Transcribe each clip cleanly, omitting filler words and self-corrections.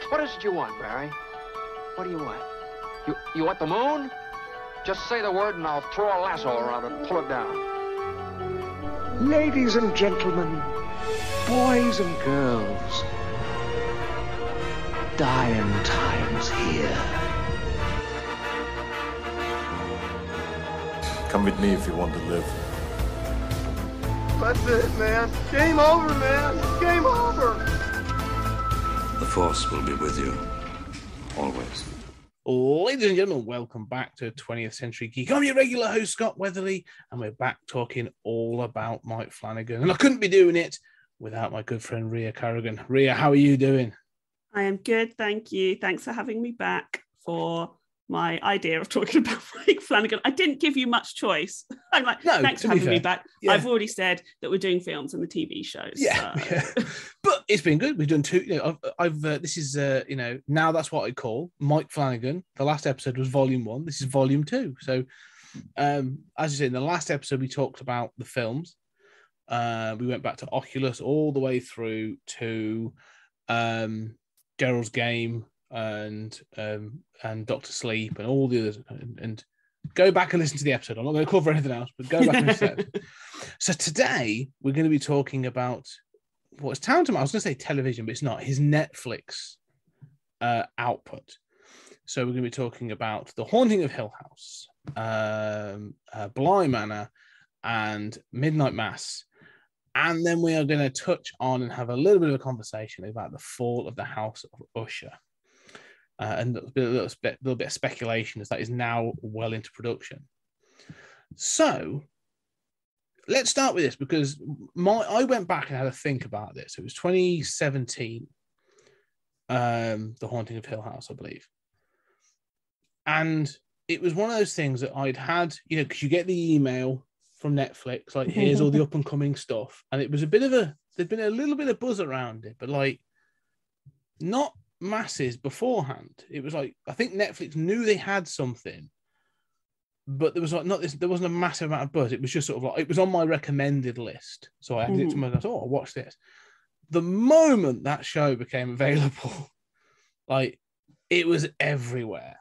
What is it you want, Barry? What do you want? You want the moon? Just say the word and I'll throw a lasso around it and pull it down. Ladies and gentlemen, boys and girls, dying times here. Come with me if you want to live. That's it, man. Game over, man. Game over. The Force will be with you, always. Ladies and gentlemen, welcome back to 20th Century Geek. I'm your regular host, Scott Weatherly, and we're back talking all about Mike Flanagan. And I couldn't be doing it without my good friend, Rhea Carrigan. Rhea, how are you doing? I am good, thank you. Thanks for having me back for my idea of talking about Mike Flanagan. I didn't give you much choice. I'm like, no, thanks for having me back. Yeah. I've already said that we're doing films and the TV shows. Yeah, so. Yeah. But it's been good. We've done two. You know, I've this is now that's what I call Mike Flanagan. The last episode was Volume 1. This is Volume 2. So, as you said, in the last episode we talked about the films. We went back to Oculus all the way through to Gerald's Game and Doctor Sleep and all the others, and go back and listen to the episode. I'm not going to cover anything else, but go back and listen to it. So today we're going to be talking about what's tantamount. I was going to say television, but it's not. His Netflix output. So we're going to be talking about The Haunting of Hill House, Bly Manor, and Midnight Mass. And then we are going to touch on and have a little bit of a conversation about the fall of the House of Usher. And a little bit of speculation as that is now well into production. So let's start with this because I went back and had a think about this. It was 2017, The Haunting of Hill House, I believe. And it was one of those things that I'd had, because you get the email from Netflix, like, here's all the up and coming stuff. And it was there'd been a little bit of buzz around it, but like not masses beforehand. It was like, I think Netflix knew they had something, but there was like there wasn't a massive amount of buzz. It was just sort of like, it was on my recommended list. So I added it to my, I thought, I'll watch this. The moment that show became available, like it was everywhere.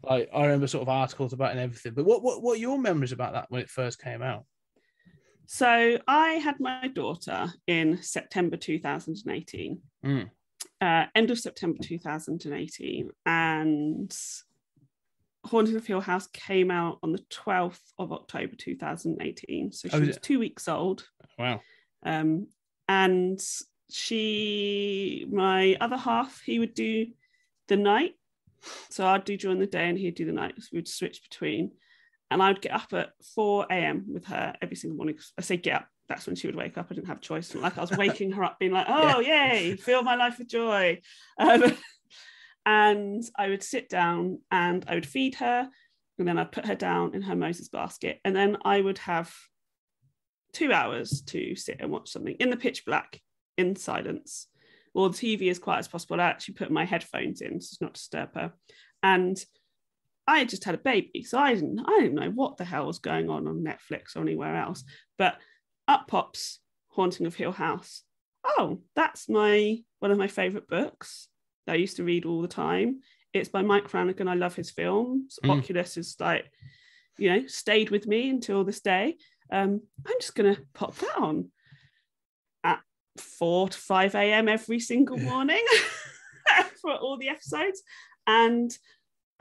Like I remember sort of articles about it and everything. But what are your memories about that when it first came out? So I had my daughter in September 2018. End of September 2018, and Haunting of Hill House came out on the 12th of October 2018. So she was 2 weeks old. Wow. And my other half, he would do the night. So I'd do during the day and he'd do the night. So we'd switch between. And I'd get up at 4 a.m. with her every single morning. I say get up. That's when she would wake up. I didn't have a choice. Like I was waking her up being like, oh, yay, fill my life with joy. And I would sit down and I would feed her. And then I'd put her down in her Moses basket. And then I would have 2 hours to sit and watch something in the pitch black, in silence. Or the TV as quiet as possible. I actually put my headphones in so as not to disturb her. And I had just had a baby, so I didn't know what the hell was going on Netflix or anywhere else. But up pops Haunting of Hill House. Oh, that's one of my favourite books that I used to read all the time. It's by Mike Flanagan. I love his films. Oculus is like, stayed with me until this day. I'm just going to pop that on at 4 to 5 a.m. every single morning for all the episodes. And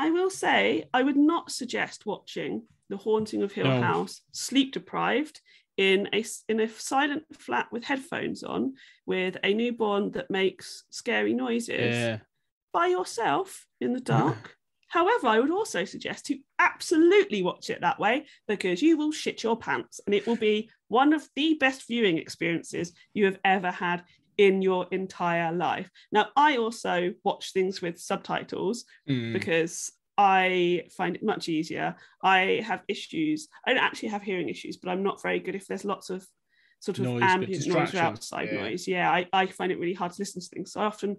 I will say, I would not suggest watching The Haunting of Hill House sleep deprived in a silent flat with headphones on with a newborn that makes scary noises by yourself in the dark. However, I would also suggest to absolutely watch it that way because you will shit your pants and it will be one of the best viewing experiences you have ever had in your entire life. Now, I also watch things with subtitles because I find it much easier. I have issues. I don't actually have hearing issues, but I'm not very good if there's lots of sort of ambient noise or outside noise. Yeah, I find it really hard to listen to things. So I often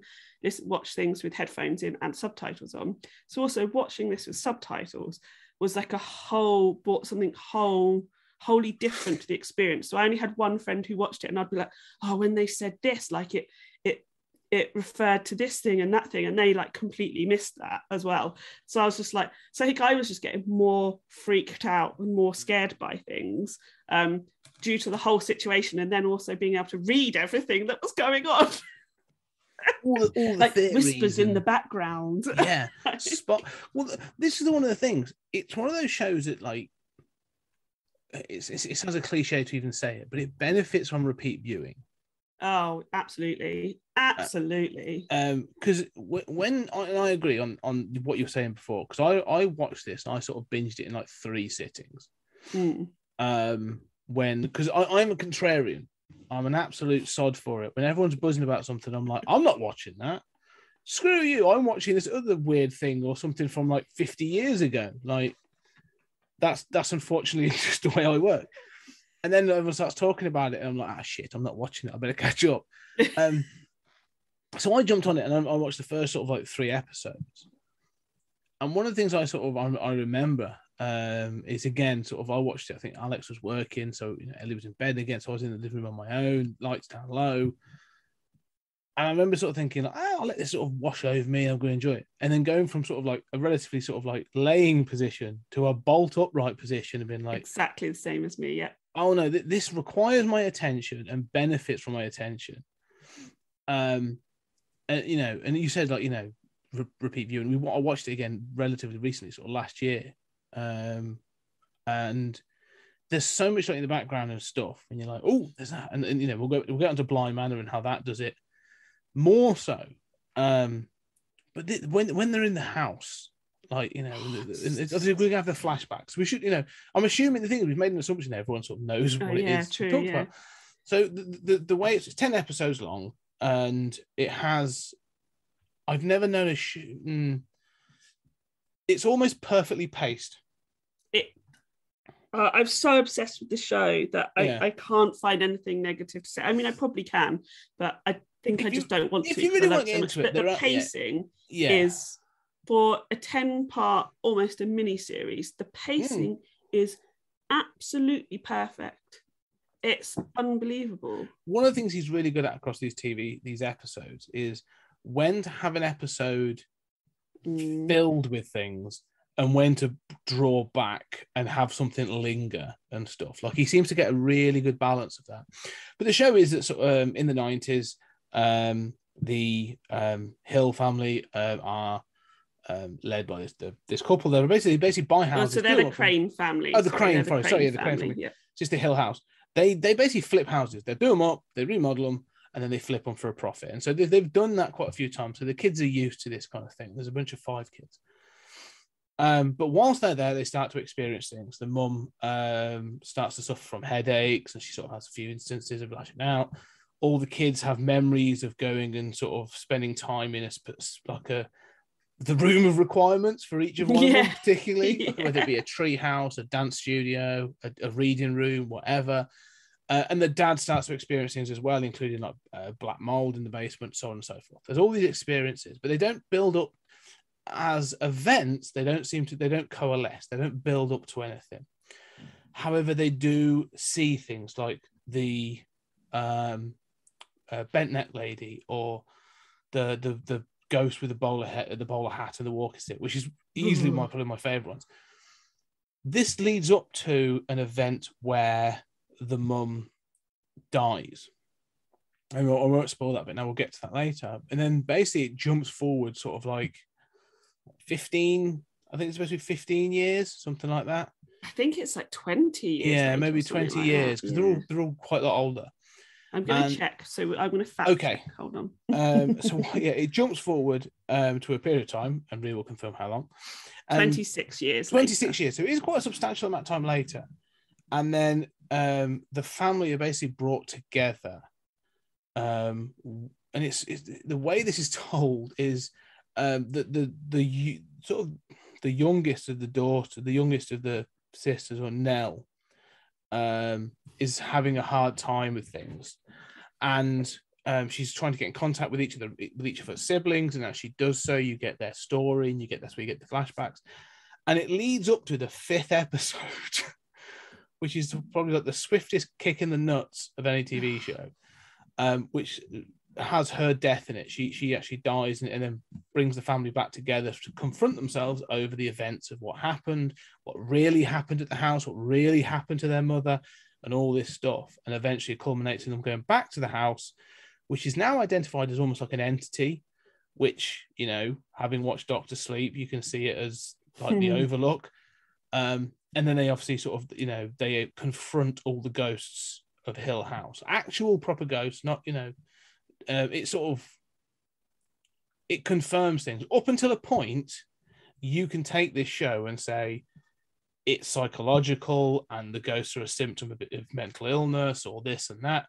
watch things with headphones in and subtitles on. So also watching this with subtitles was like brought something wholly different to the experience. So I only had one friend who watched it and I'd be like, oh, when they said this, like it it referred to this thing and that thing, and they like completely missed that as well. So I was just like, so I think I was just getting more freaked out and more scared by things due to the whole situation, and then also being able to read everything that was going on. all the like theories whispers in the background. Yeah, Well, this is one of the things. It's one of those shows that, like, it sounds a cliche to even say it, but it benefits from repeat viewing. Oh, absolutely, Because when I agree on what you were saying before, because I watched this and I sort of binged it in like 3 sittings. Because I'm a contrarian. I'm an absolute sod for it. When everyone's buzzing about something, I'm like, I'm not watching that. Screw you. I'm watching this other weird thing or something from like 50 years ago. Like, that's unfortunately just the way I work. And then everyone starts talking about it, and I'm like, shit, I'm not watching it. I better catch up. So I jumped on it, and I watched the first sort of like 3 episodes. And one of the things I remember is, again, sort of I watched it. I think Alex was working, so Ellie was in bed again, so I was in the living room on my own, lights down low. And I remember sort of thinking, like, I'll let this sort of wash over me. I'm going to enjoy it. And then going from sort of like a relatively sort of like laying position to a bolt upright position and being like, exactly the same as me. Yeah. Oh no, this requires my attention and benefits from my attention. And you said, like, repeat viewing. I watched it again relatively recently, sort of last year. And there's so much like in the background and stuff, and you're like, oh, there's that, and we'll get onto Blind Manor and how that does it more so. But when they're in the house, like, we're going to have the flashbacks. We should, I'm assuming the thing is we've made an assumption everyone sort of knows what it is to talk about. So the way it's 10 episodes long, and it has, I've never known it's almost perfectly paced. I'm so obsessed with the show that I can't find anything negative to say. I mean, I probably can, but I think I just don't want to. If you really want to get into it, but the pacing is, for a 10-part, almost a mini series, the pacing is absolutely perfect. It's unbelievable. One of the things he's really good at across these episodes is when to have an episode filled with things and when to draw back and have something linger and stuff. Like, he seems to get a really good balance of that. But the show is that in the 90s, the Hill family are led by this couple that are basically buy houses. So they're the Crane family. Oh, the Crane family. Yeah. It's just the Hill house. They basically flip houses. They do them up, they remodel them, and then they flip them for a profit. And so they've done that quite a few times. So the kids are used to this kind of thing. There's a bunch of 5 kids. But whilst they're there, they start to experience things. The mum starts to suffer from headaches, and she sort of has a few instances of lashing out. All the kids have memories of going and sort of spending time in the room of requirements for each of one of them, particularly, whether it be a tree house, a dance studio, a reading room, whatever. And the dad starts to experience things as well, including like black mold in the basement, so on and so forth. There's all these experiences, but they don't build up as events. They don't coalesce. They don't build up to anything. However, they do see things like the bent neck lady, or the ghost with the bowler hat and the walker stick, which is easily probably my favorite ones. This leads up to an event where the mum dies. I won't spoil that bit now, we'll get to that later. And then basically it jumps forward sort of like 15, I think it's supposed to be 15 years, something like that. I think it's like 20 years. Yeah, maybe 20 years, because they're all quite a lot older. I'm going to check. So I'm going to fact check. Hold on. So it jumps forward to a period of time, and we will confirm how long. 26 years. 26 years. So it is quite a substantial amount of time later. And then the family are basically brought together. And it's the way this is told is the sort of the youngest of the sisters, or Nell, is having a hard time with things, and she's trying to get in contact with each of her siblings, and as she does so, you get their story, and that's where you get the flashbacks, and it leads up to the 5th episode, which is probably like the swiftest kick in the nuts of any TV show, which has her death in it. She actually dies and then brings the family back together to confront themselves over the events of what happened, what really happened at the house, what really happened to their mother, and all this stuff. And eventually it culminates in them going back to the house, which is now identified as almost like an entity, which, you know, having watched Doctor Sleep, you can see it as like the Overlook. And then they obviously sort of, you know, they confront all the ghosts of Hill House, actual proper ghosts, not, you know, it confirms things. Up until a point, you can take this show and say it's psychological and the ghosts are a symptom of mental illness or this and that.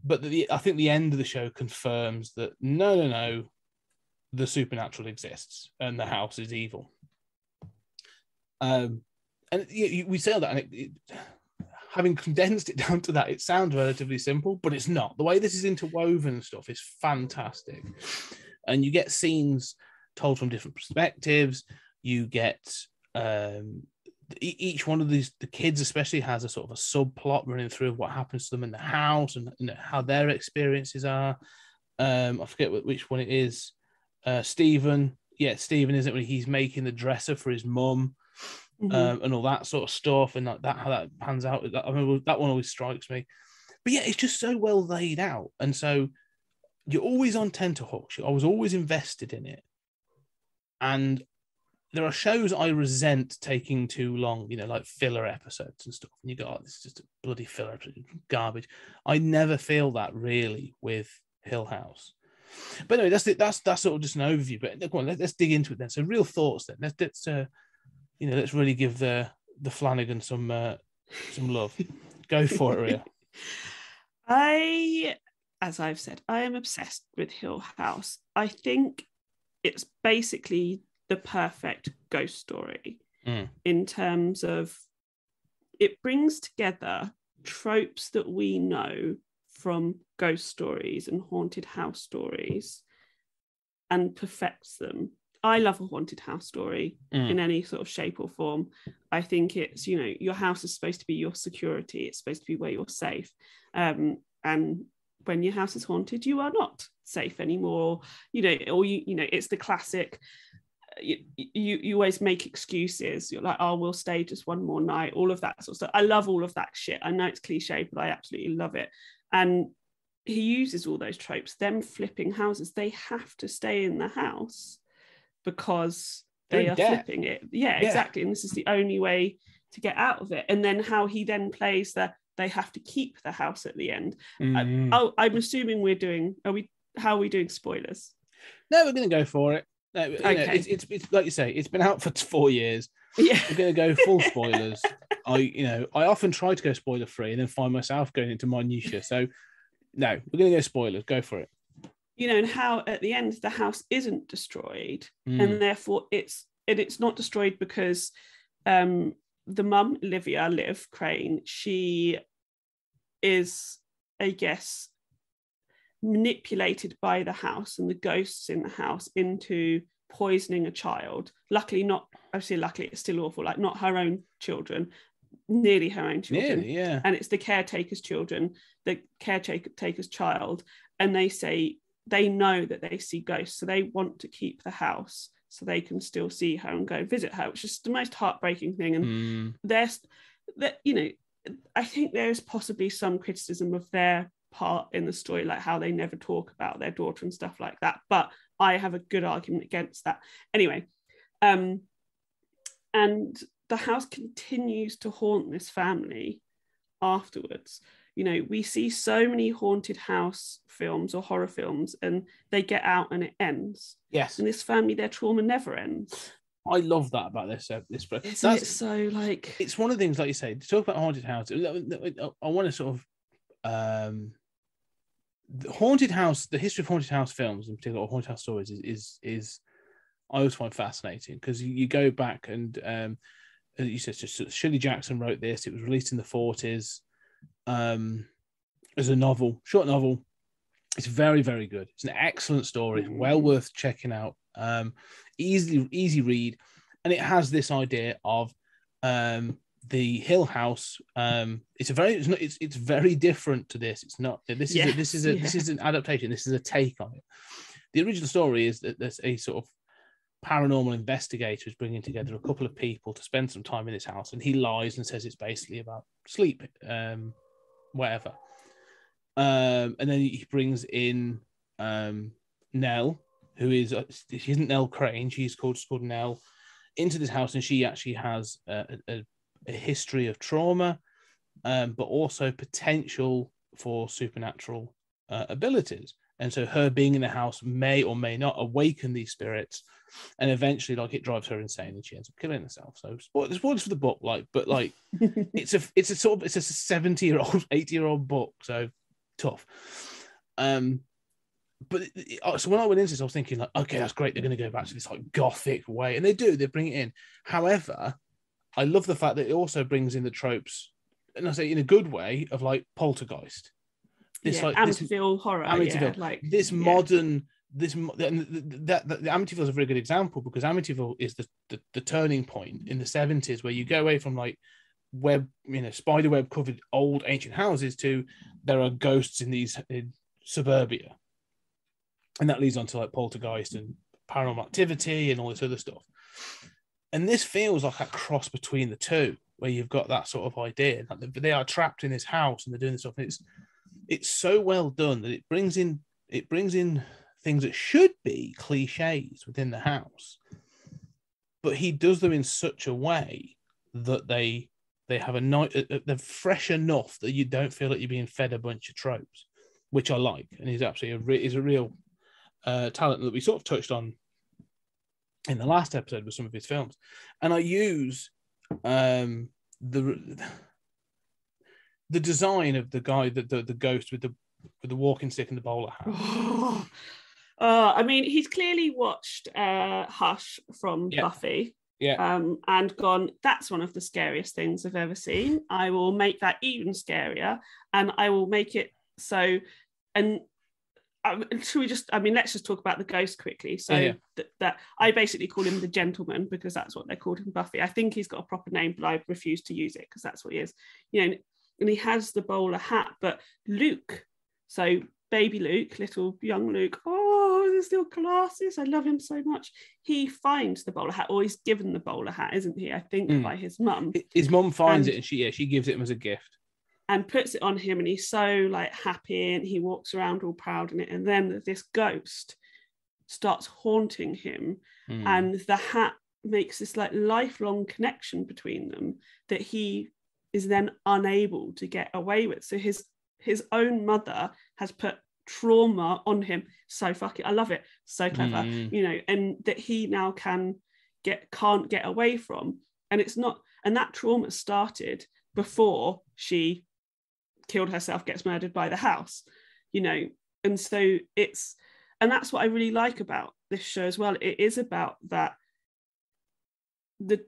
But I think the end of the show confirms that no, the supernatural exists and the house is evil. And we say that, and having condensed it down to that, it sounds relatively simple, but it's not. The way this is interwoven and stuff is fantastic. And you get scenes told from different perspectives. You get each one of these, the kids especially, has a sort of a subplot running through what happens to them in the house and, you know, how their experiences are. I forget which one it is. Stephen, isn't it, when he's making the dresser for his mum. And all that sort of stuff, and like that, how that pans out. I mean, that one always strikes me. But yeah, it's just so well laid out, and so you're always on tenterhooks. I was always invested in it, and there are shows I resent taking too long, you know, like filler episodes and stuff. And you go, "Oh, this is just a bloody filler episode, garbage." I never feel that really with Hill House. But anyway, that's sort of just an overview. But go on, let's dig into it then. So, real thoughts then. Let's really give the Flanagan some love. Go for it, Rhea. As I've said, I am obsessed with Hill House. I think it's basically the perfect ghost story in terms of it brings together tropes that we know from ghost stories and haunted house stories and perfects them. I love a haunted house story in any sort of shape or form. I think it's, you know, your house is supposed to be your security. It's supposed to be where you're safe. And when your house is haunted, you are not safe anymore. You know, or you know, it's the classic. You always make excuses. You're like, oh, we'll stay just one more night. All of that sort of stuff. I love all of that shit. I know it's cliche, but I absolutely love it. And he uses all those tropes. Them flipping houses, they have to stay in the house because they are flipping it. Yeah, exactly. And this is the only way to get out of it. And then how he then plays that they have to keep the house at the end. I'm assuming how are we doing spoilers? No, we're going to go for it. No, okay. It's like you say, it's been out for 4 years. Yeah. We're going to go full spoilers. I often try to go spoiler free and then find myself going into minutiae. So no, we're going to go spoilers. Go for it. You know, and how at the end the house isn't destroyed, and therefore it's not destroyed because the mum, Liv Crane, she is, I guess, manipulated by the house and the ghosts in the house into poisoning a child. Luckily it's still awful, like not her own children, nearly her own children. Nearly, yeah. And it's the caretaker's children, the caretaker's child, and they say they know that they see ghosts, so they want to keep the house so they can still see her and go visit her, which is the most heartbreaking thing. And there's that, you know, I think there's possibly some criticism of their part in the story, like how they never talk about their daughter and stuff like that, but I have a good argument against that anyway. And the house continues to haunt this family afterwards. You know, we see so many haunted house films or horror films and they get out and it ends. Yes. And this family, their trauma never ends. I love that about this. Isn't it so, like... It's one of the things, like you say, to talk about haunted house, I want to sort of... the history of haunted house films, in particular, or haunted house stories, is I always find fascinating, because you go back and... you said Shirley Jackson wrote this. It was released in the 40s as a novel, short novel. It's very, very good. It's an excellent story. It's well worth checking out. Easy read, and it has this idea of the Hill House, it's very different to this. It's not. This is an adaptation. This is a take on it. The original story is that there's a sort of paranormal investigator who's bringing together a couple of people to spend some time in his house, and he lies and says it's basically about sleep, whatever. And then he brings in Nell, who is she isn't Nell Crane, she's called Nell, into this house, and she actually has a history of trauma, but also potential for supernatural abilities. And so her being in the house may or may not awaken these spirits, and eventually, like, it drives her insane, and she ends up killing herself. So spoilers for the book, but it's a 70-year-old, 80-year-old book, so tough. But so when I went into this, I was thinking, like, okay, that's great. They're going to go back to this like gothic way, and they do. They bring it in. However, I love the fact that it also brings in the tropes, and I say in a good way, of like Poltergeist. This Amityville horror. Amityville, modern. The Amityville is a very good example, because Amityville is the turning point in the 70s, where you go away from like spider web covered old ancient houses to there are ghosts in suburbia, and that leads on to like Poltergeist and Paranormal Activity and all this other stuff. And this feels like a cross between the two, where you've got that sort of idea that they are trapped in this house and they're doing this stuff. And it's so well done that it brings in things that should be cliches within the house, but he does them in such a way that they have they're fresh enough that you don't feel like you're being fed a bunch of tropes, which I like. And he's absolutely a real talent that we sort of touched on in the last episode with some of his films. And I use the design of the guy, the ghost with the walking stick and the bowler hat. I mean, he's clearly watched Hush from Buffy, and gone, that's one of the scariest things I've ever seen. I will make that even scarier, and I will make it so. And let's just talk about the ghost quickly. So that I basically call him the gentleman, because that's what they're called in Buffy. I think he's got a proper name, but I refuse to use it because that's what he is. And he has the bowler hat, but Luke, so baby Luke, little young Luke, his little glasses, I love him so much. He finds the bowler hat, or he's given the bowler hat, isn't he? I think by his mum. His mum finds it, and she gives it him as a gift and puts it on him, and he's so like happy, and he walks around all proud in it. And then this ghost starts haunting him, and the hat makes this like lifelong connection between them that he is then unable to get away with. So his own mother has put trauma on him. So fucking, I love it. So clever, and that he now can't get away from. And it's not, and that trauma started before she killed herself, gets murdered by the house, and so and that's what I really like about this show as well. It is about that, the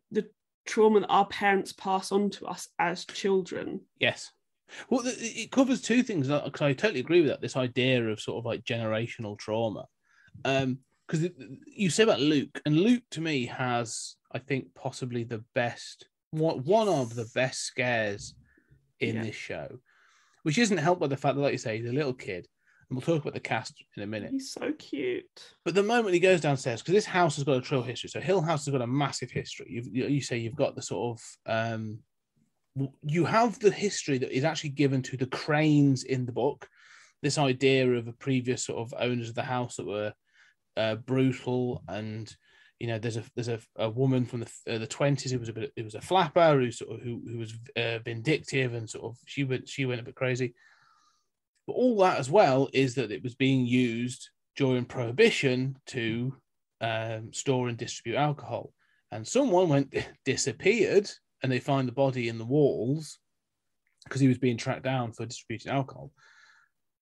trauma that our parents pass on to us as children. Yes. Well, it covers two things, because I totally agree with that, this idea of sort of like generational trauma. Because you say about Luke, and Luke to me has, I think, possibly the best, one of the best scares in this show, which isn't helped by the fact that, like you say, he's a little kid. And we'll talk about the cast in a minute. He's so cute. But the moment he goes downstairs, because this house has got a trail history, so Hill House has got a massive history. You say you've got the sort of... you have the history that is actually given to the Cranes in the book. This idea of a previous sort of owners of the house that were brutal, and there's a woman from the 20s who was a flapper who was vindictive, and sort of she went a bit crazy. But all that as well is that it was being used during Prohibition to store and distribute alcohol, and someone disappeared. And they find the body in the walls because he was being tracked down for distributing alcohol.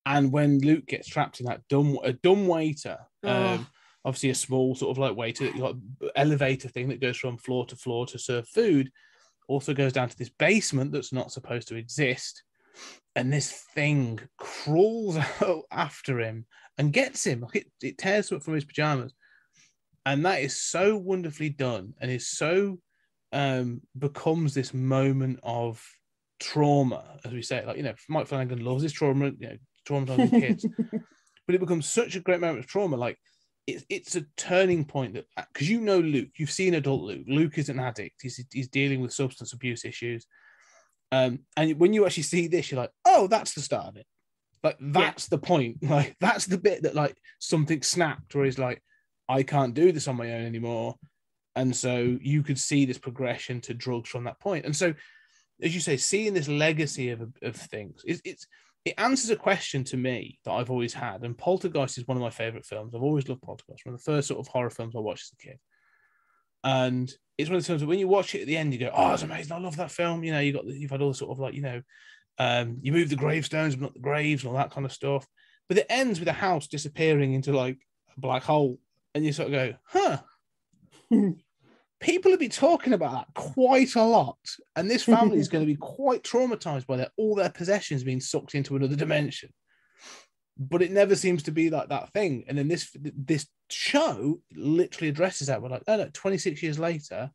And when Luke gets trapped in that dumb waiter, obviously a small sort of like waiter, like elevator thing that goes from floor to floor to serve food, also goes down to this basement that's not supposed to exist. And this thing crawls out after him and gets him. Like it tears him up from his pajamas. And that is so wonderfully done, and is so becomes this moment of trauma, as we say. Like, Mike Flanagan loves his trauma, traumatizing kids, but it becomes such a great moment of trauma. Like, it's a turning point that, because Luke, you've seen adult Luke. Luke is an addict. He's dealing with substance abuse issues. And when you actually see this, you're like, oh, that's the start of it. Like, that's the point. Like, that's the bit that, like, something snapped, where he's like, I can't do this on my own anymore. And so you could see this progression to drugs from that point. And so, as you say, seeing this legacy of things, it answers a question to me that I've always had. And Poltergeist is one of my favorite films. I've always loved Poltergeist, one of the first sort of horror films I watched as a kid. And it's one of the times when you watch it at the end, you go, oh, it's amazing. I love that film. You've had all the sort of, like, you move the gravestones, but not the graves, and all that kind of stuff. But it ends with a house disappearing into, like, a black hole. And you sort of go, huh. People will be talking about that quite a lot. And this family is going to be quite traumatized by all their possessions being sucked into another dimension. But it never seems to be like that thing. And then this show literally addresses that. We're like, no, 26 years later,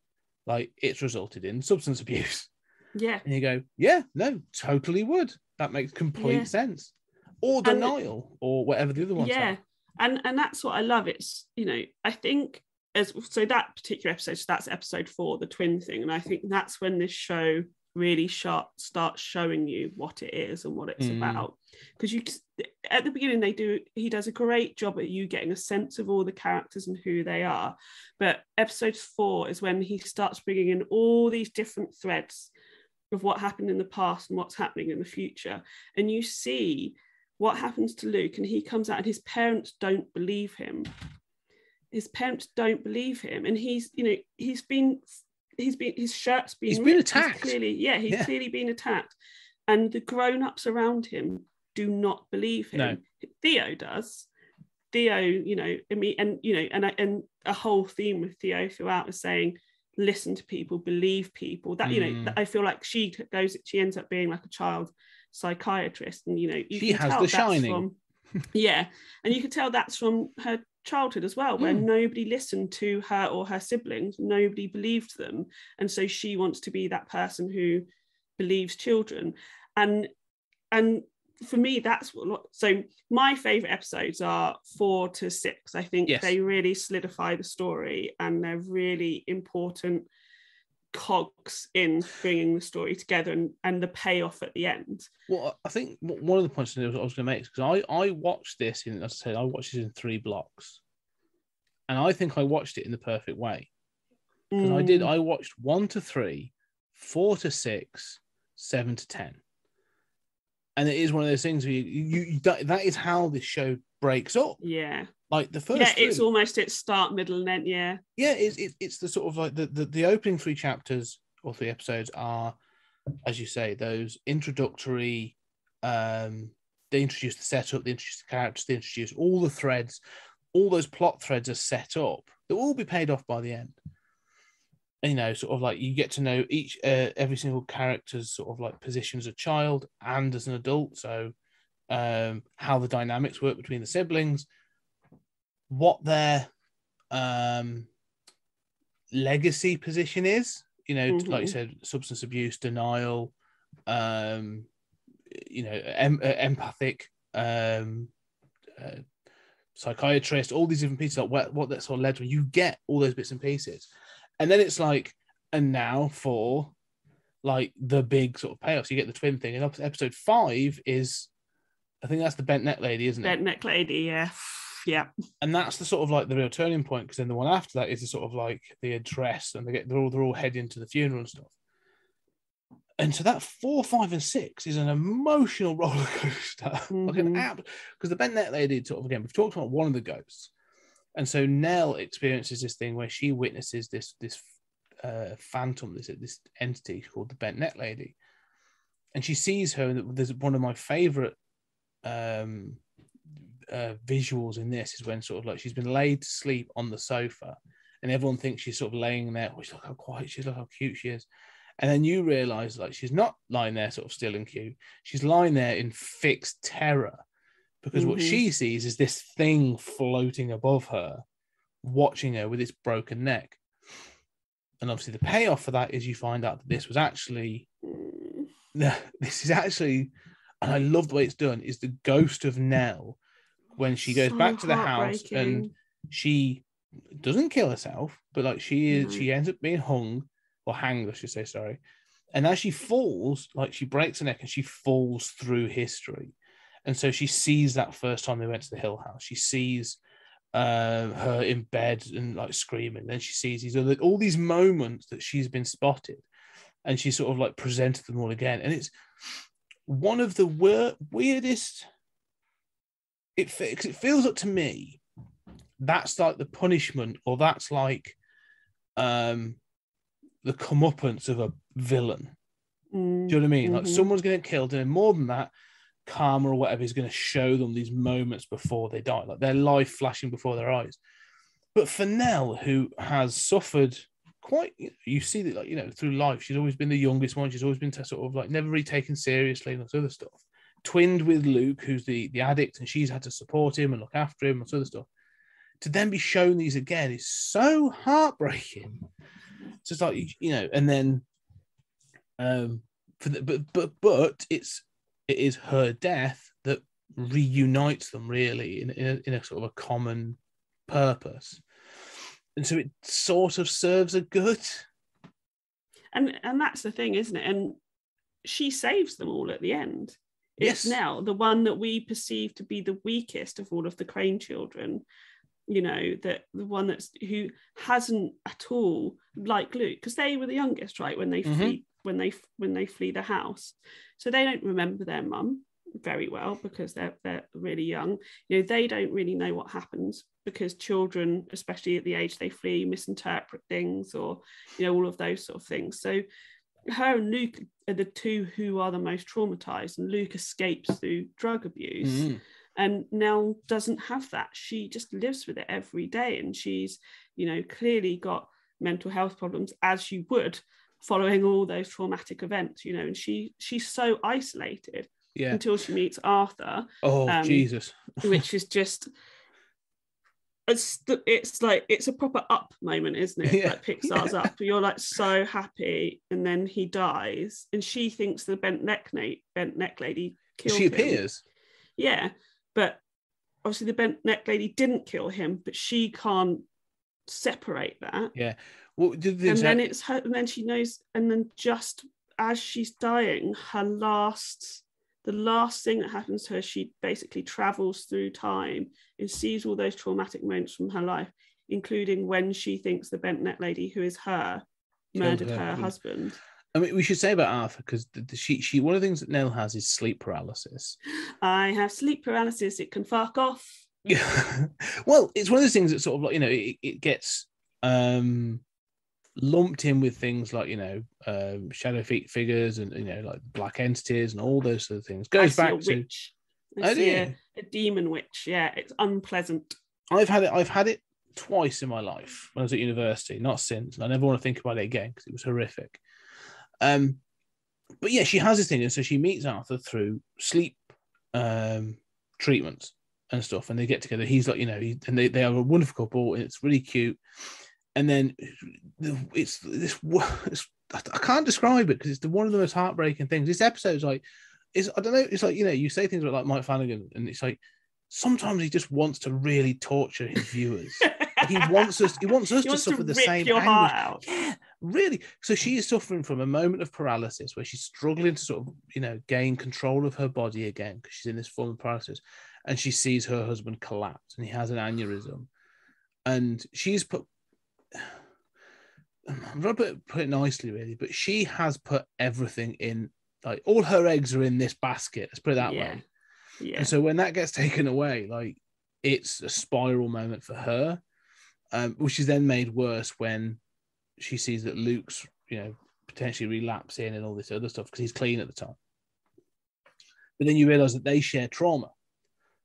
like, it's resulted in substance abuse. Yeah. And you go, yeah, no, totally would. That makes complete sense. Or denial, or whatever the other ones are. And that's what I love. It's, I think so that particular episode, so that's episode 4, the twin thing. And I think that's when this show really starts showing you what it is and what it's about. Because at the beginning, he does a great job at you getting a sense of all the characters and who they are. But episode 4 is when he starts bringing in all these different threads of what happened in the past and what's happening in the future. And you see what happens to Luke, and he comes out and his parents don't believe him. His parents don't believe him. And he's been his shirt's been ripped. Been attacked. He's clearly been attacked. And the grown-ups around him do not believe him. No. Theo does. Theo, and a whole theme with Theo throughout is saying, listen to people, believe people. That, that I feel like she ends up being like a child psychiatrist, and she has The Shining. And you can tell that's from her childhood as well, where nobody listened to her or her siblings, nobody believed them, and so she wants to be that person who believes children. And for me, that's what. So my favorite episodes are 4 to 6. I think they really solidify the story, and they're really important cogs in bringing the story together, and the payoff at the end. Well, I think one of the points I was going to make is because I watched this in, as I said, I watched it in 3 blocks, and I think I watched it in the perfect way. Because I watched 1 to 3, 4 to 6, 7 to 10, and it is one of those things where you that is how this show breaks up. Yeah. Like the first, it's almost its start, middle, and end. It's the sort of like the opening 3 chapters or 3 episodes are, as you say, those introductory. They introduce the setup, they introduce the characters, they introduce all the threads, all those plot threads are set up. They'll all be paid off by the end. And, sort of like you get to know every single character's sort of like position as a child and as an adult. So how the dynamics work between the siblings, what their legacy position is, like you said, substance abuse, denial, empathic, psychiatrist, all these different pieces, like what that sort of led to. You get all those bits and pieces. And then it's like, and now for like the big sort of payoffs, you get the twin thing. And episode 5 is, I think that's the bent neck lady, isn't it? Bent neck lady, yeah. Yeah. And that's the sort of like the real turning point, because then the one after that is the sort of like the address, and they're all heading to the funeral and stuff. And so that 4, 5, and 6 is an emotional roller coaster. Like an app, because the bent neck lady sort of, again, we've talked about one of the ghosts. And so Nell experiences this thing where she witnesses this phantom, this entity called the bent neck lady. And she sees her, and there's one of my favorite visuals in this is when sort of like she's been laid to sleep on the sofa, and everyone thinks she's sort of laying there. Oh, look how quiet she is, look how cute she is. And then you realize like she's not lying there sort of still and cute. She's lying there in fixed terror, because what she sees is this thing floating above her, watching her with its broken neck. And obviously the payoff for that is you find out that this is actually, and I love the way it's done, is the ghost of Nell when she goes back to the house and she doesn't kill herself, but like she ends up being hung or hanged, I should say, sorry. And as she falls, like she breaks her neck and she falls through history. And so she sees that first time they went to the Hill House. She sees her in bed and like screaming. Then she sees all these moments that she's been spotted, and she sort of like presented them all again. And it's one of the weirdest. It feels up to me that's like the punishment, or that's like the comeuppance of a villain. Do you know what I mean? Like someone's going to get killed, and more than that, karma or whatever is going to show them these moments before they die, like their life flashing before their eyes. But for Nell, who has suffered quite, you see that, like, you know, through life, she's always been the youngest one. She's always been sort of like never really taken seriously and this other stuff. Twinned with Luke, who's the addict, and she's had to support him and look after him and this other stuff. To then be shown these again is so heartbreaking. So it's like, you know, and then, but it is her death that reunites them really in a sort of a common purpose, and so it sort of serves a good. And that's the thing, isn't it? And she saves them all at the end. It's Nell, the one that we perceive to be the weakest of all of the Crane children. You know, that the one who hasn't at all, like Luke, because they were the youngest, right? When they flee, when they flee the house, so they don't remember their mum very well because they're really young. You know, they don't really know what happens because children, especially at the age they flee, misinterpret things, or you know, all of those sort of things. So her and Luke are the two who are the most traumatized, and Luke escapes through drug abuse. And Nell doesn't have that. She just lives with it every day, and she's, you know, clearly got mental health problems, as you would, following all those traumatic events, you know. And she's so isolated until she meets Arthur. Jesus. Which is just, it's like, it's a proper Up moment, isn't it? Like Pixar's Up. You're like so happy, and then he dies, and she thinks the bent neck lady killed him. She appears. Yeah. But obviously the bent neck lady didn't kill him, but she can't separate that. Yeah. Well, then it's her, and then she knows, and then just as she's dying, the last thing that happens to her, she basically travels through time and sees all those traumatic moments from her life, including when she thinks the bent neck lady, who is her, murdered her husband. I mean, we should say about Arthur, because she one of the things that Nell has is sleep paralysis. I have sleep paralysis. It can fuck off. Yeah. Well, it's one of those things that sort of like, you know, it gets lumped in with things like, you know, shadow figures and, you know, like black entities and all those sort of things. Goes back to witch. I see a demon witch. Yeah, it's unpleasant. I've had it twice in my life when I was at university. Not since. And I never want to think about it again because it was horrific. But yeah, she has this thing, and so she meets Arthur through sleep treatments and stuff, and they get together. He's like, you know, and they are a wonderful couple, and it's really cute. And then it's I can't describe it because it's one of the most heartbreaking things. This episode's like, I don't know, it's like, you know, you say things about like Mike Flanagan, and it's like sometimes he just wants to really torture his viewers. He wants us to suffer the same anguish. Yeah, really. So she is suffering from a moment of paralysis where she's struggling to sort of, you know, gain control of her body again because she's in this form of paralysis, and she sees her husband collapse and he has an aneurysm, and she's put. I'm going to put it nicely, really, but she has put everything in. Like all her eggs are in this basket. Let's put it that way. Yeah. And so when that gets taken away, like it's a spiral moment for her. Which is then made worse when she sees that Luke's, you know, potentially relapsing and all this other stuff because he's clean at the time. But then you realise that they share trauma.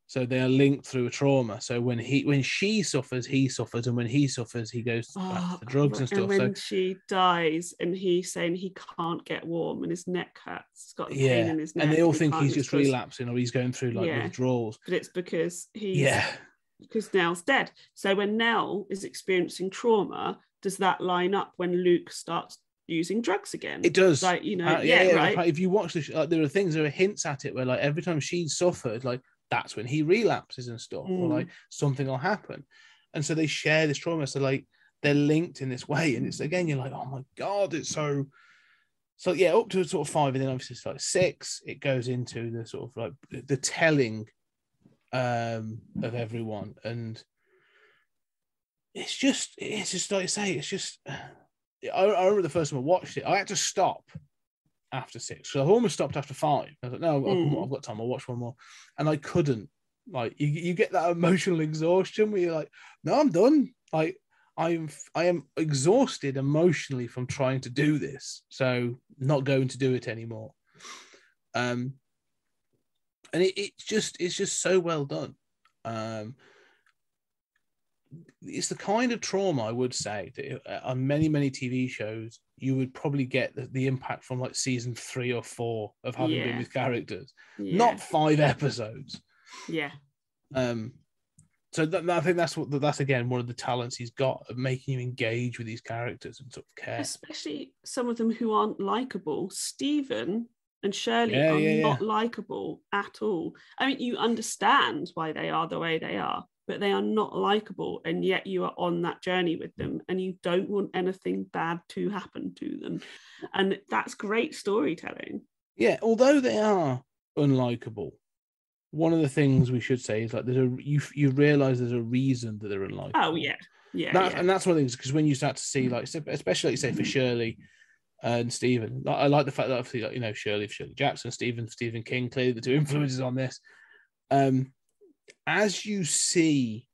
So they are linked through a trauma. So when she suffers, he suffers. And when he suffers, he goes back to the drugs and stuff. And when she dies and he's saying he can't get warm and his neck hurts, he's got pain in his neck. And they all think he's just relapsing or he's going through like withdrawals. But it's because he's because Nell's dead. So when Nell is experiencing trauma, does that line up when Luke starts using drugs again? It does. Like, right. If you watch this, there are hints at it where like every time she's suffered, like that's when he relapses and stuff, or like something will happen. And so they share this trauma. So like they're linked in this way. And it's again, you're like, oh my God, it's so yeah, up to sort of 5, and then obviously it's like 6, it goes into the sort of like the telling of everyone. And it's just like I say, it's just I remember the first time I watched it, I had to stop after 6. So I almost stopped after 5. I was like, no, I've got time, I'll watch one more. And I couldn't. Like you get that emotional exhaustion where you're like, no, I'm done. Like I am exhausted emotionally from trying to do this, so not going to do it anymore. And it's just so well done. It's the kind of trauma I would say that on many TV shows you would probably get the impact from like season 3 or 4 of having been with characters, not 5 episodes. Yeah. So I think that's again one of the talents he's got of making you engage with these characters and sort of care. Especially some of them who aren't likable. Stephen and Shirley are not likable at all. I mean, you understand why they are the way they are, but they are not likable, and yet you are on that journey with them, and you don't want anything bad to happen to them. And that's great storytelling. Yeah, although they are unlikable, one of the things we should say is like you realize there's a reason that they're unlikable. Oh yeah. And that's one of the things, because when you start to see, like, especially like, say for Shirley and Stephen, I like the fact that obviously, like, you know, Shirley Jackson, Stephen King, clearly the 2 influences on this. As you see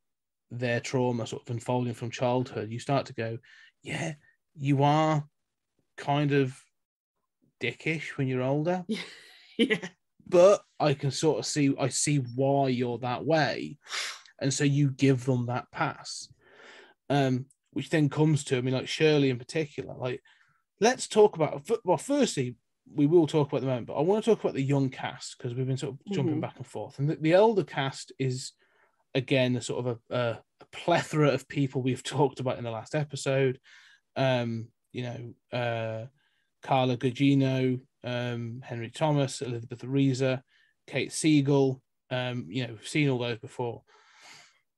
their trauma sort of unfolding from childhood, you start to go, yeah, you are kind of dickish when you're older. Yeah. But I can sort of see why you're that way. And so you give them that pass. Which then comes to, I mean, like Shirley in particular, like, let's talk about, well, firstly, we will talk about the moment, but I want to talk about the young cast, because we've been sort of jumping back and forth. And the elder cast is, again, a sort of a plethora of people we've talked about in the last episode. Carla Gugino, Henry Thomas, Elizabeth Ariza, Kate Siegel. We've seen all those before.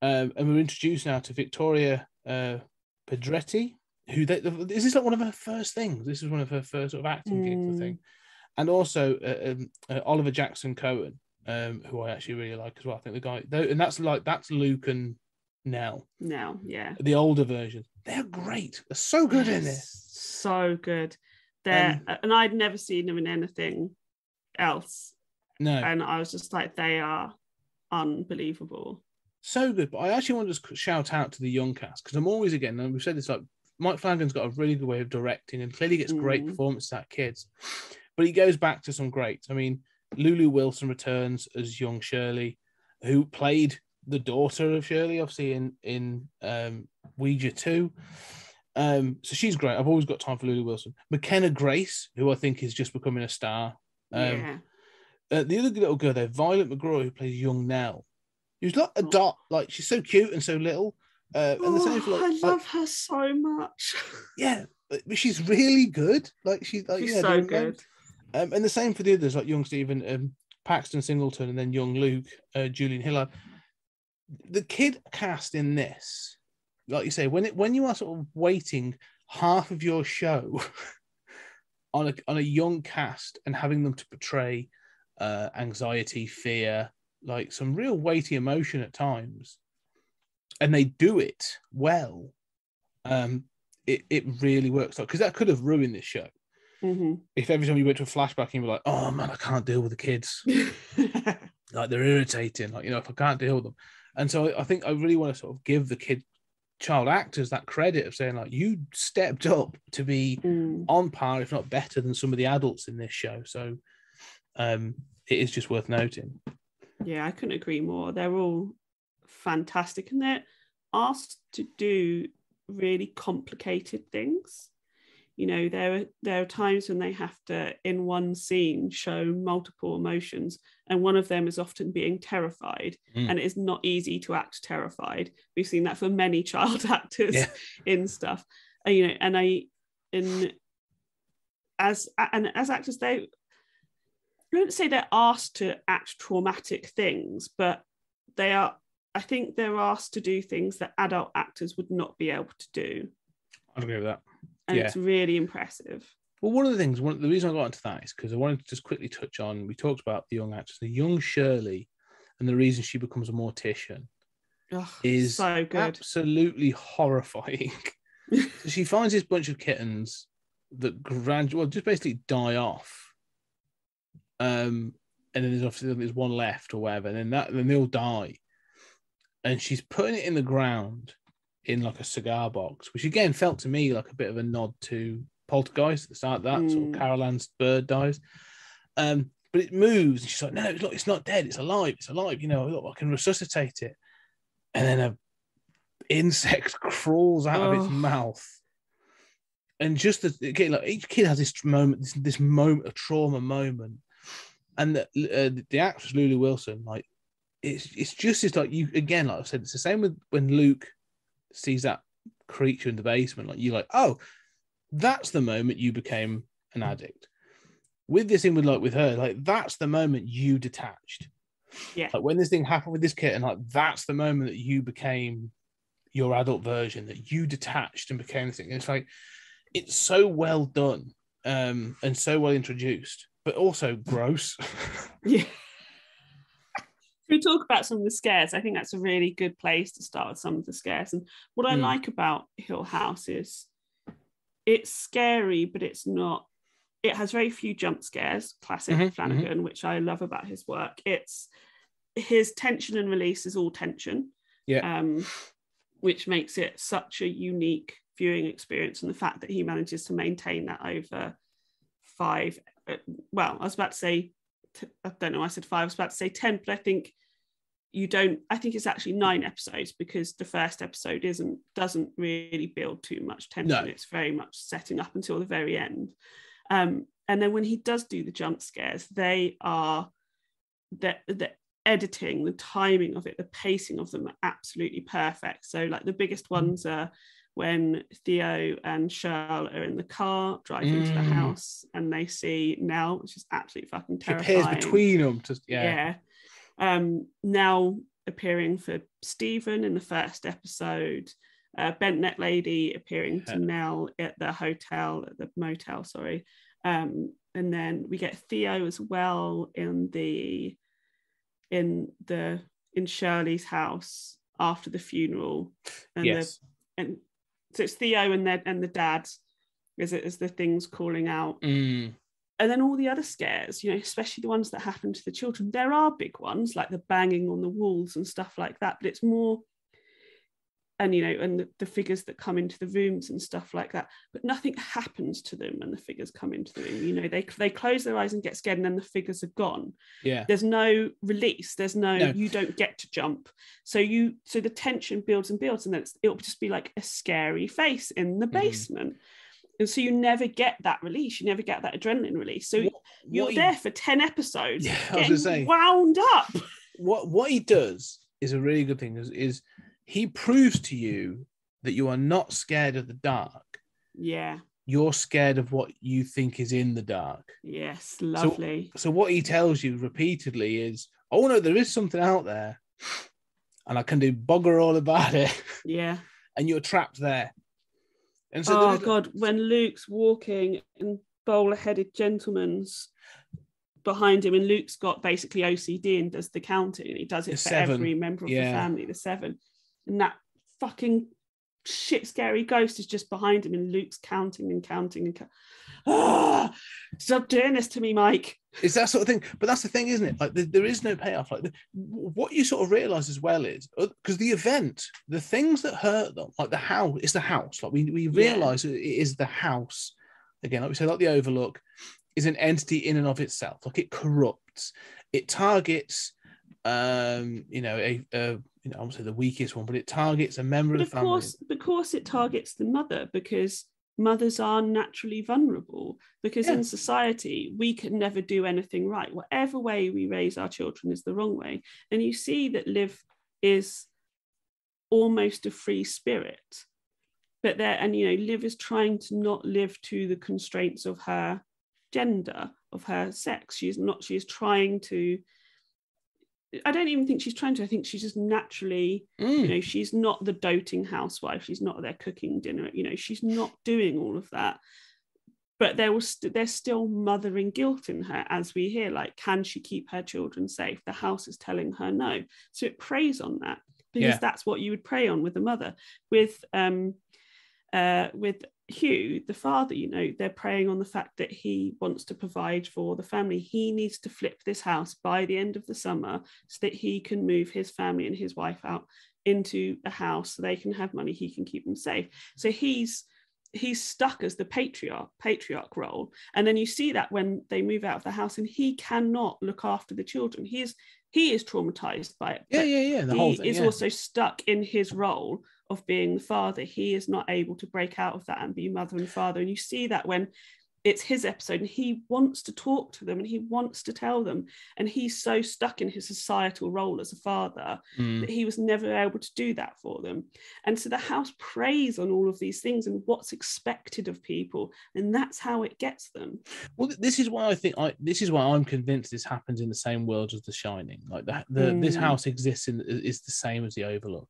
And we're introduced now to Victoria Pedretti, who is this like one of her first things? This is one of her first sort of acting gigs, I think. And also Oliver Jackson Cohen, who I actually really like as well. I think the guy, and that's Luke and Nell. Now, yeah. The older version. They're great. They're so good in this. So good. And I'd never seen them in anything else. No. And I was just like, they are unbelievable. So good. But I actually want to shout out to the young cast, because I'm always, again, and we've said this, like, Mike Flanagan's got a really good way of directing and clearly gets great performances out of kids. But he goes back to some greats. I mean, Lulu Wilson returns as young Shirley, who played the daughter of Shirley, obviously, in Ouija 2. So she's great. I've always got time for Lulu Wilson. McKenna Grace, who I think is just becoming a star. The other little girl there, Violet McGraw, who plays young Nell. Who's like a dot. Like, she's so cute and so little. And the same for, I love her so much. Yeah, but she's really good. Like, she's so good. And the same for the others, like young Stephen, Paxton Singleton, and then young Luke, Julian Hillard. The kid cast in this, like you say, when you are sort of waiting half of your show on a young cast and having them to portray anxiety, fear, like some real weighty emotion at times, and they do it well, it really works. Because that could have ruined this show. If every time you went to a flashback and you were like, oh man, I can't deal with the kids. Like, they're irritating. Like, if I can't deal with them. And so I think I really want to sort of give the child actors that credit of saying, like, you stepped up to be on par, if not better, than some of the adults in this show. So it is just worth noting. Yeah, I couldn't agree more. They're all fantastic, and they're asked to do really complicated things. You know, there are times when they have to, in one scene, show multiple emotions, and one of them is often being terrified, and it is not easy to act terrified. We've seen that for many child actors in stuff. You know, as actors, I don't say they're asked to act traumatic things, but I think they're asked to do things that adult actors would not be able to do. I'd agree with that. And it's really impressive. Well, the reason I got into that is because I wanted to just quickly touch on, we talked about the young actress, the young Shirley, and the reason she becomes a mortician is so good. Absolutely horrifying. So she finds this bunch of kittens that just basically die off. And then there's one left or whatever, and then they all die. And she's putting it in the ground in like a cigar box, which again felt to me like a bit of a nod to Poltergeist at the start of that, sort of Carol Ann's bird dies. But it moves, and she's like, no, look, it's not dead, it's alive, you know, look, I can resuscitate it. And then an insect crawls out of its mouth. And just again, like each kid has this moment, this moment of trauma moment. And the actress Lulu Wilson, like, it's just as like you again, like I said, it's the same with when Luke sees that creature in the basement. Like you're like, oh, that's the moment you became an addict. With this thing with her, like that's the moment you detached. Yeah. Like when this thing happened with this kid, and like that's the moment that you became your adult version, that you detached and became this thing. And it's like it's so well done, and so well introduced, but also gross. Yeah. We talk about some of the scares. I think that's a really good place to start with some of the scares. And what I like about Hill House is it's scary, but it's not. It has very few jump scares, classic Flanagan, which I love about his work. It's his tension and release is all tension, which makes it such a unique viewing experience. And the fact that he manages to maintain that over 5. Well, I was about to say, I don't know, I said 5, I was about to say 10, but I think it's actually 9 episodes, because the first episode doesn't really build too much tension. No. It's very much setting up until the very end. And then when he does do the jump scares, they are the editing, the timing of it, the pacing of them are absolutely perfect. So like the biggest ones are when Theo and Shirl are in the car driving to the house, and they see Nell, which is absolutely fucking terrifying. It appears between them. Nell appearing for Stephen in the first episode, Bent Neck Lady appearing to Nell at the motel, sorry. And then we get Theo as well in Shirley's house after the funeral. And so it's Theo and the dad as the things calling out. And then all the other scares, you know, especially the ones that happen to the children, there are big ones like the banging on the walls and stuff like that, but it's more, and you know, and the figures that come into the rooms and stuff like that, but nothing happens to them when the figures come into the room. You know, they close their eyes and get scared, and then the figures are gone. There's no release, there's no. You don't get to jump, so the tension builds and builds, and then it'll just be like a scary face in the basement. And so you never get that release, you never get that adrenaline release. So you're there for 10 episodes, getting wound up. What he does is a really good thing, is he proves to you that you are not scared of the dark. Yeah. You're scared of what you think is in the dark. Yes, lovely. So what he tells you repeatedly is, oh no, there is something out there, and I can do bugger all about it. Yeah. And you're trapped there. And so God, when Luke's walking and bowler-headed gentleman's behind him, and Luke's got basically OCD and does the counting, and he does it for 7. Every member of the family, the 7. And that fucking shit scary ghost is just behind him, and Luke's counting and counting and stop doing this to me, Mike. It's that sort of thing. But that's the thing, isn't it? Like there is no payoff. Like what you sort of realize as well is, because the event, the things that hurt them, like the house, it's the house. Like we realize it is the house. Again, like we said, like the Overlook is an entity in and of itself. Like it corrupts, it targets, I won't say the weakest one, but it targets a member of the family. Of course, it targets the mother, because mothers are naturally vulnerable, because in society we can never do anything right. Whatever way we raise our children is the wrong way. And you see that Liv is almost a free spirit, but Liv is trying to not live to the constraints of her gender, of her sex. She is trying to, I don't even think she's trying to, I think she's just naturally, she's not the doting housewife. She's not there cooking dinner, she's not doing all of that. But there's still mothering guilt in her, as we hear, like, can she keep her children safe? The house is telling her no. So it preys on that, because that's what you would prey on with a mother. With Hugh, the father, they're preying on the fact that he wants to provide for the family. He needs to flip this house by the end of the summer so that he can move his family and his wife out into a house so they can have money, he can keep them safe. So he's stuck as the patriarch role. And then you see that when they move out of the house and he cannot look after the children. He is traumatized by it. The whole thing, is also stuck in his role of being the father. He is not able to break out of that and be mother and father. And you see that when it's his episode and he wants to talk to them and he wants to tell them, and he's so stuck in his societal role as a father that he was never able to do that for them. And so the house preys on all of these things and what's expected of people, and that's how it gets them. Well, this is why I'm convinced this happens in the same world as The Shining. Like this house exists is the same as the Overlook.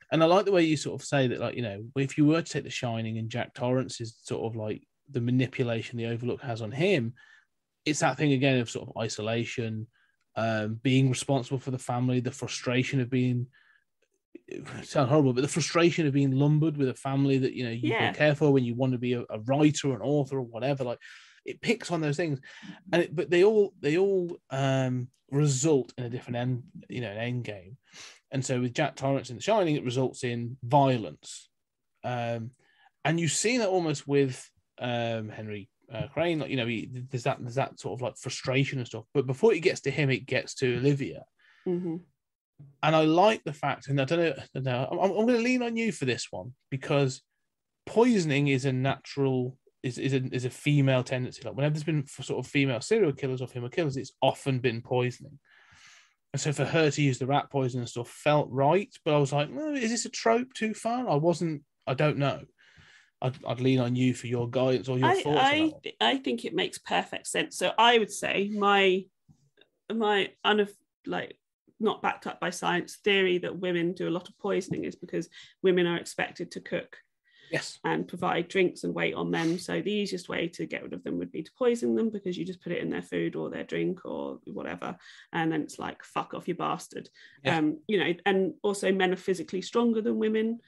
And I like the way you sort of say that, like, if you were to take The Shining and Jack Torrance is sort of like the manipulation the Overlook has on him, it's that thing again of sort of isolation, being responsible for the family, the frustration of being, it sounds horrible, but the frustration of being lumbered with a family that, you can care for when you want to be a writer or an author or whatever. Like, it picks on those things, but they all result in a different end game. And so with Jack Torrance in The Shining, it results in violence. And you see that almost with Henry Crane, like, there's that sort of like frustration and stuff. But before it gets to him, it gets to Olivia. Mm-hmm. And I like the fact, and I don't know, I'm going to lean on you for this one, because poisoning is a natural, is a female tendency. Like, whenever there's been sort of female serial killers or female killers, it's often been poisoning. And so for her to use the rat poison and stuff felt right, but I was like, is this a trope too far? I don't know. I'd lean on you for your guidance or your thoughts on that one. I think it makes perfect sense. So I would say my not backed up by science theory that women do a lot of poisoning is because women are expected to cook and provide drinks and wait on men. So the easiest way to get rid of them would be to poison them, because you just put it in their food or their drink or whatever, and then it's like, fuck off, you bastard. And also men are physically stronger than women.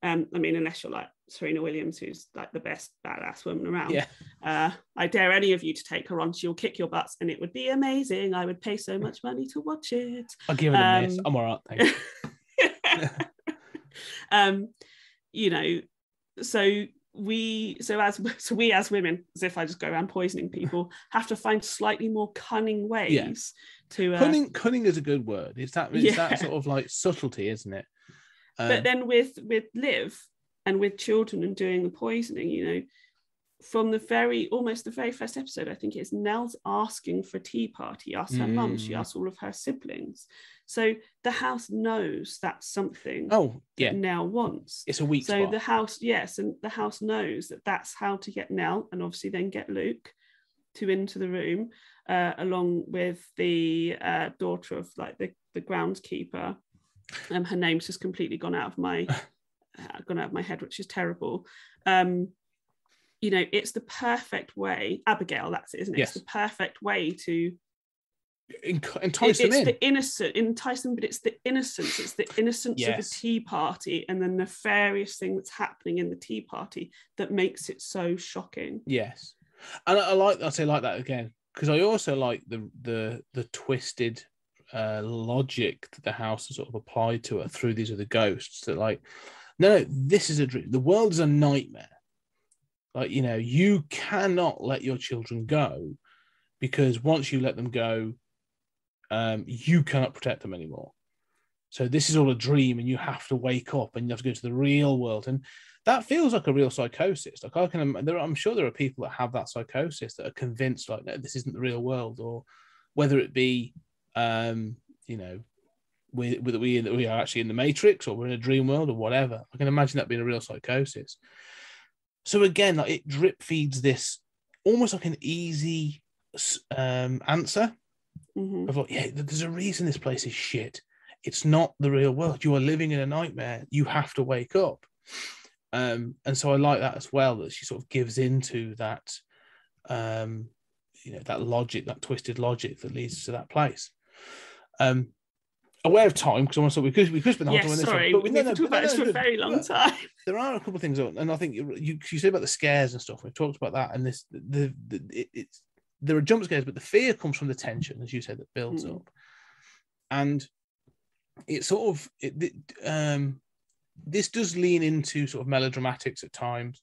Unless you're like Serena Williams, who's like the best badass woman around. I dare any of you to take her on. She'll kick your butts and it would be amazing. I would pay so much money to watch it. I'll give it a miss. I'm all right, thanks. So we as women, as if I just go around poisoning people, have to find slightly more cunning ways to cunning is a good word. It's that sort of like subtlety, isn't it? But then with Liv and with children and doing the poisoning, from the very first episode, I think it's Nell's asking for a tea party, asks her mum, she asks all of her siblings. So the house knows that's something that Nell wants. It's a weak spot. So the house, and the house knows that that's how to get Nell, and obviously then get Luke into the room, along with the daughter of like the groundskeeper. Her name's just completely gone out of my head, which is terrible. It's the perfect way, Abigail, that's it, isn't it? Yes. It's the perfect way to entice them in. Entice them, but it's the innocence. It's the innocence of a tea party and the nefarious thing that's happening in the tea party that makes it so shocking. Yes. And I say like that again, because I also like the twisted logic that the house has sort of applied to her through these other ghosts, that like, no, this is a dream. The world is a nightmare. Like, you cannot let your children go, because once you let them go, you cannot protect them anymore. So this is all a dream, and you have to wake up and you have to go to the real world. And that feels like a real psychosis. Like I'm sure there are people that have that psychosis that are convinced like, no, this isn't the real world, or whether it be, you know, we are actually in the Matrix or we're in a dream world or whatever. I can imagine that being a real psychosis. So again, like, it drip feeds this almost like an easy answer of like, yeah, there's a reason this place is shit. It's not the real world. You are living in a nightmare. You have to wake up. And so I like that as well, that she sort of gives into that, you know, that logic, that twisted logic that leads to that place. Aware of time, because I want to we could spend the whole time on this sorry, one, but we talked about this for a very long time. There are a couple of things, and I think you said about the scares and stuff. We've talked about that, and there are jump scares, but the fear comes from the tension, as you said, that builds up, and it sort of this does lean into sort of melodramatics at times.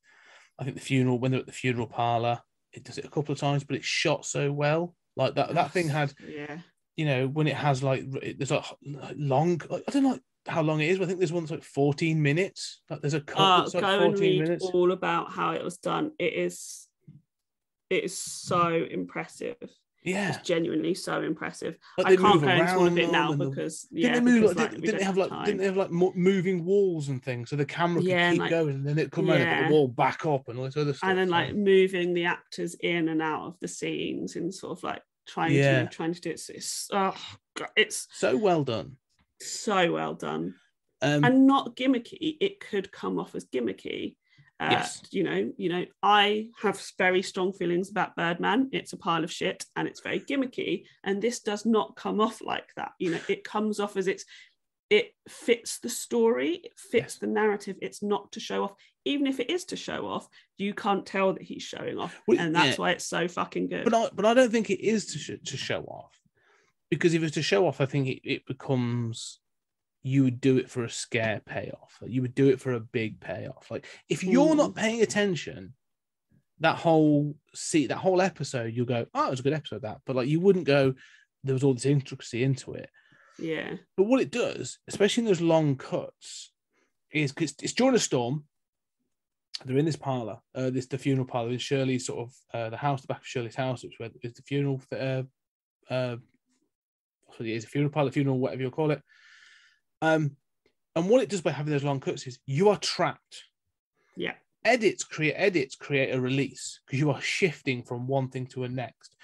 I think the funeral, when they're at the funeral parlor, it does it a couple of times, but it's shot so well. Like that thing had, you know, when it has like, there's like long, I don't know how long it is, but I think there's one that's like 14 minutes. Like there's a cut that's like 14 minutes. All about how it was done. It is so impressive. Yeah, it's genuinely so impressive. Like I can't go into all of it now because didn't they have like moving walls and things, so the camera could keep going, and then it come around and put the wall back up and all this other stuff, and then like moving the actors in and out of the scenes and sort of like trying to do it. It's so well done, and not gimmicky. It could come off as gimmicky. Yes. You know, I have very strong feelings about Birdman. It's a pile of shit and it's very gimmicky. And this does not come off like that. You know, it comes off as it fits the story, it fits the narrative. It's not to show off. Even if it is to show off, you can't tell that he's showing off. And that's why it's so fucking good. But I don't think it is to show off. Because if it's to show off, I think it becomes... you would do it for a scare payoff. You would do it for a big payoff. Like if you're not paying attention, that whole episode, you'll go, oh, it was a good episode, that. But like you wouldn't go, there was all this intricacy into it. Yeah. But what it does, especially in those long cuts, is because it's during a storm. They're in this parlor, the funeral parlor in Shirley's sort of the house, the back of Shirley's house, which is the funeral. So it is a funeral parlor, funeral, whatever you call it. And what it does by having those long cuts is you are trapped. Yeah. Edits create a release because you are shifting from one thing to a next.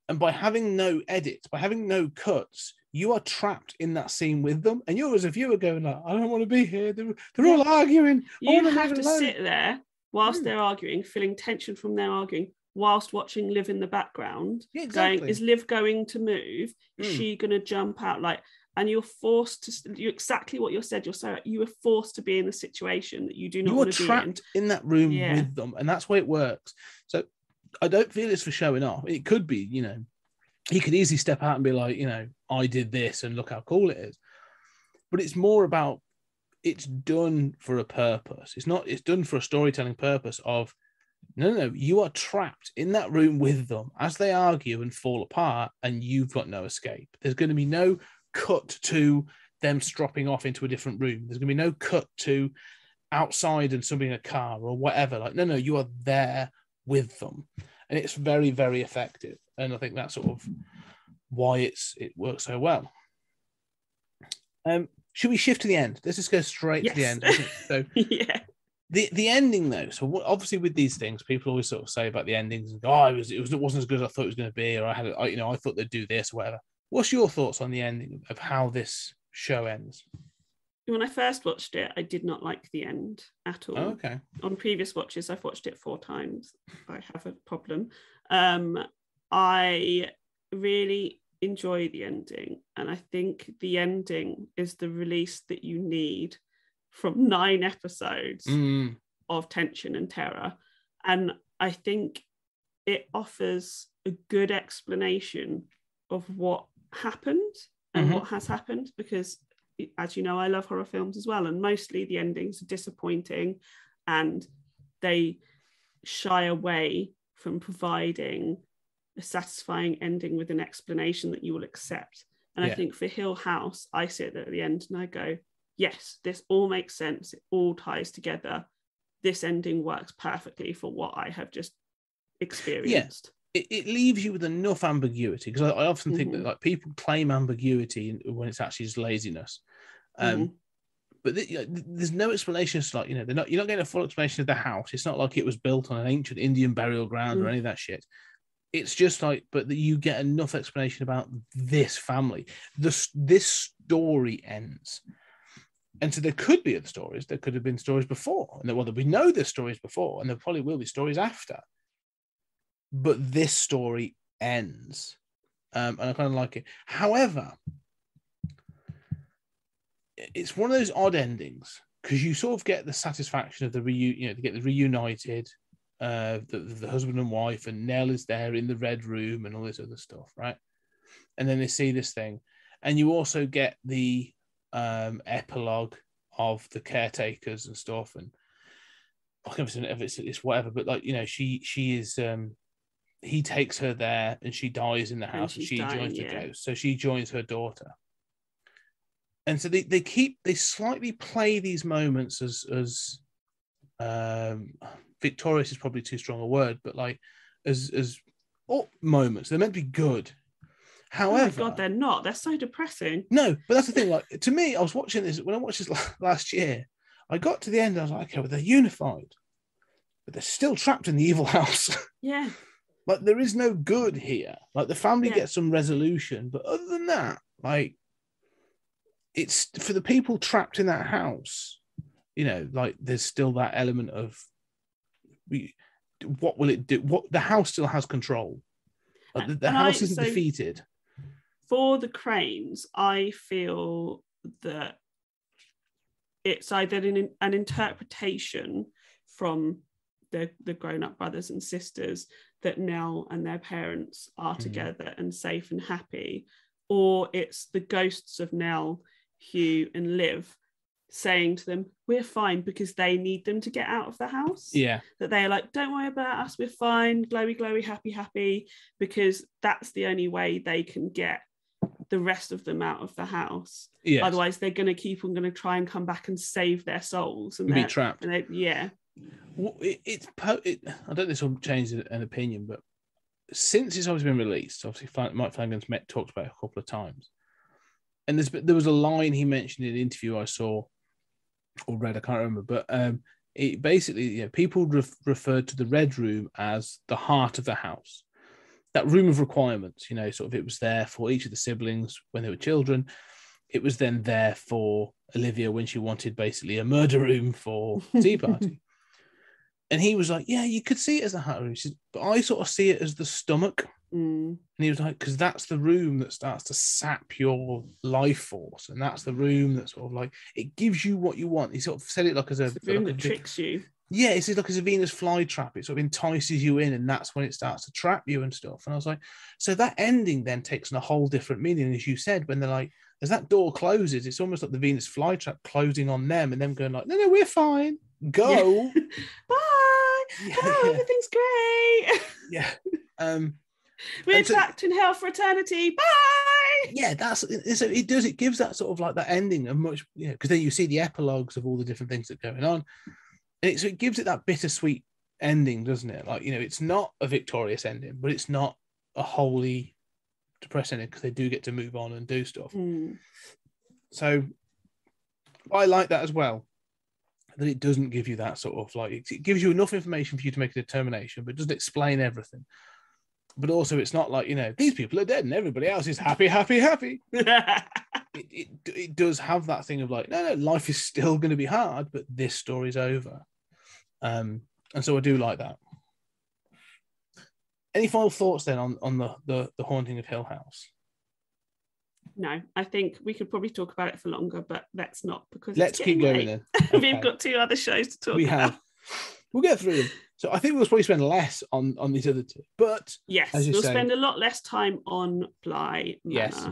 And by having no edits, by having no cuts, you are trapped in that scene with them. And you're, as a viewer, going like, I don't want to be here. They're all arguing. You have to sit there whilst they're arguing, feeling tension from their arguing, whilst watching Liv in the background. Yeah, exactly. Going, is Liv going to move? Is she going to jump out? Like, and you're forced to, you exactly what you said, you were forced to be in the situation that you do not want to be in. You are trapped in that room with them, and that's why it works. So I don't feel it's for showing off. It could be, you know, he could easily step out and be like, you know, I did this and look how cool it is. But it's more about, it's done for a purpose. It's done for a storytelling purpose of, no, you are trapped in that room with them as they argue and fall apart, and you've got no escape. There's going to be no cut to them stropping off into a different room. There's going to be no cut to outside and somebody in a car or whatever. Like, no, you are there with them. And it's very, very effective. And I think that's sort of why it works so well. Should we shift to the end? Let's just go straight to the end. So yeah. The ending though. So obviously with these things, people always sort of say about the endings and go, oh, it wasn't as good as I thought it was going to be, or I thought they'd do this or whatever. What's your thoughts on the ending of how this show ends? When I first watched it, I did not like the end at all. Oh, okay. On previous watches, I've watched it 4 times. I have a problem. I really enjoy the ending, and I think the ending is the release that you need from 9 episodes of tension and terror. And I think it offers a good explanation of what happened and what has happened, because as you know, I love horror films as well, and mostly the endings are disappointing and they shy away from providing a satisfying ending with an explanation that you will accept. And I think for Hill House, I sit there at the end and I go, yes, this all makes sense, it all ties together, this ending works perfectly for what I have just experienced. It leaves you with enough ambiguity, because I often think that like people claim ambiguity when it's actually just laziness. But there's no explanation. It's like, you're not getting a full explanation of the house. It's not like it was built on an ancient Indian burial ground or any of that shit. It's just like, but that you get enough explanation about this family. This story ends. And so there could be other stories. There could have been stories before. And we know there's stories before, and there probably will be stories after. But this story ends. And I kind of like it. However, it's one of those odd endings, because you sort of get the satisfaction of the reunited, the husband and wife, and Nell is there in the red room and all this other stuff, right? And then they see this thing. And you also get the epilogue of the caretakers and stuff, and it's whatever, but like, she is he takes her there and she dies in the house, and she joins the ghost, so she joins her daughter. And so they slightly play these moments as victorious is probably too strong a word, but like as moments. They're meant to be good. However, oh my God, they're not. They're so depressing. No, but that's the thing. Like, to me, I was watching this when I watched this last year. I got to the end, I was like, okay, well, they're unified, but they're still trapped in the evil house. Yeah. Like, there is no good here. Like, the family gets some resolution, but other than that, like, it's for the people trapped in that house. Like, there's still that element of what will it do? What the house still has control. Like, the house isn't defeated. For the Cranes, I feel that it's either an interpretation from the grown-up brothers and sisters that Nell and their parents are together and safe and happy, or it's the ghosts of Nell, Hugh, and Liv saying to them, we're fine, because they need them to get out of the house. Yeah. That they're like, don't worry about us, we're fine, glowy, glowy, happy, happy, because that's the only way they can get the rest of them out of the house. Yes. Otherwise, they're going to try and come back and save their souls and be trapped. And Well, I don't know if this will change an opinion, but since it's always been released, obviously Mike Flanagan's talked about it a couple of times, and there was a line he mentioned in an interview I saw or read, I can't remember, but it basically, people referred to the Red Room as the heart of the house, that room of requirements. Sort of, it was there for each of the siblings when they were children. It was then there for Olivia when she wanted basically a murder room for tea party. And he was like, yeah, you could see it as the heart room. He said, but I sort of see it as the stomach. And he was like, because that's the room that starts to sap your life force. And that's the room that sort of like, it gives you what you want. He sort of said it like as a room that tricks you. Yeah, it's like as a Venus flytrap. It sort of entices you in, and that's when it starts to trap you and stuff. And I was like, so that ending then takes on a whole different meaning, as you said, when they're like, as that door closes, it's almost like the Venus flytrap closing on them and them going like, no, we're fine. Go. Yeah. Bye. Yeah. Oh, everything's great. Yeah. We're trapped in hell for eternity. Bye. Yeah, it gives that sort of like that ending of much, because then you see the epilogues of all the different things that are going on. And so it gives it that bittersweet ending, doesn't it? Like, it's not a victorious ending, but it's not a wholly depressed ending, because they do get to move on and do stuff. So I like that as well, that it doesn't give you that sort of like, it gives you enough information for you to make a determination, but it doesn't explain everything. But also, it's not like, these people are dead and everybody else is happy, happy, happy. It does have that thing of like, no, life is still going to be hard, but this story's over. And so I do like that. Any final thoughts then on the Haunting of Hill House? No, I think we could probably talk about it for longer, but let's not, because let's keep going then. Okay. We've got 2 other shows to talk about. We have. We'll get through them. So I think we'll probably spend less on these other 2. But yes, we'll spend a lot less time on Bly Manor. Yes,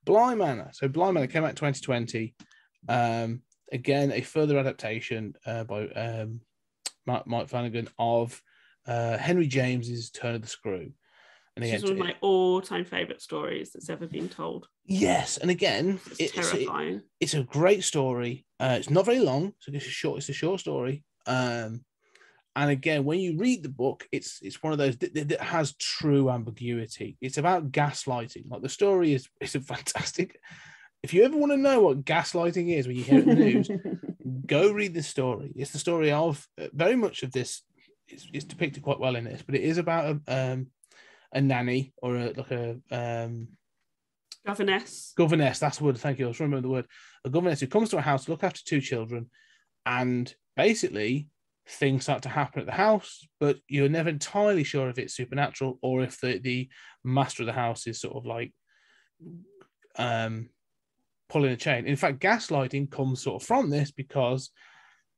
Bly Manor. So Bly Manor came out in 2020. Again, a further adaptation by Mike Flanagan of Henry James's Turn of the Screw. And again, it's one of my all-time favourite stories that's ever been told. Yes, and again, it's terrifying. It's a great story. It's not very long, so it's a short story. And again, when you read the book, it's one of those that has true ambiguity. It's about gaslighting. Like the story is a fantastic. If you ever want to know what gaslighting is when you hear it in the news, go read this story. It's the story of very much of this. It's depicted quite well in this, but it is about a nanny or a governess. Governess, that's the word. Thank you. I was remembering the word. A governess who comes to a house to look after 2 children, and basically things start to happen at the house, but you're never entirely sure if it's supernatural or if the master of the house is sort of like pulling a chain. In fact, gaslighting comes sort of from this because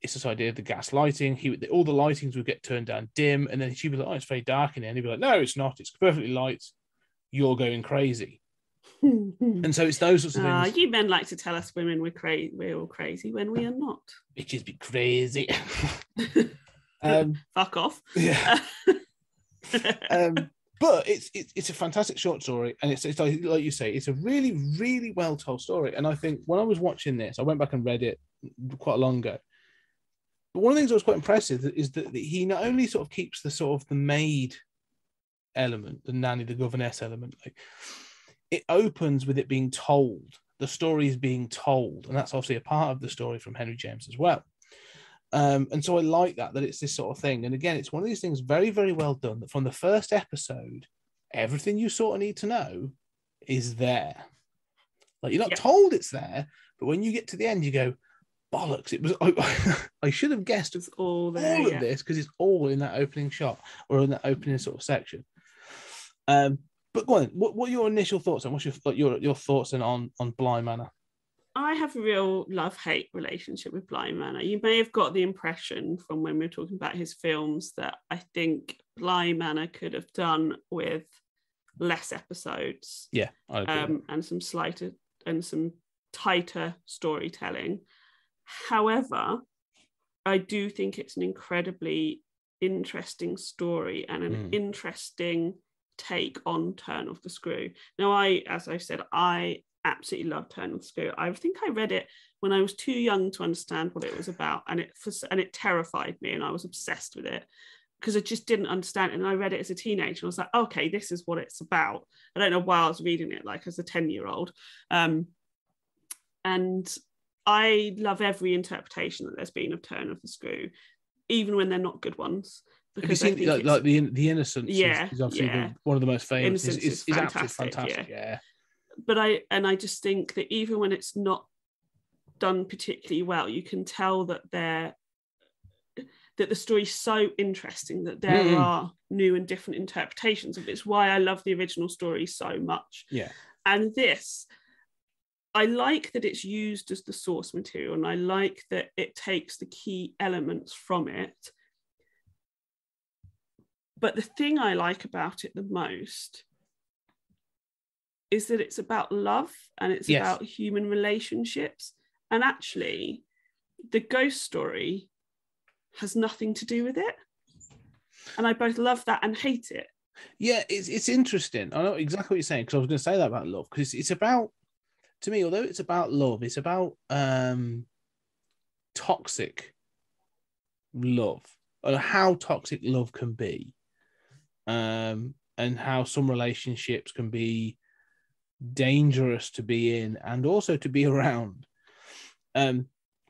it's this idea of the gaslighting. All the lightings would get turned down dim, and then she'd be like, "Oh, it's very dark in here," and he'd be like, "No, it's not. It's perfectly light. You're going crazy." And so it's those sorts of things. You men like to tell us women we're all crazy when we are not. Bitches be crazy. Fuck off. Yeah. But it's a fantastic short story, and it's like you say, it's a really, really well told story. And I think when I was watching this, I went back and read it quite long ago. But one of the things that was quite impressive is that he not only sort of keeps the sort of the maid element, the nanny, the governess element, like it opens with it being told. The story is being told, and that's obviously a part of the story from Henry James as well. And so I like that it's this sort of thing. And again, it's one of these things very, very well done, that from the first episode, everything you sort of need to know is there. Like you're not told it's there, but when you get to the end, you go, bollocks, it was I should have guessed it's all of this, because it's all in that opening shot or in that opening sort of section. But go on, what are your initial thoughts on what's your thoughts on Bly Manor? I have a real love-hate relationship with Bly Manor. You may have got the impression from when we were talking about his films that I think Bly Manor could have done with less episodes. Yeah, I agree. And some tighter storytelling. However, I do think it's an incredibly interesting story and an interesting take on Turn of the Screw. Now, as I said, I absolutely love Turn of the Screw. I think I read it when I was too young to understand what it was about, and it terrified me, and I was obsessed with it because I just didn't understand it. And I read it as a teenager, and I was like, okay, this is what it's about. I don't know why I was reading it like as a 10-year-old. And I love every interpretation that there's been of Turn of the Screw, even when they're not good ones. Because have you seen like the Innocence? Yeah, is obviously one of the most famous. Innocence is absolutely fantastic. Yeah. But I just think that even when it's not done particularly well, you can tell that that the story's so interesting that there are new and different interpretations of it. It's why I love the original story so much. Yeah. And this, I like that it's used as the source material, and I like that it takes the key elements from it. But the thing I like about it the most is that it's about love and it's about human relationships. And actually, the ghost story has nothing to do with it. And I both love that and hate it. Yeah, it's interesting. I know exactly what you're saying, because I was going to say that about love, because it's about, to me, although it's about love, it's about toxic love, or how toxic love can be. And how some relationships can be dangerous to be in and also to be around. But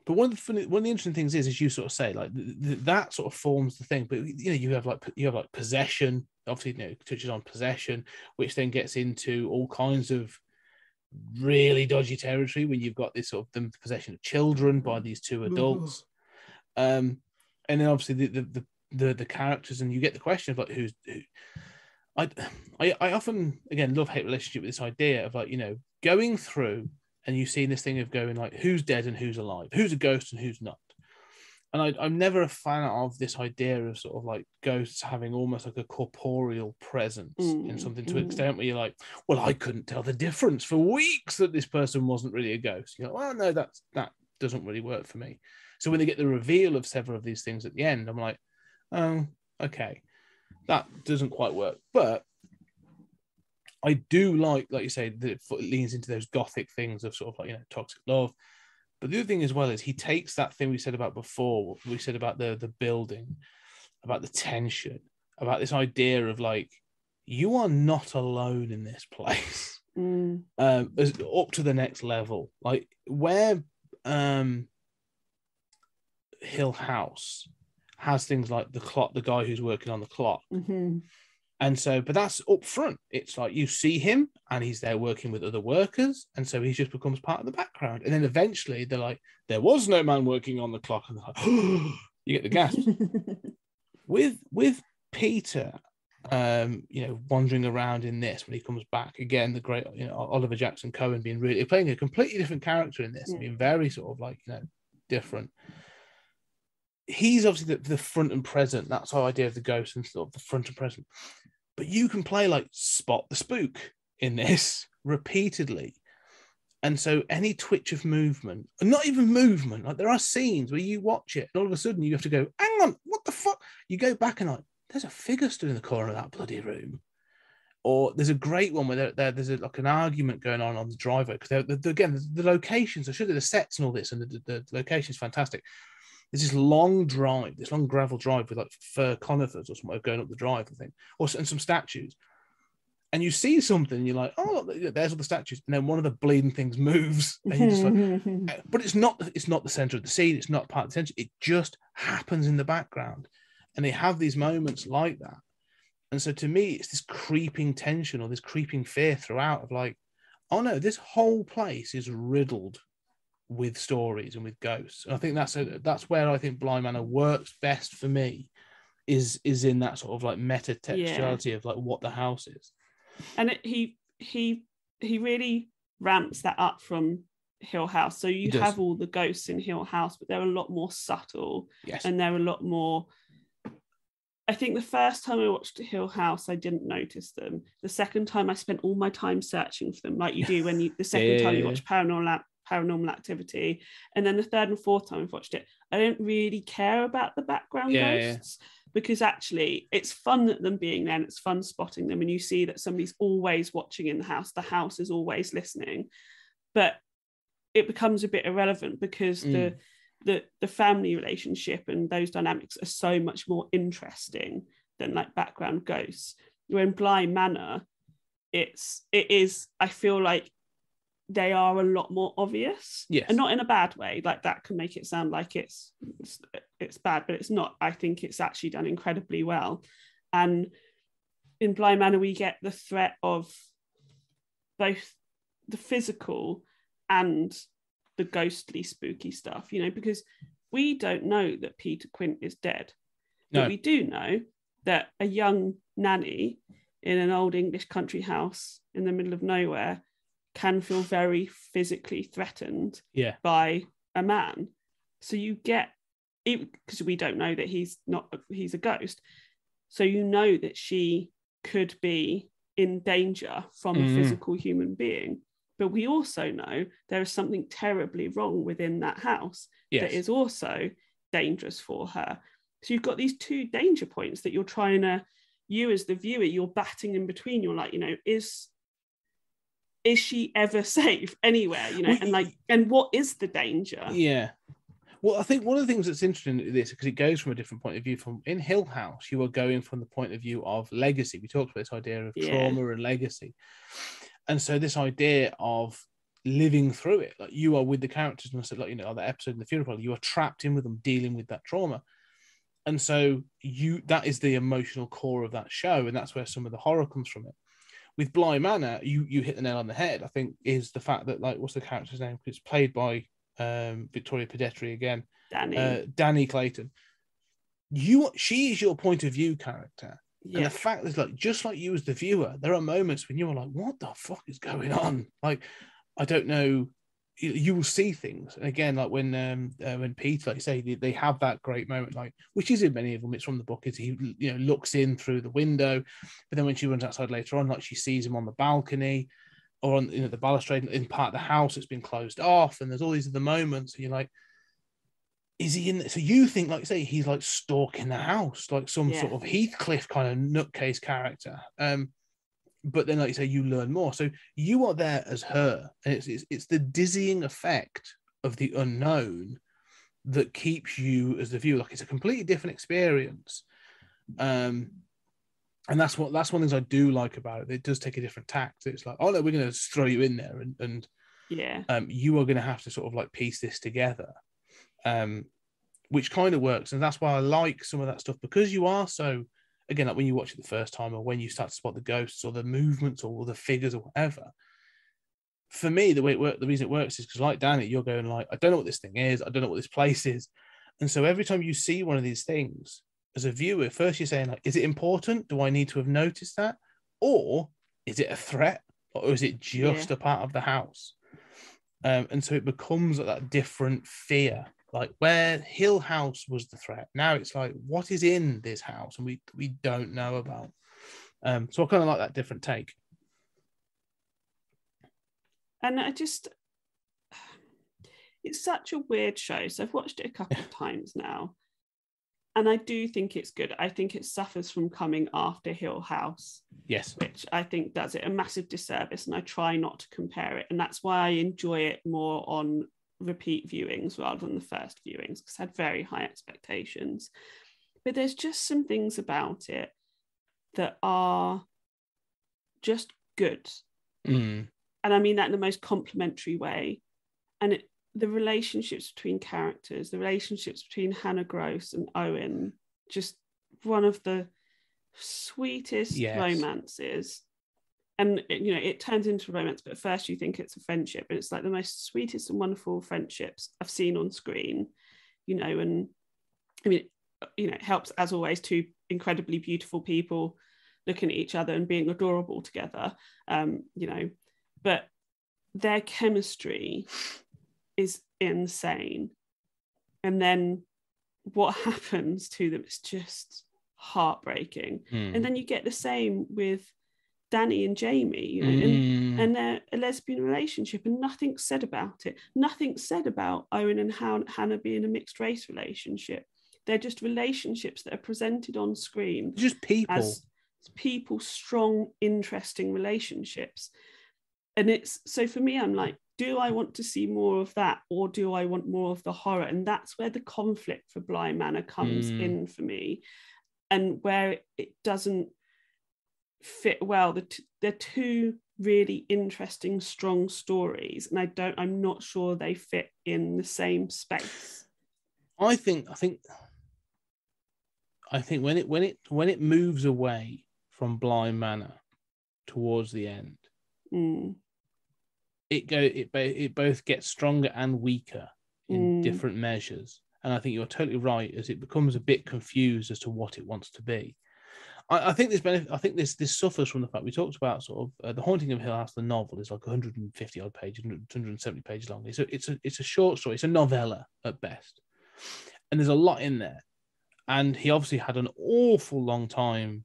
one of the interesting things is, as you sort of say, like that sort of forms the thing. But you have like possession. Obviously, touches on possession, which then gets into all kinds of really dodgy territory when you've got this sort of the possession of children by these 2 adults. And then obviously the characters, and you get the question of like who's who. I often, again, love-hate relationship with this idea of like, going through and you see this thing of going like, who's dead and who's alive, who's a ghost and who's not. And I'm never a fan of this idea of sort of like ghosts having almost like a corporeal presence in something, to an extent where you're like, well, I couldn't tell the difference for weeks that this person wasn't really a ghost. You're like, well, no, that doesn't really work for me. So when they get the reveal of several of these things at the end, I'm like, oh, okay, that doesn't quite work. But I do like you say, that it leans into those gothic things of sort of like, toxic love. But the other thing as well is he takes that thing we said about before, we said about the building, about the tension, about this idea of like, you are not alone in this place. As up to the next level, like where Hill House has things like the clock, the guy who's working on the clock. And so, but that's up front. It's like you see him and he's there working with other workers. And so he just becomes part of the background. And then eventually they're like, there was no man working on the clock. And they're like, oh, you get the gasp. with Peter, wandering around in this when he comes back again, the great, Oliver Jackson Cohen being really playing a completely different character in this, being very sort of like, different. He's obviously the front and present. That's our idea of the ghost and sort of the front and present. But you can play like Spot the Spook in this repeatedly. And so any twitch of movement, not even movement, like there are scenes where you watch it and all of a sudden you have to go, hang on, what the fuck? You go back and like, there's a figure stood in the corner of that bloody room. Or there's a great one where there's like an argument going on the driveway. Because again, the locations, I should have the sets and all this, and the location's fantastic. There's this long drive, this long gravel drive with like fir conifers or something going up the drive, I think, and some statues. And you see something, and you're like, oh, there's all the statues. And then one of the bleeding things moves, and you're just like, but it's not the center of the scene. It's not part of the center. It just happens in the background. And they have these moments like that. And so to me, it's this creeping tension or this creeping fear throughout of like, oh no, this whole place is riddled with stories and with ghosts. And I think that's where I think Bly Manor works best for me, is in that sort of like meta textuality of like what the house is. And he really ramps that up from Hill House. So you have all the ghosts in Hill House, but they're a lot more subtle. Yes. And they're a lot more, I think the first time I watched Hill House, I didn't notice them. The second time I spent all my time searching for them, like you do when the second time you watch Paranormal Activity. And then the third and fourth time I've watched it, I don't really care about the background ghosts because actually it's fun that them being there and it's fun spotting them. And you see that somebody's always watching in the house is always listening. But it becomes a bit irrelevant because the family relationship and those dynamics are so much more interesting than like background ghosts. Where in Bly Manor, it is, I feel like they are a lot more obvious, and not in a bad way. Like that can make it sound like it's bad, but it's not. I think it's actually done incredibly well. And in Bly Manor, we get the threat of both the physical and the ghostly, spooky stuff, because we don't know that Peter Quint is dead. No. But we do know that a young nanny in an old English country house in the middle of nowhere can feel very physically threatened by a man. So you get, because we don't know that he's a ghost, so you know that she could be in danger from a physical human being. But we also know there is something terribly wrong within that house that is also dangerous for her. So you've got these two danger points that you're trying to, you as the viewer, you're batting in between. You're like, is she ever safe anywhere? And what is the danger? Yeah. Well, I think one of the things that's interesting in this, because it goes from a different point of view. From in Hill House, you are going from the point of view of legacy. We talked about this idea of trauma and legacy. And so this idea of living through it, like you are with the characters, and I said, like, that episode in the funeral parlor, you are trapped in with them, dealing with that trauma. And so that is the emotional core of that show. And that's where some of the horror comes from it. With Bly Manor, you hit the nail on the head, I think, is the fact that, like, what's the character's name? It's played by Victoria Pedetri again. Danny Clayton. She is your point of view character. Yeah. And the fact is, like, just like you as the viewer, there are moments when you're like, what the fuck is going on? Like, I don't know. You will see things. And again, like when Peter, like you say, they have that great moment, like, which is in many of them, it's from the book, is he, looks in through the window, but then when she runs outside later on, like she sees him on the balcony or on the balustrade in part of the house that's been closed off, and there's all these other moments, and you're like, is he in there? So you think, like, say, he's like stalking the house, like some sort of Heathcliff kind of nutcase character. But then, like you say, you learn more. So you are there as her, and it's the dizzying effect of the unknown that keeps you as the viewer. Like, it's a completely different experience And that's one of the things I do like about it. It does take a different tact. It's like, oh no, we're going to throw you in there, and you are going to have to sort of like piece this together, which kind of works. And that's why I like some of that stuff, because you are so, again, like when you watch it the first time, or when you start to spot the ghosts or the movements or the figures or whatever. For me, the reason it works is because, like Danny, you're going like, I don't know what this thing is, I don't know what this place is, and so every time you see one of these things, as a viewer, first you're saying, like, is it important? Do I need to have noticed that? Or is it a threat? Or is it just a part of the house? And so it becomes like that different fear. Like where Hill House was the threat, now it's like, what is in this house? And we don't know about. So I kind of like that different take. And it's such a weird show. So I've watched it a couple of times now. And I do think it's good. I think it suffers from coming after Hill House. Yes. Which I think does it a massive disservice. And I try not to compare it. And that's why I enjoy it more on repeat viewings rather than the first viewings, because I had very high expectations. But there's just some things about it that are just good. Mm. And I mean that in the most complimentary way. And the relationships between characters, the relationships between Hannah Gross and Owen, just one of the sweetest romances. And, it turns into a romance, but at first you think it's a friendship. And it's like the most sweetest and wonderful friendships I've seen on screen, and I mean, it helps, as always, two incredibly beautiful people looking at each other and being adorable together, but their chemistry is insane. And then what happens to them is just heartbreaking. And then you get the same with Danny and Jamie, and they're a lesbian relationship, and nothing's said about it. Nothing's said about Owen and Hannah being a mixed race relationship. They're just relationships that are presented on screen, just people, as people, strong, interesting relationships. And it's so for me, I'm like, do I want to see more of that, or do I want more of the horror? And that's where the conflict for Bly Manor comes in for me, and where it doesn't fit well. They're two really interesting, strong stories, and I'm not sure they fit in the same space. I think when it moves away from Bly Manor towards the end, it both gets stronger and weaker in different measures. And I think you're totally right, as it becomes a bit confused as to what it wants to be. I think this suffers from the fact we talked about sort of The Haunting of Hill House. The novel is like 150 odd pages, 270 pages long. It's a short story. It's a novella at best, and there's a lot in there. And he obviously had an awful long time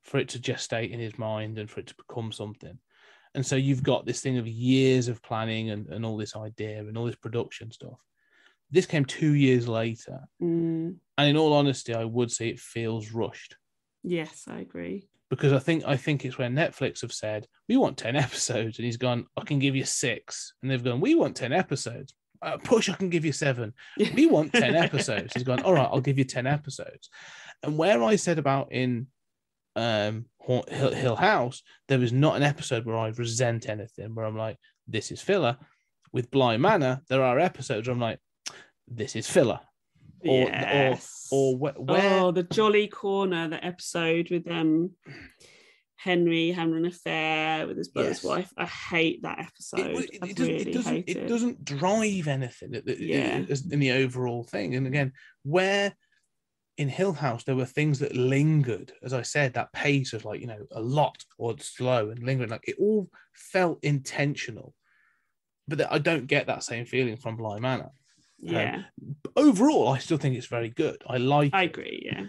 for it to gestate in his mind and for it to become something. And so you've got this thing of years of planning and all this idea and all this production stuff. This came 2 years later. And in all honesty, I would say it feels rushed. Yes, I agree. Because I think it's where Netflix have said, we want 10 episodes. And he's gone, I can give you 6. And they've gone, we want 10 episodes. Push, I can give you 7. We want 10 episodes. He's gone, all right, I'll give you 10 episodes. And where I said about in Hill House, there was not an episode where I resent anything, where I'm like, this is filler. With Bly Manor, there are episodes where I'm like, this is filler. Or where the Jolly Corner, the episode with Henry having an affair with his brother's wife. I hate that episode. It doesn't drive anything in the overall thing. And again, where in Hill House there were things that lingered, as I said, that pace of like, a lot or slow and lingering, like it all felt intentional. But I don't get that same feeling from Bly Manor. Overall, I still think it's very good. I agree, yeah.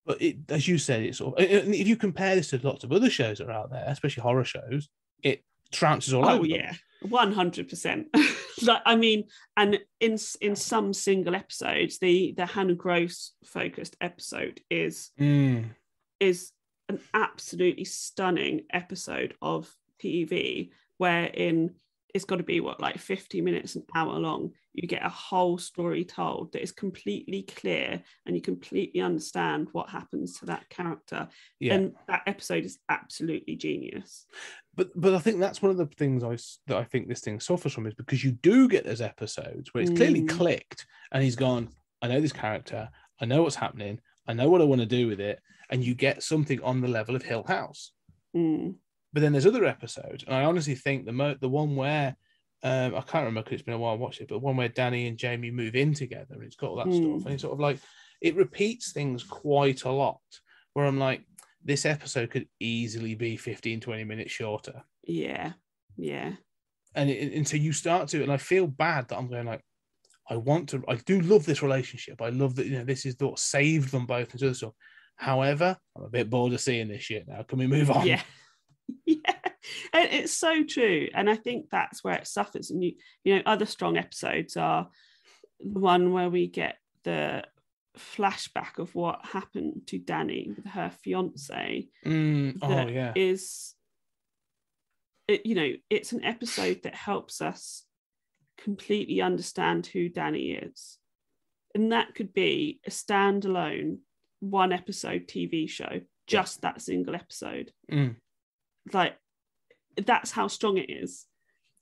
But as you said, it's sort of, if you compare this to lots of other shows that are out there, especially horror shows, it trounces all over. Oh yeah, 100%. I mean, and in some single episodes, the Hannah Gross focused episode is an absolutely stunning episode of TV, wherein it's got to be like 50 minutes, an hour long. You get a whole story told that is completely clear and you completely understand what happens to that character. Yeah. And that episode is absolutely genius. But I think that's one of the things that I think this thing suffers from, is because you do get those episodes where it's clearly clicked and he's gone, I know this character, I know what's happening, I know what I want to do with it, and you get something on the level of Hill House. But then there's other episodes, and I honestly think the one where I can't remember because it's been a while I watched it, but one where Danny and Jamie move in together and it's got all that stuff, and it's sort of like it repeats things quite a lot. Where I'm like, this episode could easily be 15-20 minutes shorter. Yeah. And so you start to, and I feel bad that I'm going like, I do love this relationship. I love that, this is what saved them both and other stuff. However, I'm a bit bored of seeing this shit now. Can we move on? Yeah. And it's so true. And I think that's where it suffers. And other strong episodes are the one where we get the flashback of what happened to Danny with her fiance. It's an episode that helps us completely understand who Danny is. And that could be a standalone 1 episode TV show, just that single episode. Like, that's how strong it is.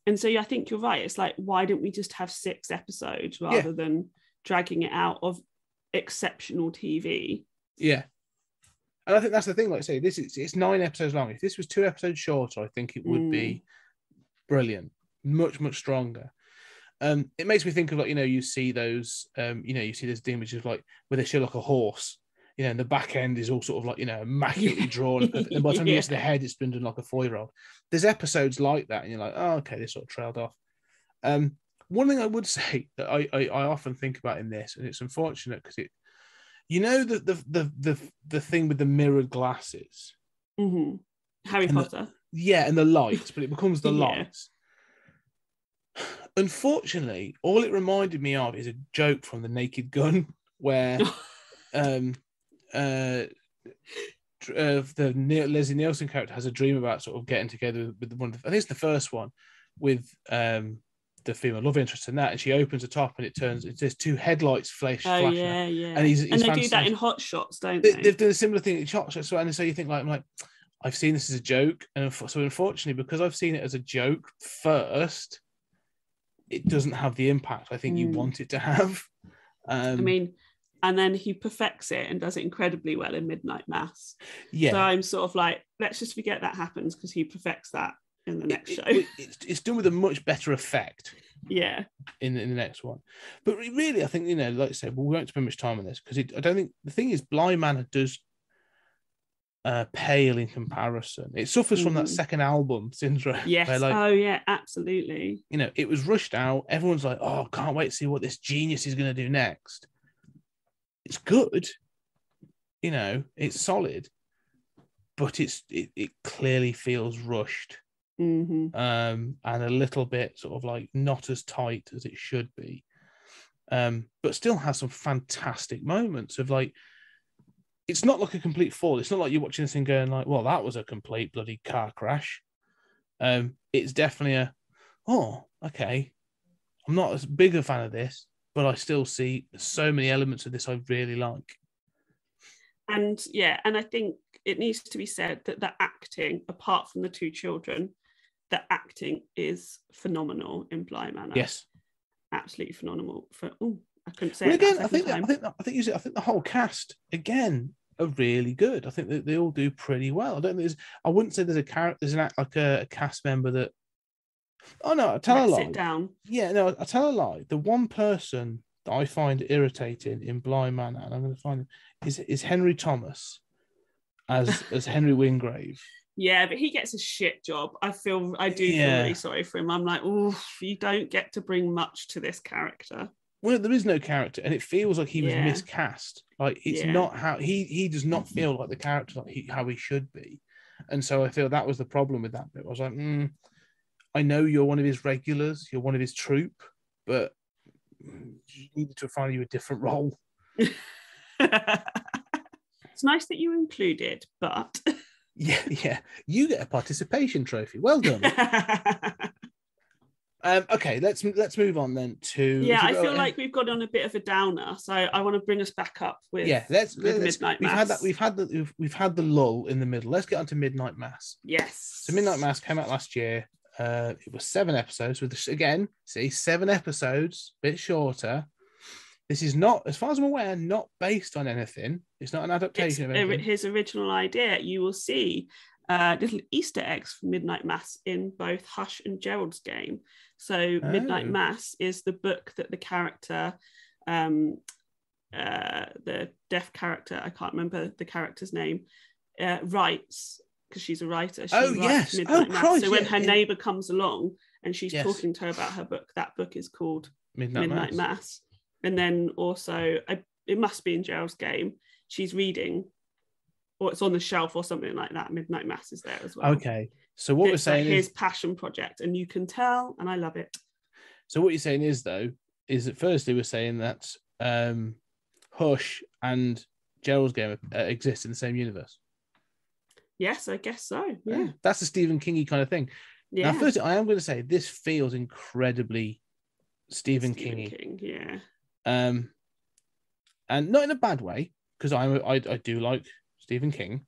And so I think you're right. It's like, why don't we just have 6 episodes rather than dragging it out of exceptional TV? Yeah. And I think that's the thing, like I say, it's 9 episodes long. If this was 2 episodes shorter, I think it would be brilliant. Much, much stronger. It makes me think of, like, you see those, you see those images like where they show like a horse, and the back end is all sort of like, immaculately drawn. And by the time you get to the head, it's been done like a 4-year-old. There's episodes like that, and you're like, oh, okay, this sort of trailed off. One thing I would say that I often think about in this, and it's unfortunate because the thing with the mirrored glasses. Harry Potter. And the lights, but it becomes the lights. Unfortunately, all it reminded me of is a joke from The Naked Gun where the Leslie Nielsen character has a dream about sort of getting together with one of I think it's the first one with the female love interest in that, and she opens the top and there's 2 headlights flashing. Yeah. And he's they do that in Hot Shots, don't they? They've done a similar thing in Hot Shots, and so you think like, I'm like, I've seen this as a joke, and so unfortunately, because I've seen it as a joke first, it doesn't have the impact I think you want it to have. And then he perfects it and does it incredibly well in Midnight Mass. Yeah. So I'm sort of like, let's just forget that happens because he perfects that in the next show. It's done with a much better effect. Yeah. In the next one. But really, I think, like I said, we won't spend much time on this because I don't think, the thing is, Bly Manor does pale in comparison. It suffers from that second album syndrome. Yes. Where, absolutely. It was rushed out. Everyone's like, oh, can't wait to see what this genius is going to do next. It's good, it's solid, but it clearly feels rushed, and a little bit sort of like not as tight as it should be, but still has some fantastic moments of like, it's not like a complete fall. It's not like you're watching this thing going like, well, that was a complete bloody car crash. It's definitely okay, I'm not as big a fan of this, but I still see so many elements of this I really like. And I think it needs to be said that the acting, apart from the 2 children, the acting is phenomenal in Bly Manor. Yes, absolutely phenomenal. I couldn't say it again. I think the whole cast again are really good. I think that they all do pretty well. I wouldn't say there's a cast member that. Oh no, I tell a lie. Sit down. Yeah, no, I tell a lie. The one person that I find irritating in Bly Manor, and I'm going to find him, is Henry Thomas as Henry Wingrave. Yeah, but he gets a shit job. I do feel really sorry for him. I'm like, oh, you don't get to bring much to this character. Well, there is no character, and it feels like he was miscast. Like it's not how he does not feel like the character how he should be, and so I feel that was the problem with that bit. I was like, I know you're one of his regulars, you're one of his troupe, but you needed to find you a different role. It's nice that you included, but yeah, you get a participation trophy. Well done. Okay, let's move on then to. Yeah, I feel like we've got on a bit of a downer, so I want to bring us back up with. Yeah, let's Midnight Mass. We've had the lull in the middle. Let's get on to Midnight Mass. Yes. So Midnight Mass came out last year. It was 7 episodes. With 7 episodes, a bit shorter. This is not, as far as I'm aware, not based on anything. It's not an adaptation of anything. His original idea. You will see little Easter eggs from Midnight Mass in both Hush and Gerald's Game. So Midnight Mass is the book that the character, the deaf character, I can't remember the character's name, writes, because she's a writer. She writes Midnight Mass. Christ, so when her neighbour comes along and she's talking to her about her book, that book is called Midnight Mass. And then also, it must be in Gerald's Game, she's reading, or it's on the shelf or something like that. Midnight Mass is there as well. Okay. So what we're saying is his passion project, and you can tell, and I love it. So what you're saying is, though, is that firstly we're saying that Hush and Gerald's Game exist in the same universe. Yes, I guess so. Yeah. That's a Stephen Kingy kind of thing. Yeah. Now, firstly, I am going to say this feels incredibly Stephen Kingy. King, yeah. And not in a bad way, because I do like Stephen King.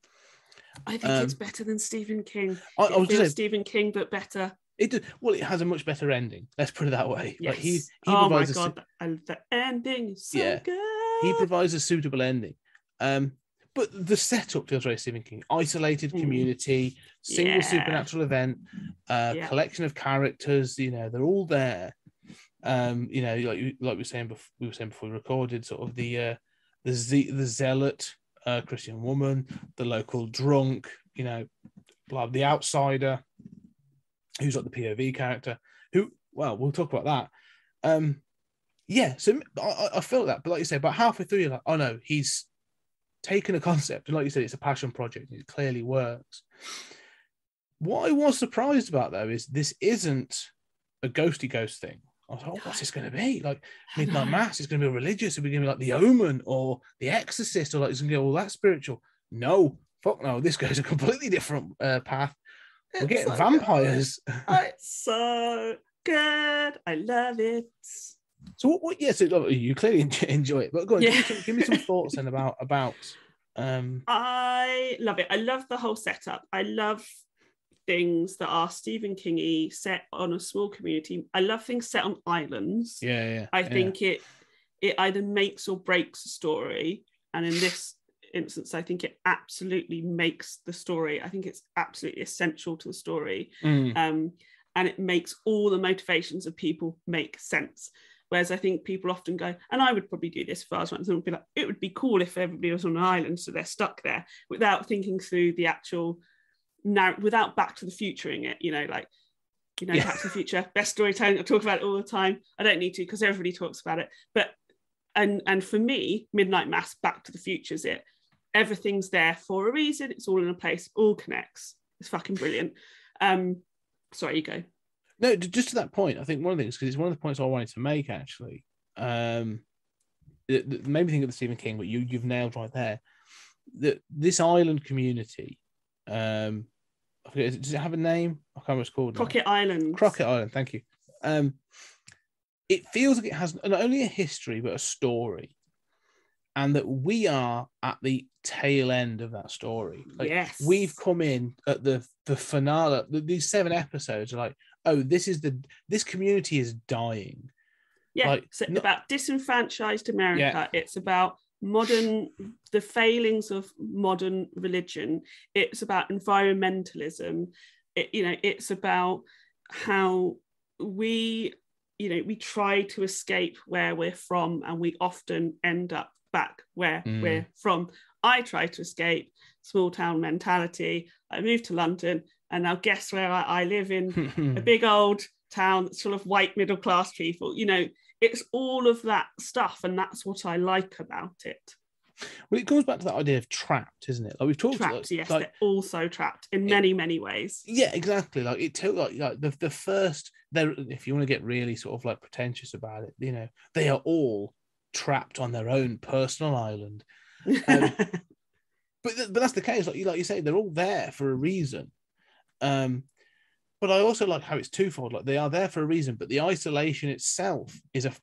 I think it's better than Stephen King. I was feels Stephen King, but better. It has a much better ending. Let's put it that way. Yes. Like he oh my god, the ending is so good. He provides a suitable ending. But the setup feels very Stephen King. Isolated community, single supernatural event, collection of characters. They're all there. Like we were saying before we recorded, sort of the zealot Christian woman, the local drunk, the outsider, who's like the POV character. We'll talk about that. So I felt that, but like you say, about halfway through, you're like, oh no, he's taken a concept, and like you said, it's a passion project. It clearly works. What I was surprised about, though, is this isn't a ghosty ghost thing. I was like, what's this going to be? Like Midnight Mass is going to be religious. It's going to be like The Omen or The Exorcist, or like it's going to go all that spiritual. No, fuck no. This goes a completely different path. We're getting so vampires. It's so good. I love it. So what? Yes, you clearly enjoy it. But go on, give me some thoughts then about. I love it. I love the whole setup. I love things that are Stephen Kingy, set on a small community. I love things set on islands. I think it either makes or breaks a story, and in this instance, I think it absolutely makes the story. I think it's absolutely essential to the story, and it makes all the motivations of people make sense. Whereas I think people often go, and I would probably do this if I was one, would be like, it would be cool if everybody was on an island, so they're stuck there, without thinking through the actual without Back to the Futuring it, Back to the Future, best storytelling. I talk about it all the time. I don't need to, because everybody talks about it. But and for me, Midnight Mass, Back to the Future is it. Everything's there for a reason. It's all in a place. All connects. It's fucking brilliant. Sorry, you go. No, just to that point, I think one of the things, because it's one of the points I wanted to make actually. It made me think of the Stephen King, but you've nailed right there. This island community. I forget, does it have a name? I can't remember what it's called. Crockett Island. Crockett Island, thank you. It feels like it has not only a history, but a story. And that we are at the tail end of that story. Yes. We've come in at the finale. These 7 episodes are like, oh, this community is dying. Yeah, it's about disenfranchised America. Yeah. It's about the failings of modern religion. It's about environmentalism. It's about how we try to escape where we're from, and we often end up back where we're from. I try to escape small town mentality. I moved to London, and now guess where I live in a big old town that's full of white middle class people. It's all of that stuff, and that's what I like about it. Well, it comes back to that idea of trapped, isn't it? Like we've talked about, yes, they're also trapped in many ways. Yeah, exactly. Like it took like the first. If you want to get really sort of like pretentious about it, they are all trapped on their own personal island. But that's the case. Like you say, they're all there for a reason. But But I also like how it's twofold. Like they are there for a reason, but the isolation itself is a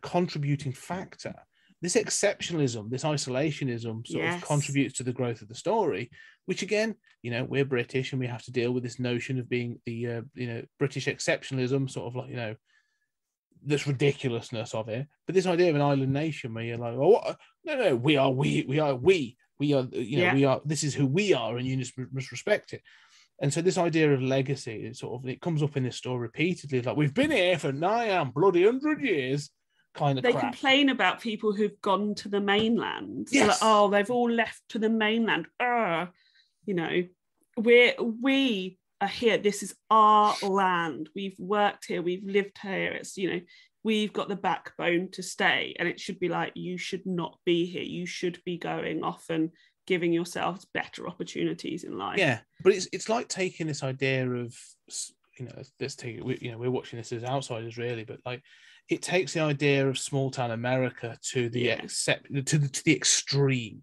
contributing factor. This exceptionalism, this isolationism sort of contributes to the growth of the story, which again, we're British and we have to deal with this notion of being the, British exceptionalism, sort of like, this ridiculousness of it. But this idea of an island nation where you're like, oh, what? No, we are, this is who we are, and you just must respect it. And so this idea of legacy, it comes up in this story repeatedly. Like, we've been here for nigh bloody 100 years. Kind of they crap. Complain about people who've gone to the mainland. Yes. So like, they've all left to the mainland. We are here. This is our land. We've worked here. We've lived here. It's, we've got the backbone to stay. And it should be like, you should not be here. You should be going off and giving yourselves better opportunities in life. Yeah, but it's like taking this idea of, let's take it. We're watching this as outsiders, really, but like, it takes the idea of small town America to the to the extreme.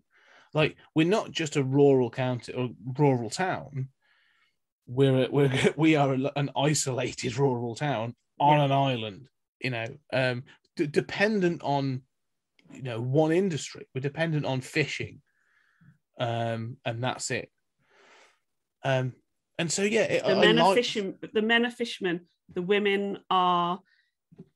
Like, we're not just a rural county or rural town. We are an isolated rural town on an island. Dependent on one industry. We're dependent on fishing, and that's it. And so the men are fishermen. The women are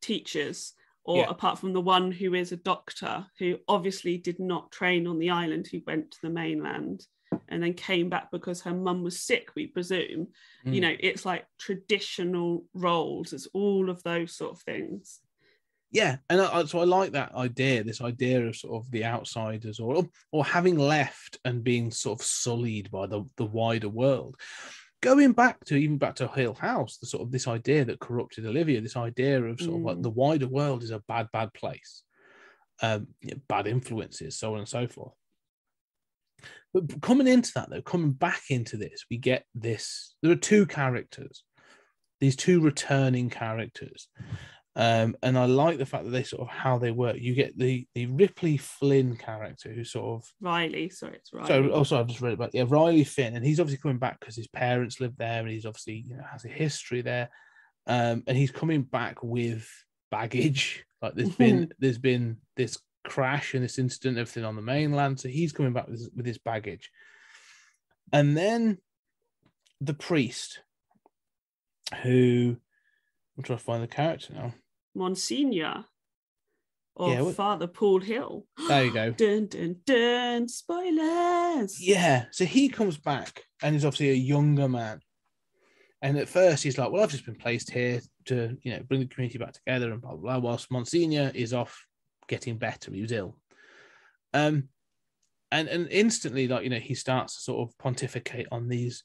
teachers, or apart from the one who is a doctor, who obviously did not train on the island, who went to the mainland and then came back because her mum was sick, we presume. It's like traditional roles. It's all of those sort of things. Yeah, and so I like that idea, this idea of sort of the outsiders or having left and being sort of sullied by the wider world. Going back to Hill House, the sort of this idea that corrupted Olivia, this idea of sort of like the wider world is a bad place, bad influences, so on and so forth. But coming back into this, we get this. There are two characters, these two returning characters. And I like the fact that they sort of how they work. You get the Ripley Flynn character, who sort of Riley. Sorry, it's Riley. So also I've just read about Riley Finn, and he's obviously coming back because his parents live there, and he's obviously has a history there, and he's coming back with baggage. Like there's been this crash and this incident, everything on the mainland, so he's coming back with his baggage, and then the priest, who I'm trying to find the character now. Monsignor or Father Paul Hill. There you go. Dun, dun, dun, spoilers. Yeah, so he comes back and he's obviously a younger man. And at first he's like, well, I've just been placed here to, bring the community back together and blah, blah, blah, whilst Monsignor is off getting better. He was ill. And instantly, he starts to sort of pontificate on these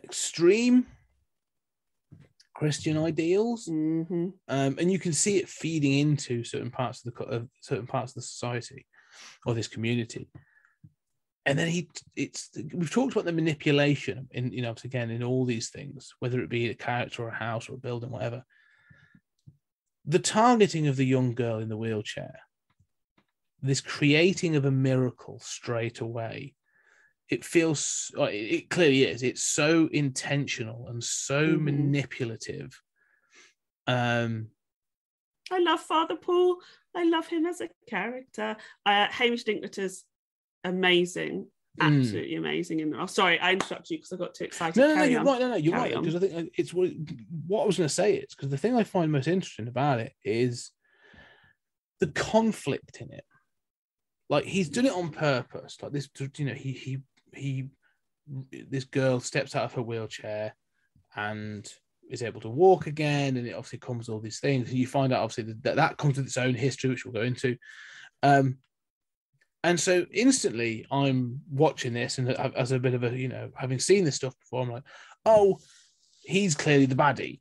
extreme Christian ideals, and you can see it feeding into certain parts of the society or this community. And then we've talked about the manipulation in all these things, whether it be a character or a house or a building, whatever. The targeting of the young girl in the wheelchair, this creating of a miracle straight away. It feels, it clearly is. It's so intentional and so manipulative. I love Father Paul. I love him as a character. Hamish Dinklater's amazing, absolutely amazing in there. Oh, sorry, I interrupted you because I got too excited. No, you're right. No, you're right. Because I think it's what I was going to say is because the thing I find most interesting about it is the conflict in it. Like, he's done it on purpose. Like this, this girl steps out of her wheelchair and is able to walk again, and it obviously comes all these things. And you find out obviously that comes with its own history, which we'll go into. And so instantly, I'm watching this, and as a bit of a having seen this stuff before, I'm like, oh, he's clearly the baddie.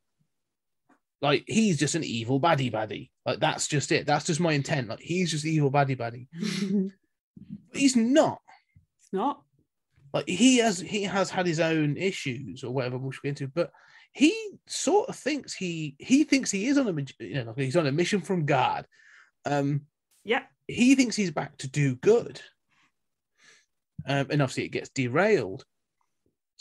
Like, he's just an evil baddie. Like, that's just it. That's just my intent. Like, he's just evil baddie. He's not. It's not. Like, he has had his own issues or whatever we'll get into, but he sort of thinks he thinks he is on a he's on a mission from God. Yeah. He thinks he's back to do good. And obviously it gets derailed.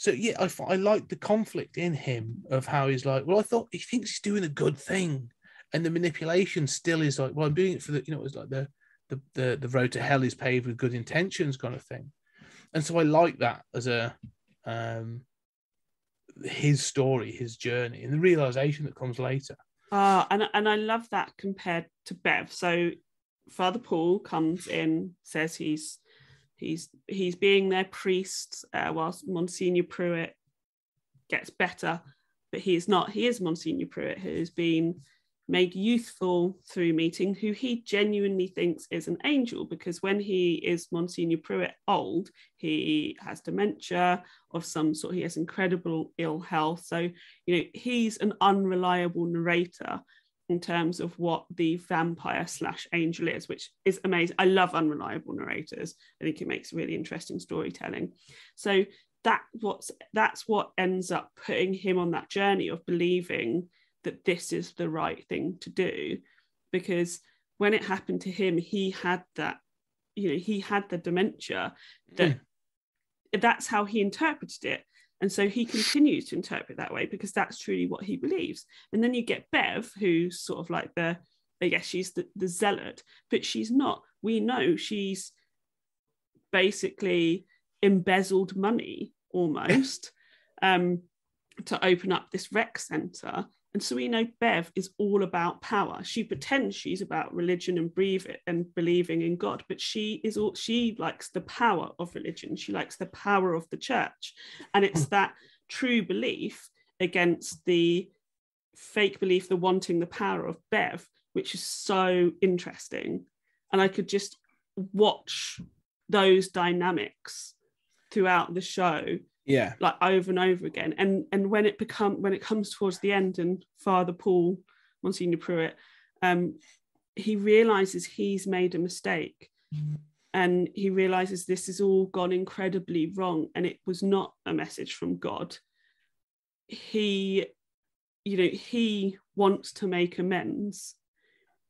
So yeah, I like the conflict in him of how he's like, well, I thought he thinks he's doing a good thing, and the manipulation still is like, well, I'm doing it for the, it's like the road to hell is paved with good intentions kind of thing. And so I like that as a his story, his journey, and the realization that comes later. And I love that compared to Bev. So Father Paul comes in, says he's being their priest, whilst Monsignor Pruitt gets better, but he is not. He is Monsignor Pruitt, who has been made youthful through meeting who he genuinely thinks is an angel, because when he is Monsignor Pruitt old, he has dementia of some sort. He has incredible ill health. So, he's an unreliable narrator in terms of what the vampire / angel is, which is amazing. I love unreliable narrators. I think it makes really interesting storytelling. So that's what ends up putting him on that journey of believing that this is the right thing to do, because when it happened to him, he had that, he had the dementia, that's how he interpreted it. And so he continues to interpret that way because that's truly what he believes. And then you get Bev, who's sort of like she's the zealot, but she's not. We know she's basically embezzled money almost to open up this rec centre. And so we know Bev is all about power. She pretends she's about religion and believing in God, but she likes the power of religion. She likes the power of the church. And it's that true belief against the fake belief, the wanting the power of Bev, which is so interesting. And I could just watch those dynamics throughout the show. Yeah, like over and over again, and when it comes towards the end, and Father Paul, Monsignor Pruitt, he realizes he's made a mistake, and he realizes this has all gone incredibly wrong, and it was not a message from God. He wants to make amends.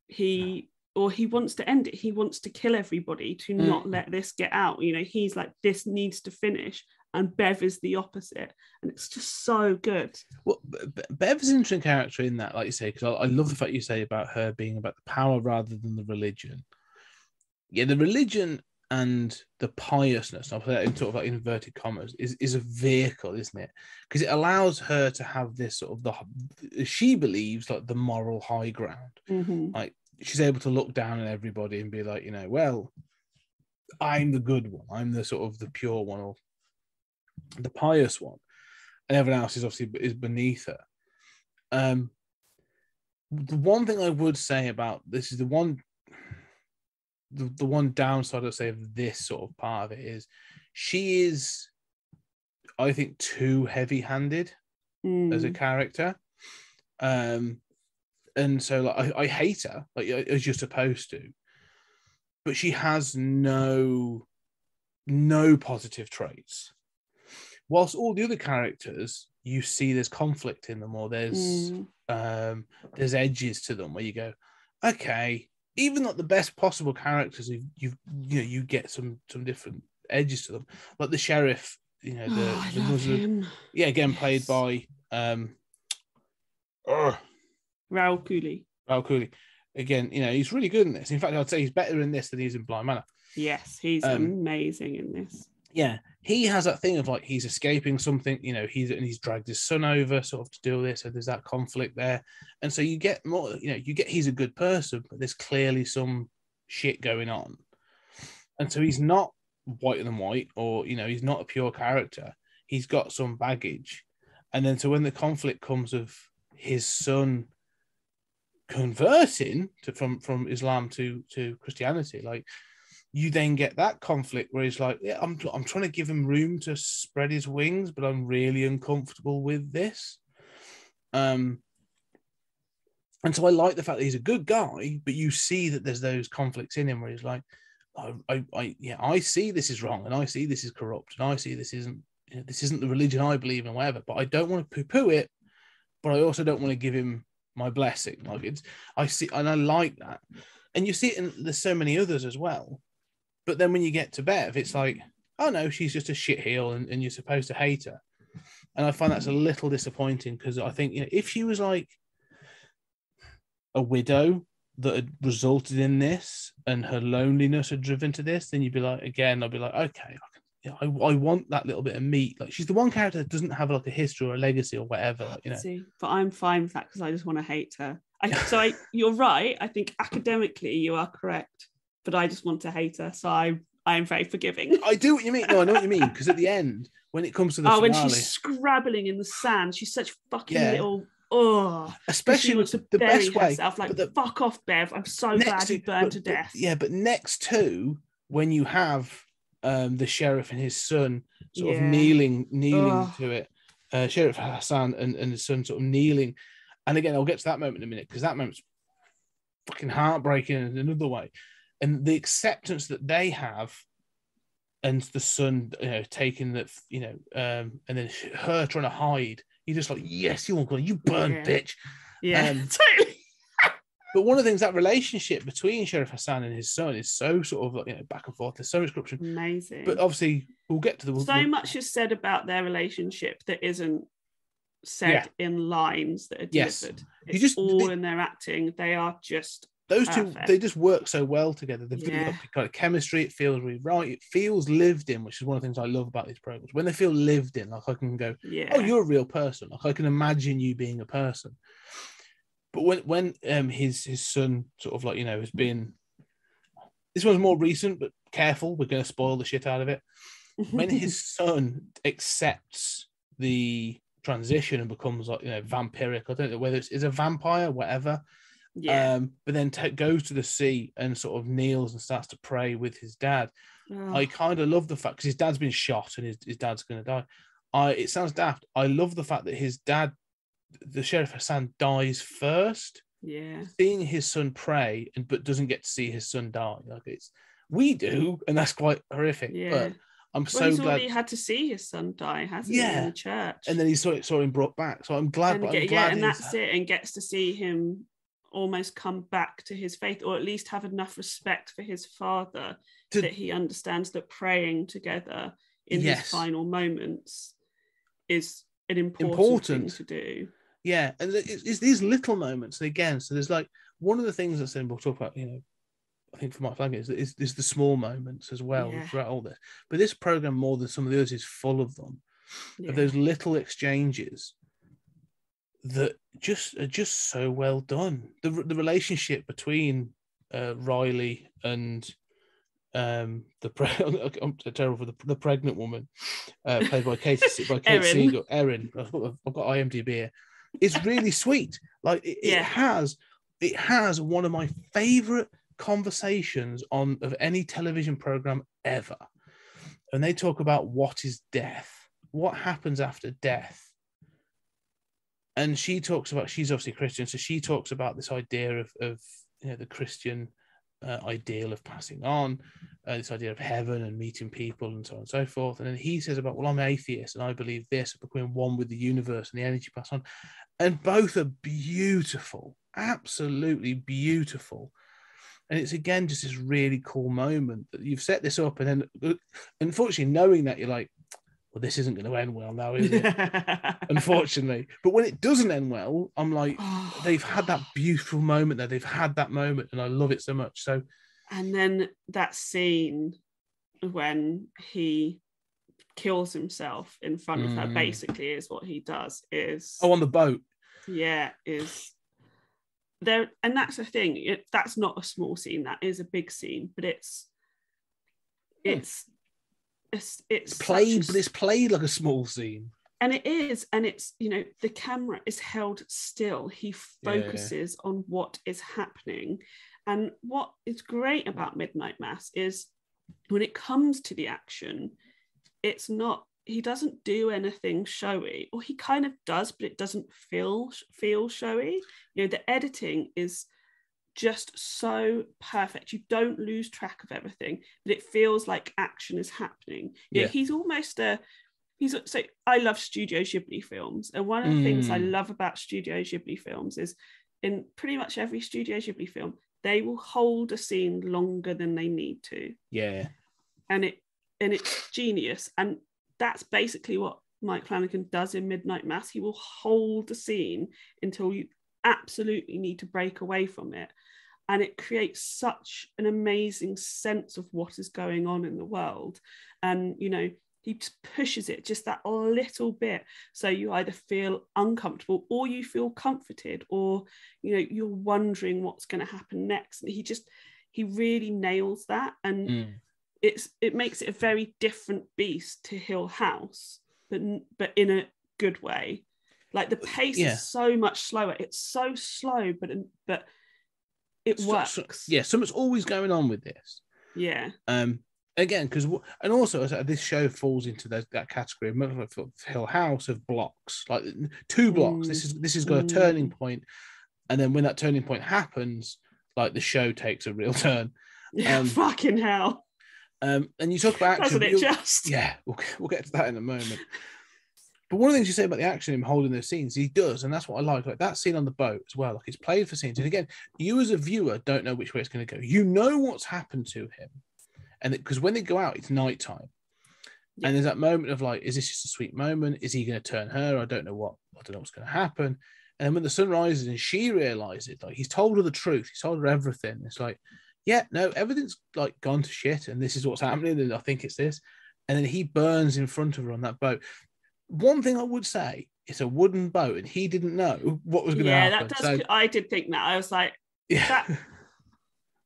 He wants to end it. He wants to kill everybody to not let this get out. He's like, this needs to finish. And Bev is the opposite. And it's just so good. Well, Bev's an interesting character in that, like you say, because I love the fact you say about her being about the power rather than the religion. Yeah, the religion and the piousness, I'll put that in sort of like inverted commas, is a vehicle, isn't it? Because it allows her to have this sort of she believes like the moral high ground. Mm-hmm. Like she's able to look down on everybody and be like, well, I'm the good one. I'm the sort of the pure one, or the pious one, and everyone else is obviously is beneath her. The one thing I would say about this is the one downside I'd say of this sort of part of it is she is, I think, too heavy-handed as a character, and so like I hate her like as you're supposed to, but she has no positive traits. Whilst all the other characters, you see there's conflict in them, or there's edges to them where you go, okay, even not the best possible characters, you get some different edges to them. Like the sheriff, the Muslim, again played by Raoul Cooley. Raoul Cooley. Again, he's really good in this. In fact, I'd say he's better in this than he is in Blind Manor. Yes, he's amazing in this. Yeah, he has that thing of like he's escaping something, he's dragged his son over sort of to do this, so there's that conflict there, and so you get more, he's a good person, but there's clearly some shit going on, and so he's not whiter than white, or he's not a pure character. He's got some baggage, and then so when the conflict comes of his son converting from Islam to Christianity, like. You then get that conflict where he's like, yeah, I'm trying to give him room to spread his wings, but I'm really uncomfortable with this. And so I like the fact that he's a good guy, but you see that there's those conflicts in him where he's like, I see this is wrong, and I see this is corrupt, and I see this isn't the religion I believe in, whatever. But I don't want to poo-poo it, but I also don't want to give him my blessing. Like I see, and I like that, and you see it in there's so many others as well. But then when you get to Bev, it's like, oh no, she's just a shitheel and you're supposed to hate her. And I find that's a little disappointing because I think, if she was like a widow that had resulted in this and her loneliness had driven to this, then you'd be like, again, I'd be like, okay, I want that little bit of meat. Like, she's the one character that doesn't have like a history or a legacy or whatever, See, but I'm fine with that because I just want to hate her. You're right. I think academically you are correct, but I just want to hate her. So I am very forgiving. I do what you mean. No, I know what you mean, because at the end, when it comes to the finale, when she's scrabbling in the sand, she's such fucking little. Especially with the best way. Herself, like, fuck off, Bev. I'm so glad you burned to death. But next to when you have the sheriff and his son sort of kneeling to it, Sheriff Hassan and his son sort of kneeling. And again, I'll get to that moment in a minute, because that moment's fucking heartbreaking in another way. And the acceptance that they have, and the son, taking that, and then her trying to hide. You're just like, yes, you burn, bitch. Yeah, totally. But one of the things, that relationship between Sheriff Hassan and his son is so sort of back and forth. There's so much corruption. Amazing. But obviously, we'll get to the... So much is said about their relationship that isn't said in lines that are delivered. It's all in their acting. They are just those perfect. Two, they just work so well together. They've got kind of chemistry. It feels really right. It feels lived in, which is one of the things I love about these programs. When they feel lived in, like I can go, oh, you're a real person. Like I can imagine you being a person. But when his son sort of has been, this one's more recent, but careful, we're going to spoil the shit out of it. When his son accepts the transition and becomes vampiric, I don't know whether it's a vampire, whatever. Yeah. But then goes to the sea and sort of kneels and starts to pray with his dad. Oh. I kind of love the fact, because his dad's been shot and his dad's going to die. It sounds daft. I love the fact that his dad, the Sheriff Hassan, dies first. Yeah. Seeing his son pray but doesn't get to see his son die. We do, and that's quite horrific. Yeah. But I'm so he's glad already had to see his son die, hasn't he, in the church? And then he saw him brought back. So I'm glad. And that's it, and gets to see him almost come back to his faith, or at least have enough respect for his father that he understands that praying together in his final moments is an important thing to do. Yeah, and it's these little moments again. So there's one of the things that's we'll talk about, I think for Mike Flanagan is the small moments as well throughout all this. But this program, more than some of the others, is full of them, of those little exchanges that are just so well done. The relationship between Riley and I'm terrible for the pregnant woman played by Kate Siegel, Erin. I've got IMDb here. It's really sweet. It has one of my favorite conversations of any television program ever, and they talk about what is death, what happens after death. And she talks about, she's obviously Christian, so she talks about this idea of the Christian ideal of passing on, this idea of heaven and meeting people and so on and so forth. And then he says about, well, I'm an atheist and I believe this, becoming one with the universe and the energy passed on. And both are beautiful, absolutely beautiful. And it's, again, just this really cool moment that you've set this up. And then, unfortunately, knowing that, you're like, well, this isn't going to end well now, is it? Unfortunately. But when it doesn't end well, I'm like, they've had that beautiful moment there. They've had that moment, and I love it so much. So, and then that scene when he kills himself in front of her, basically, is what he does. Is on the boat. Yeah, is there, and that's the thing. That's not a small scene. That is a big scene, but it's played, but it's played like a small scene. And it is, and it's, the camera is held still. He focuses on what is happening. And what is great about Midnight Mass is when it comes to the action, he doesn't do anything showy, or he kind of does, but it doesn't feel showy. The editing is just so perfect. You don't lose track of everything, but it feels like action is happening. He's almost so I love Studio Ghibli films, and one of the things I love about Studio Ghibli films is in pretty much every Studio Ghibli film, they will hold a scene longer than they need to. Yeah. And it's genius. And that's basically what Mike Flanagan does in Midnight Mass. He will hold the scene until you absolutely need to break away from it. And it creates such an amazing sense of what is going on in the world. And, you know, he just pushes it just that little bit. So you either feel uncomfortable or you feel comforted, or, you know, you're wondering what's going to happen next. And he really nails that. And it makes it a very different beast to Hill House, but in a good way. Like the pace is so much slower. It's so slow, but it works. Something's always going on with this. Yeah. Again, because and also this show falls into that category of Hill House of blocks, like 2 blocks. This has got a turning point, and then when that turning point happens, like the show takes a real turn. Fucking hell. And you talk about action. Doesn't it just? Yeah, we'll get to that in a moment. But one of the things you say about the action, him holding those scenes, he does, and that's what I like. Like that scene on the boat as well. Like it's played for scenes, and again, you as a viewer don't know which way it's going to go. You know what's happened to him, and because when they go out, it's nighttime, and there's that moment of like, is this just a sweet moment? Is he going to turn her? I don't know what's going to happen. And then when the sun rises and she realizes, like he's told her the truth, he's told her everything. It's like, yeah, no, everything's like gone to shit, and this is what's happening, and I think it's this. And then he burns in front of her on that boat. One thing I would say, it's a wooden boat, and he didn't know what was going to happen. Yeah, I did think that. I was like, that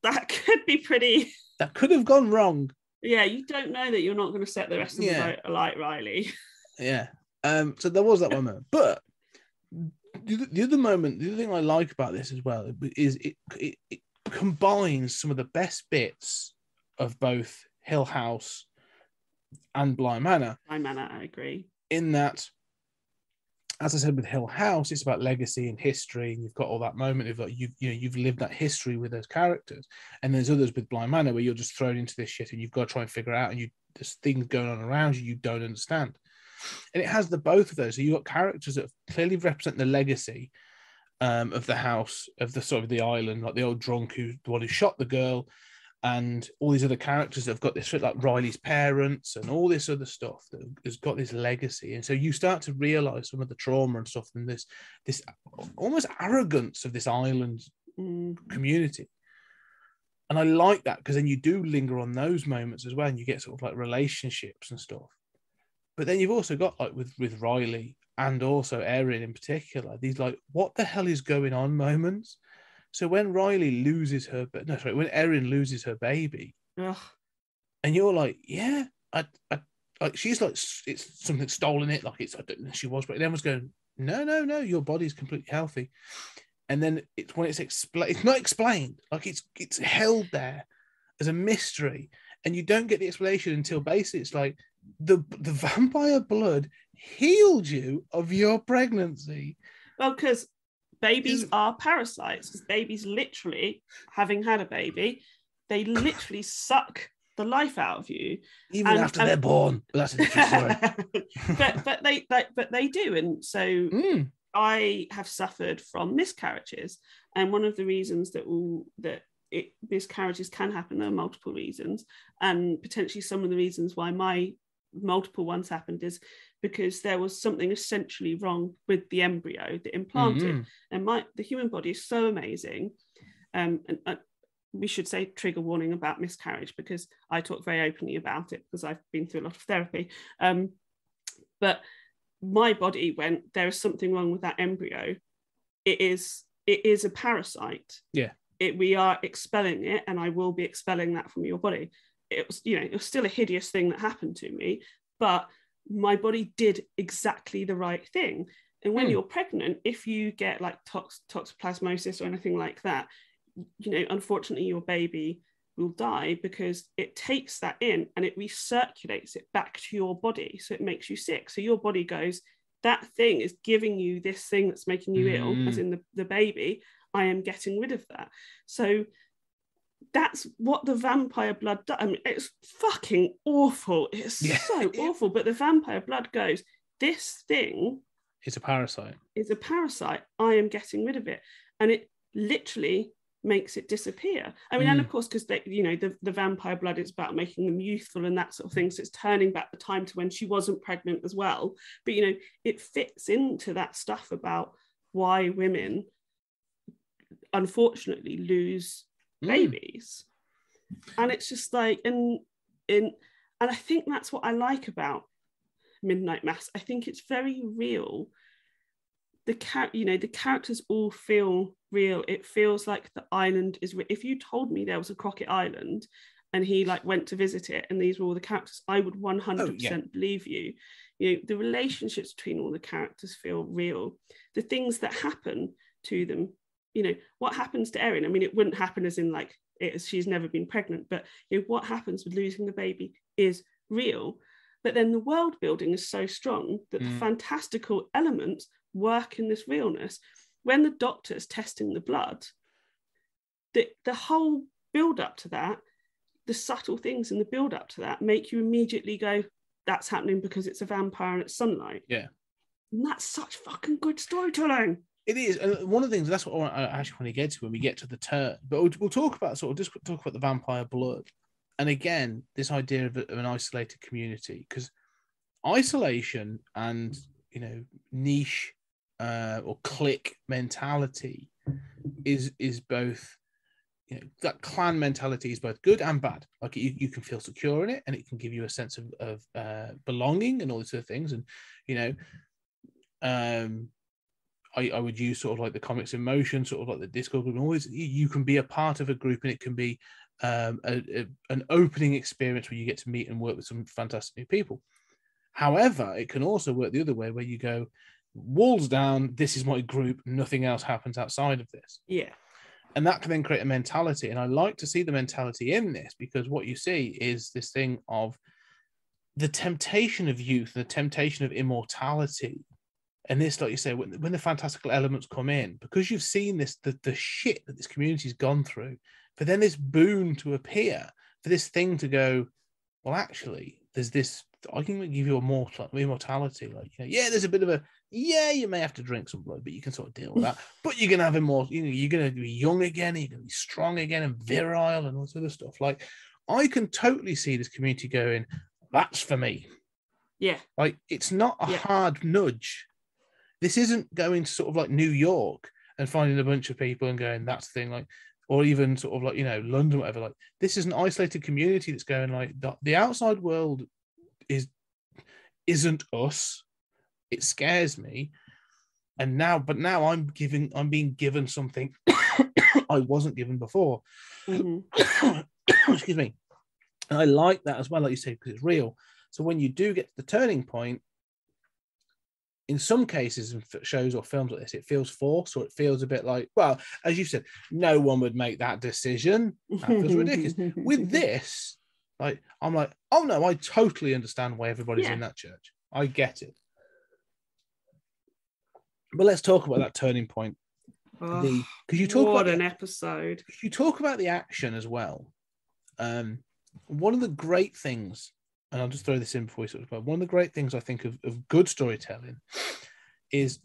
could be pretty. That could have gone wrong. Yeah, you don't know that you're not going to set the rest of the boat alight, Riley. Yeah. So there was that one moment, but the other thing I like about this as well is it combines some of the best bits of both Hill House and Bly Manor. Bly Manor, I agree. In that, as I said, with Hill House, it's about legacy and history, and you've got all that moment of like you've lived that history with those characters. And there's others with Bly Manor where you're just thrown into this shit and you've got to try and figure it out, and there's things going on around you don't understand. And it has the both of those. So you've got characters that clearly represent the legacy of the house, of the sort of the island, like the old drunk the one who shot the girl, and all these other characters that have got this, like Riley's parents and all this other stuff that has got this legacy. And so you start to realize some of the trauma and stuff, and this almost arrogance of this island community. And I like that, because then you do linger on those moments as well, and you get sort of like relationships and stuff. But then you've also got like with Riley and also Erin in particular, these like, what the hell is going on moments. So when Riley loses when Erin loses her baby, and you're like, yeah, she's like, it's something stolen it, like it's, I don't know, she was, but everyone's going, no, your body's completely healthy. And then it's when it's not explained, like it's held there as a mystery, and you don't get the explanation until basically it's like the vampire blood healed you of your pregnancy. Well, because babies are parasites. Because babies, literally, having had a baby, they literally suck the life out of you, even after they're born. But that's a different story. but they do, and so I have suffered from miscarriages, and one of the reasons miscarriages can happen, there are multiple reasons, and potentially some of the reasons why my multiple ones happened is because there was something essentially wrong with the embryo that implanted. And the human body is so amazing. And we should say trigger warning about miscarriage, because I talk very openly about it because I've been through a lot of therapy. But my body went, there is something wrong with that embryo. It is a parasite. Yeah. We are expelling it, and I will be expelling that from your body. It was still a hideous thing that happened to me, but my body did exactly the right thing. And when you're pregnant, if you get like toxoplasmosis or anything like that, unfortunately your baby will die, because it takes that in and it recirculates it back to your body. So it makes you sick. So your body goes, that thing is giving you this thing that's making you ill, as in the baby. I am getting rid of that. So that's what the vampire blood does. I mean, it's fucking awful. It's so awful. But the vampire blood goes, this thing is a parasite. I am getting rid of it. And it literally makes it disappear. I mean, and of course, because the vampire blood is about making them youthful and that sort of thing. So it's turning back the time to when she wasn't pregnant as well. But it fits into that stuff about why women unfortunately lose babies. And it's just like, and I think that's what I like about Midnight Mass. I think it's very real. The characters all feel real. It feels like the island is. If you told me there was a Crockett Island and he went to visit it and these were all the characters, I would 100% believe you. The relationships between all the characters feel real. The things that happen to them, what happens to Erin? I mean, it wouldn't happen as in she's never been pregnant, but what happens with losing the baby is real. But then the world building is so strong that the fantastical elements work in this realness. When the doctor's testing the blood, the whole build up to that, the subtle things in the build up to that make you immediately go, that's happening because it's a vampire and it's sunlight. Yeah. And that's such fucking good storytelling. It is. And one of the things, that's what I actually want to get to when we get to the turn. But we'll talk about just talk about the vampire blood. And again, this idea of an isolated community, because isolation and, niche or clique mentality is both, that clan mentality is both good and bad. Like you can feel secure in it and it can give you a sense of belonging and all these sort of things. And, I would use sort of like the Comics in Motion, sort of like the Discord group. Always, you can be a part of a group, and it can be an opening experience where you get to meet and work with some fantastic new people. However, it can also work the other way, where you go, walls down, this is my group, nothing else happens outside of this. Yeah. And that can then create a mentality. And I like to see the mentality in this, because what you see is this thing of the temptation of youth, the temptation of immortality. And this, like you say, when the fantastical elements come in, because you've seen this, the shit that this community's gone through, for then this boon to appear, for this thing to go, well, actually, there's this, I can give you immortality. There's a bit of you may have to drink some blood, but you can sort of deal with that. But you're going to have you're going to be young again, you're going to be strong again and virile and all this other stuff. I can totally see this community going, that's for me. Yeah. It's not a hard nudge. This isn't going to sort of like New York and finding a bunch of people and going, that's the thing, or even sort of London, whatever. This is an isolated community that's going the outside world isn't us. It scares me. Now I'm being given something I wasn't given before. Mm-hmm. Excuse me. And I like that as well, like you say, because it's real. So when you do get to the turning point, in some cases, in shows or films like this, it feels forced, or it feels a bit like, well, as you said, no one would make that decision. That feels ridiculous. With this, I'm like, oh no, I totally understand why everybody's in that church. I get it. But let's talk about that turning point. Because you talk what about an episode. You talk about the action as well. One of the great things, and I'll just throw this in before we sort of go. One of the great things I think of good storytelling is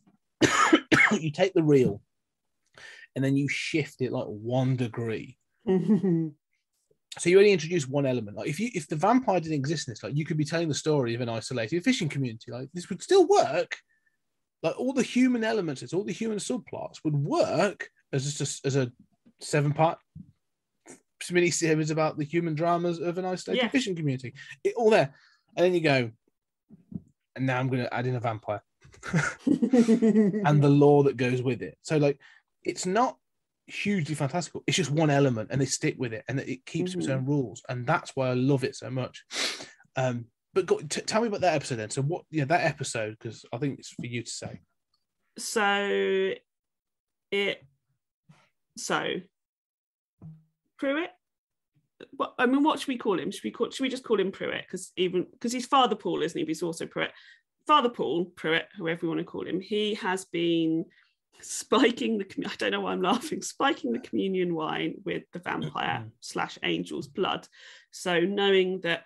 you take the real and then you shift it 1 degree. So you only introduce one element. If the vampire didn't exist in this, you could be telling the story of an isolated fishing community. This would still work. All the human elements, all the human subplots would work as a 7-part mini series about the human dramas of an isolated fishing community. All there. And then you go, and now I'm going to add in a vampire and the lore that goes with it. So it's not hugely fantastical. It's just one element and they stick with it and it keeps its own rules. And that's why I love it so much. But tell me about that episode then. So that episode, because I think it's for you to say. Pruitt. What should we call him? Should we just call him Pruitt? Because he's Father Paul, isn't he? But he's also Pruitt. Father Paul, Pruitt, whoever you want to call him, he has been spiking I don't know why I'm laughing, spiking the communion wine with the vampire / angel's blood. So knowing that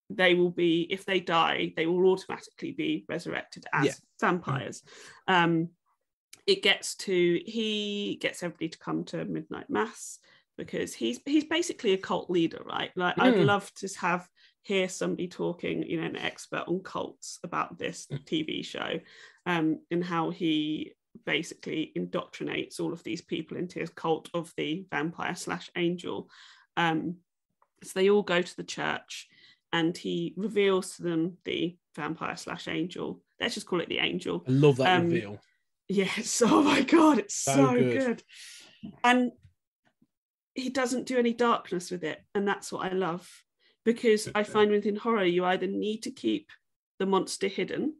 they will be, if they die, they will automatically be resurrected as vampires. he gets everybody to come to midnight mass because he's basically a cult leader, right? Like I'd love to hear somebody talking, you know, an expert on cults about this TV show, and how he basically indoctrinates all of these people into his cult of the vampire / angel. So they all go to the church and he reveals to them the vampire / angel. Let's just call it the angel. I love that reveal. Yes. Oh my God, it's so good. And he doesn't do any darkness with it. And that's what I love. Because I find within horror, you either need to keep the monster hidden,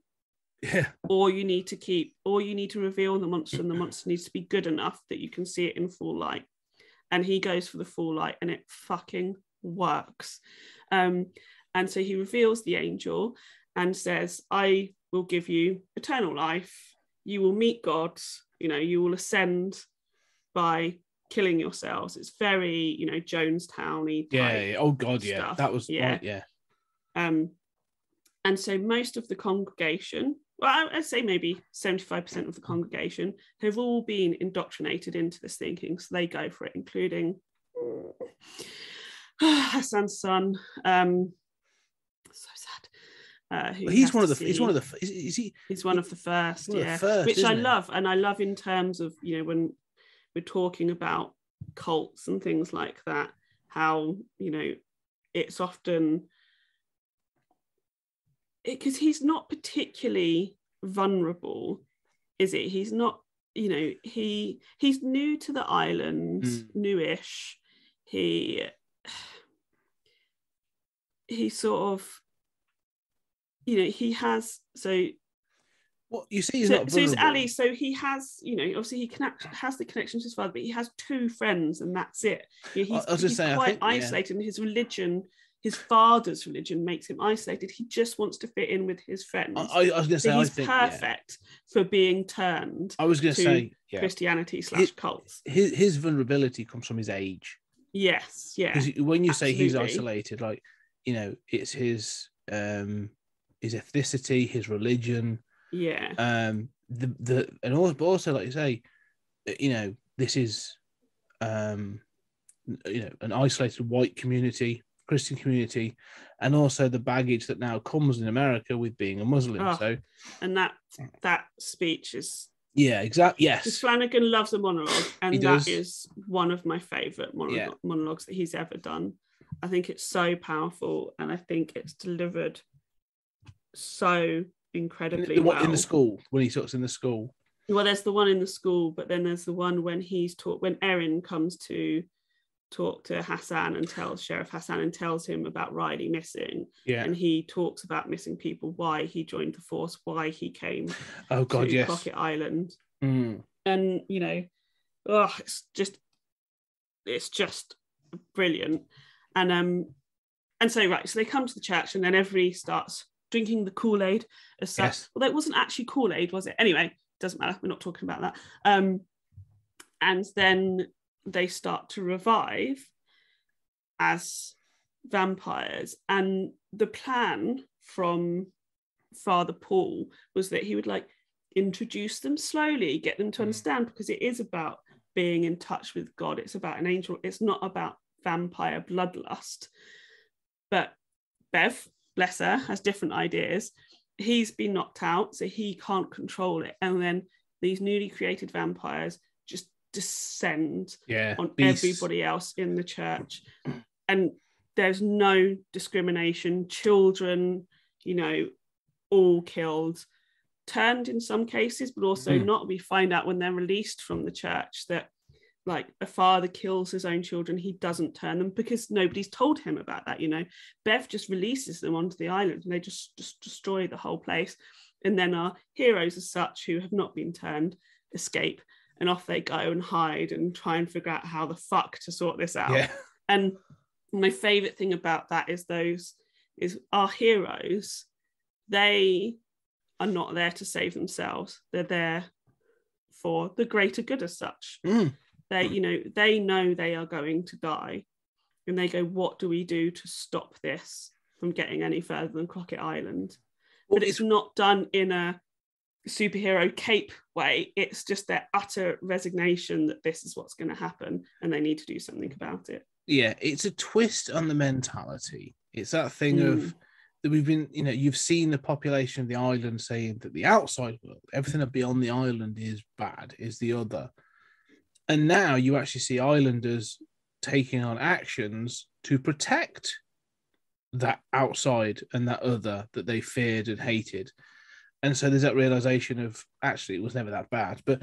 or you need to reveal the monster, and the monster needs to be good enough that you can see it in full light. And he goes for the full light, and it fucking works. And so he reveals the angel and says, "I will give you eternal life. You will meet God. You know, you will ascend by killing yourselves." It's very, you know, Jonestown-y type Oh God, stuff. that was right, and so most of the congregation, well, I'd say maybe 75% of the congregation have all been indoctrinated into this thinking, so they go for it, including Hassan's son. So sad. He's one of the first, which I he? love, and I love in terms of, you know, when we're talking about cults and things like that, how, you know, it's often because he's not particularly vulnerable, is it? He's not, you know, he's new to the island, newish. He sort of, you know, he has, so what you see is so, not so vulnerable. it's Ali, so he has, you know, obviously he has the connection to his father, but he has two friends and that's it. You know, he's quite isolated, and his religion, his father's religion, makes him isolated. He just wants to fit in with his friends. I was going to say, he's perfect for being turned. I was going to say Christianity / cults. His vulnerability comes from his age. Yes, yeah. Because when you say he's isolated, like, you know, it's his ethnicity, his religion. Yeah. And also, like you say, you know, this is you know, an isolated white community, Christian community, and also the baggage that now comes in America with being a Muslim. And that speech is exactly. Yes. Because Flanagan loves a monologue, and that is one of my favorite monologues that he's ever done. I think it's so powerful, and I think it's delivered so incredibly well. In the school, when he talks in the school. Well, there's the one in the school, but then there's the one when when Erin comes to talk to Hassan and tells Sheriff Hassan and tells him about Riley missing. Yeah. And he talks about missing people, why he joined the force, why he came to Crockett Island. And, you know, it's just brilliant. And so they come to the church, and then everybody starts drinking the Kool-Aid as such. Yes. Well, that wasn't actually Kool-Aid, was it? Anyway, doesn't matter. We're not talking about that. And then they start to revive as vampires. And the plan from Father Paul was that he would like introduce them slowly, get them to understand, because it is about being in touch with God. It's about an angel. It's not about vampire bloodlust. But Bev, bless her, has different ideas. He's been knocked out, so he can't control it. And then these newly created vampires just descend on everybody else in the church. And there's no discrimination. Children, you know, all killed, turned in some cases, but also not. We find out when they're released from the church that, like, a father kills his own children, he doesn't turn them because nobody's told him about that, you know. Bev just releases them onto the island, and they just destroy the whole place. And then our heroes as such, who have not been turned, escape, and off they go and hide and try and figure out how the fuck to sort this out. Yeah. And my favorite thing about that is our heroes, they are not there to save themselves. They're there for the greater good as such. They know they are going to die, and they go, what do we do to stop this from getting any further than Crockett Island? But it's not done in a superhero cape way. It's just their utter resignation that this is what's going to happen and they need to do something about it. Yeah, it's a twist on the mentality. It's that thing of that we've been, you've seen the population of the island saying that the outside world, everything beyond the island is bad, is the other. And now you actually see islanders taking on actions to protect that outside and that other that they feared and hated. And so there's that realization of actually it was never that bad. But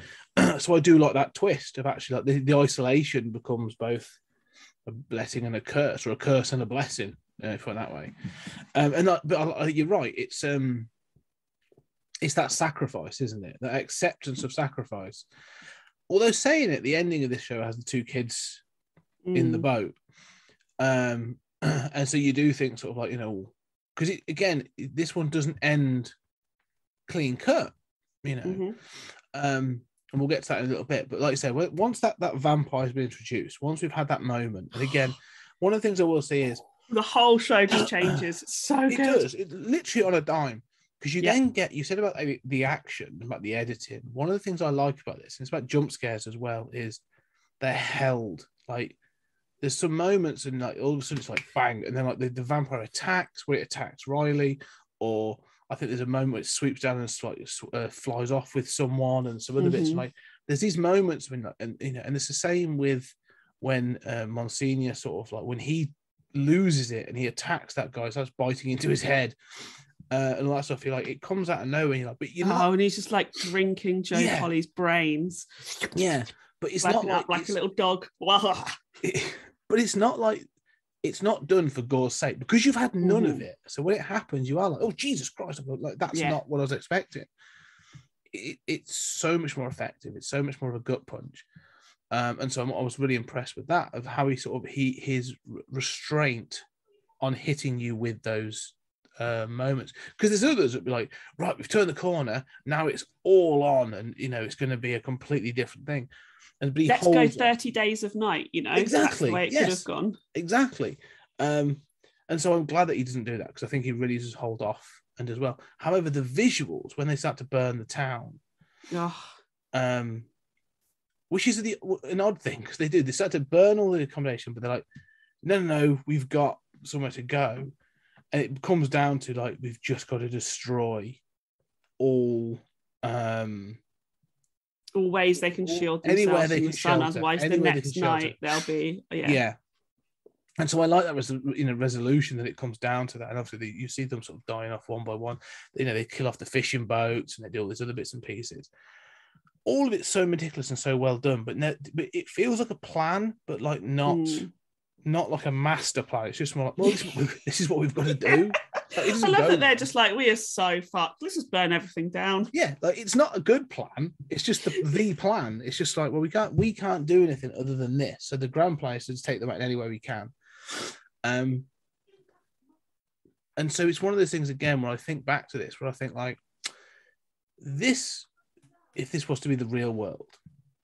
so I do like that twist of actually like the isolation becomes both a blessing and a curse, or a curse and a blessing, if I that way. But you're right. It's that sacrifice, isn't it? That acceptance of sacrifice. Although saying it, the ending of this show has the two kids in the boat. And so you do think sort of like, because again, this one doesn't end clean cut, and we'll get to that in a little bit. But like I said, once that vampire has been introduced, once we've had that moment, and again, one of the things I will say is the whole show just changes. It's so it good. Does. It literally on a dime. Because you then get, you said about the action, about the editing. One of the things I like about this, and it's about jump scares as well, is they're held. Like, there's some moments and like all of a sudden it's like bang, and then like the vampire attacks, where it attacks Riley, or I think there's a moment where it sweeps down and like flies off with someone, and some other bits. Like, there's these moments when, and it's the same with when Monsignor sort of like when he loses it and he attacks that guy, starts biting into his head. And all that stuff, you're like, it comes out of nowhere. And you're like, but you're not. And he's just like drinking Joe Polly's brains. Yeah, but it's not like a little dog. But it's not like it's not done for gore's sake, because you've had none of it. So when it happens, you are like, oh Jesus Christ! Like that's not what I was expecting. It's so much more effective. It's so much more of a gut punch. And so I was really impressed with that, of how he sort of his restraint on hitting you with those moments, because there's others that be like, right, we've turned the corner, now it's all on, and it's going to be a completely different thing. And let's go 30 days of night, exactly. That's the way it could have gone. Exactly. And so I'm glad that he doesn't do that, because I think he really does hold off and as well. However, the visuals when they start to burn the town, which is an odd thing, because they start to burn all the accommodation, but they're like, no, we've got somewhere to go. And it comes down to like, we've just got to destroy all ways they can shield themselves from the sun. Otherwise, the next night they'll be And so I like that resolution that it comes down to that. And obviously you see them sort of dying off one by one. They kill off the fishing boats and they do all these other bits and pieces. All of it's so meticulous and so well done, but it feels like a plan, but like not like a master plan. It's just more like, well, this is what we've got to do. Like, I love that they're just like, we are so fucked. Let's just burn everything down. Yeah, like it's not a good plan. It's just the plan. It's just like, well, we can't do anything other than this. So the grand plan is to just take them out in any way we can. And so it's one of those things again where I think back to this, where I think like this, if this was to be the real world.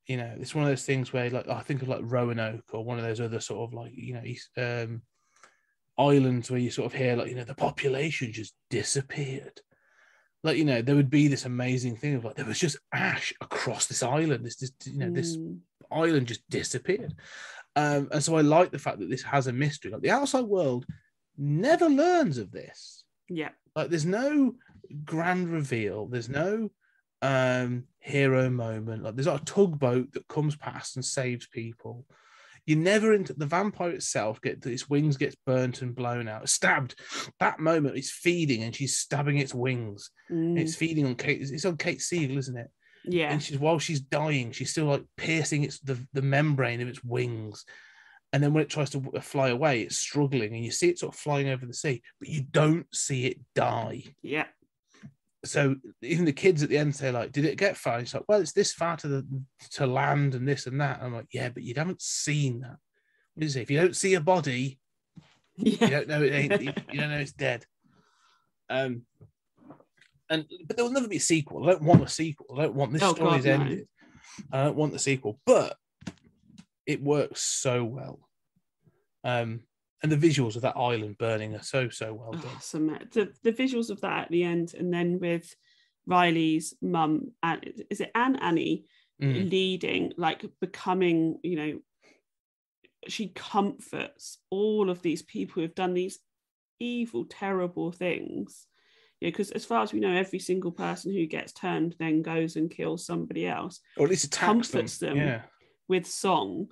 It's one of those things where, like, I think of like Roanoke or one of those other sort of like, islands where you sort of hear like, the population just disappeared. Like, there would be this amazing thing of like, there was just ash across this island. This island just disappeared. And so I like the fact that this has a mystery. Like the outside world never learns of this. Yeah. Like there's no grand reveal. There's no hero moment. Like there's not a tugboat that comes past and saves people. You never into the vampire itself its wings gets burnt and blown out, stabbed. That moment it's feeding and she's stabbing its wings. It's feeding on Kate. It's on Kate Siegel, isn't it? Yeah. And while she's dying, she's still like piercing the membrane of its wings. And then when it tries to fly away, it's struggling, and you see it sort of flying over the sea, but you don't see it die. Yeah. So even the kids at the end say, like, did it get far? It's like, well, it's this far to land and this and that. And I'm like, yeah, but you haven't seen that. What is it? If you don't see a body, you don't know it ain't. You don't know it's dead. But there will never be a sequel. I don't want a sequel. I don't want this story's ended. I don't want the sequel. But it works so well. And the visuals of that island burning are so well done. The visuals of that at the end, and then with Riley's mum, and is it Annie, leading, like becoming, you know, she comforts all of these people who've done these evil, terrible things. Yeah, because as far as we know, every single person who gets turned then goes and kills somebody else, or at least comforts them with song,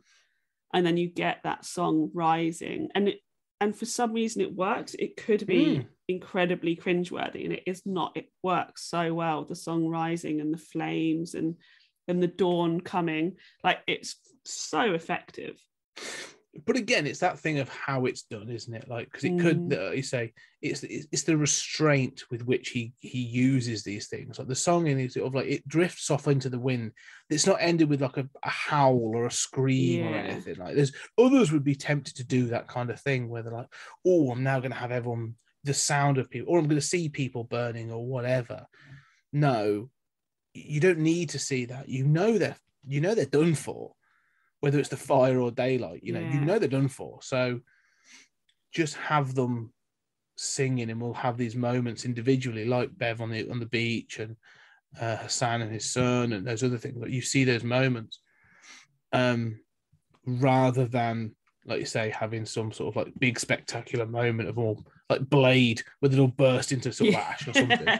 and then you get that song rising, and for some reason it works. It could be incredibly cringeworthy, and it is not. It works so well. The song rising and the flames and the dawn coming, like it's so effective. But again, it's that thing of how it's done, isn't it? Like, because it could, you say, it's the restraint with which he uses these things. Like the song in it, sort of like it drifts off into the wind. It's not ended with like a howl or a scream or anything. Like there's others would be tempted to do that kind of thing where they're like, oh, I'm now going to have everyone, the sound of people, or I'm going to see people burning or whatever. No, you don't need to see that. You know they're done for. Whether it's the fire or daylight, you know they're done for. So just have them singing, and we'll have these moments individually, like Bev on the beach, and Hassan and his son, and those other things. Like you see those moments, rather than, like you say, having some sort of like big spectacular moment of all like Blade, where it'll burst into sort of ash or something.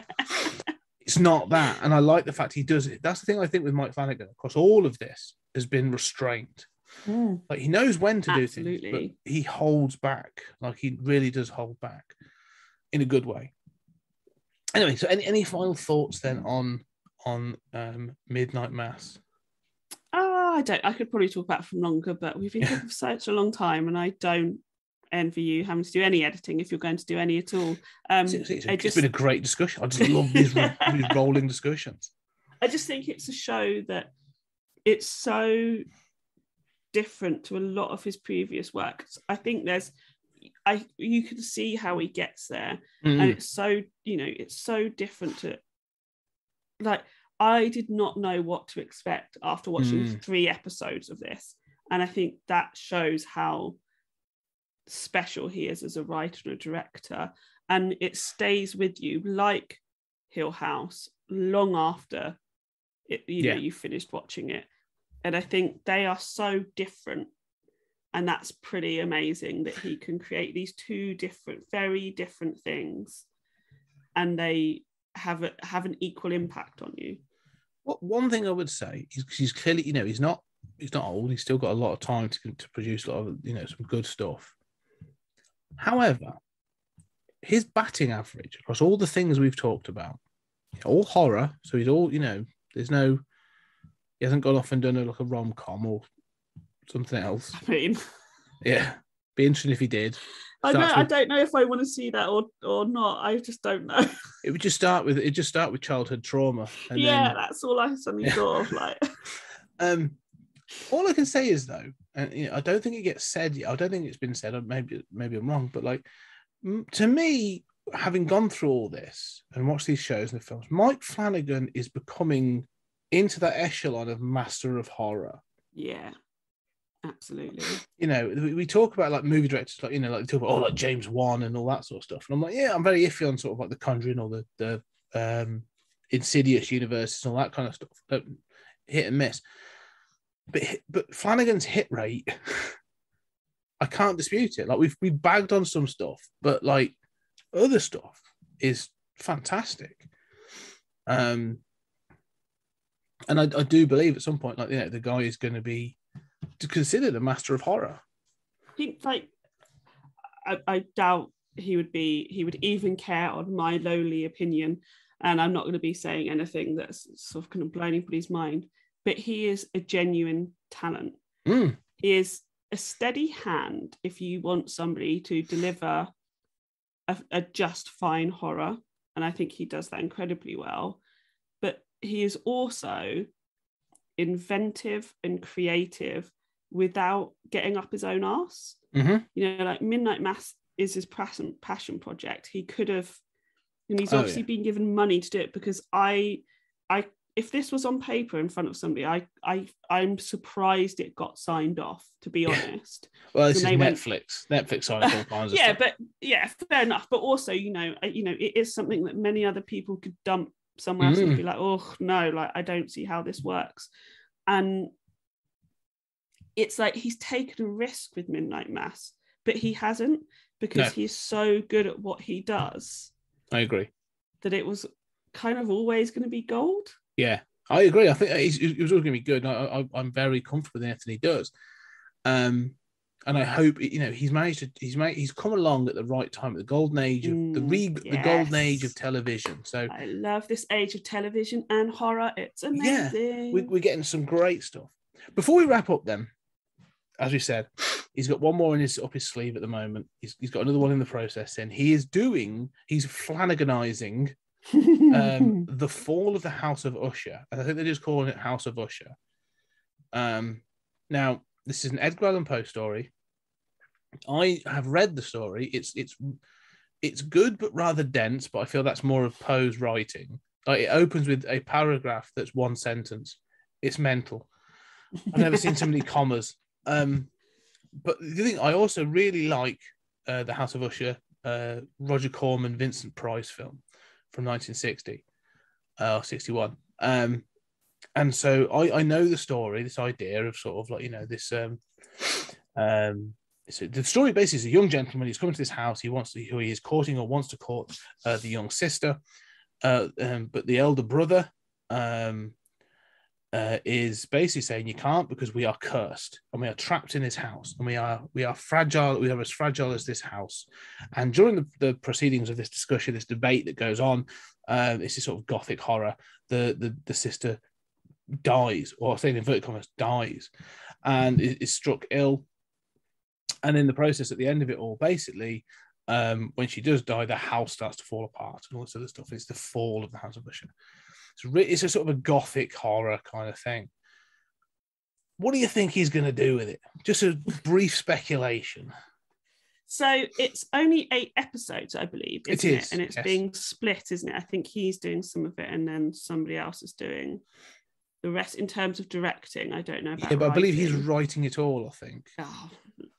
It's not that, and I like the fact he does it. That's the thing I think with Mike Flanagan across all of this has been restraint. Like he knows when to do things, but he holds back. Like he really does hold back in a good way. Anyway, so any final thoughts then on Midnight Mass? I could probably talk about it for longer, but we've been talking for such a long time, and I don't envy you having to do any editing if you're going to do any at all. It's been a great discussion. I just love these rolling discussions. I just think it's a show that it's so different to a lot of his previous work. I think you can see how he gets there, and it's so, you know, it's so different to, like, I did not know what to expect after watching 3 episodes of this, and I think that shows how special he is as a writer and a director, and it stays with you like Hill House long after it, you know, you finished watching it. And I think they are so different, and that's pretty amazing that he can create these 2 different, very different things, and they have an equal impact on you. Well, one thing I would say is he's clearly, you know, he's not old. He's still got a lot of time to produce a lot of, you know, some good stuff. However, his batting average across all the things we've talked about, all horror, so he's all, you know, he hasn't gone off and done like a rom-com or something else. I mean, yeah, be interesting if he did. I don't know if I want to see that or not. I just don't know. It would just start with childhood trauma. And then, that's all I suddenly thought of. Like, all I can say is though, and you know, I don't think it gets said. I don't think it's been said. Maybe I'm wrong, but like to me, having gone through all this and watched these shows and the films, Mike Flanagan is becoming into that echelon of master of horror. Yeah, absolutely. You know, we talk about like movie directors, like, you know, like they talk about like James Wan and all that sort of stuff. And I'm like, yeah, I'm very iffy on sort of like the Conjuring or the Insidious universes and all that kind of stuff. Hit and miss. But Flanagan's hit rate, I can't dispute it. Like we bagged on some stuff, but like other stuff is fantastic. And I do believe at some point, like, you know, the guy is going to be considered a master of horror. I doubt he would even care on my lowly opinion, and I'm not going to be saying anything that's sort of kind of blown anybody's mind, but he is a genuine talent. He is a steady hand if you want somebody to deliver a just fine horror, and I think he does that incredibly well. But he is also inventive and creative without getting up his own arse. You know, like Midnight Mass is his passion project. He could have, and he's obviously been given money to do it, because if this was on paper in front of somebody, I'm surprised it got signed off, to be honest. Well, this is Netflix. Netflix signed all kinds of stuff. But fair enough. But also, you know, it is something that many other people could dump somewhere else and be like, oh no, like I don't see how this works. And it's like he's taken a risk with Midnight Mass, but he hasn't, because he's so good at what he does. I agree. That it was kind of always going to be gold. Yeah, I agree. I think it was always going to be good. I'm very comfortable with anything he does. And I hope, you know, he's come along at the right time, at the golden age of the golden age of television. So I love this age of television and horror. It's amazing. Yeah, we're getting some great stuff. Before we wrap up, then, as we said, he's got one more up his sleeve at the moment. He's got another one in the process. And he's Flanaganizing the Fall of the House of Usher. And I think they're just calling it House of Usher. Now, this is an Edgar Allan Poe story. I have read the story. It's good, but rather dense. But I feel that's more of Poe's writing. Like, it opens with a paragraph that's one sentence. It's mental. I've never seen so many commas. But the thing, I also really like the House of Usher, Roger Corman, Vincent Price film from 1960 or 61. And so I know the story, this idea of sort of like, you know, this so the story basically is a young gentleman. He's coming to this house. Who he is courting or wants to court the young sister, but the elder brother is basically saying you can't, because we are cursed and we are trapped in this house, and we are fragile. We are as fragile as this house. And during the proceedings of this discussion, this debate that goes on, it's this sort of gothic horror. The sister dies, or saying in inverted commas, dies, and is struck ill. And in the process, at the end of it all, basically, when she does die, the house starts to fall apart and all this other stuff. It's the fall of the House of Usher. It's a sort of a gothic horror kind of thing. What do you think he's going to do with it? Just a brief speculation. So it's only 8 episodes, I believe, isn't it? And it's yes. being split, isn't it? I think he's doing some of it and then somebody else is doing the rest in terms of directing. I don't know about but writing. I believe he's writing it all, I think. Oh,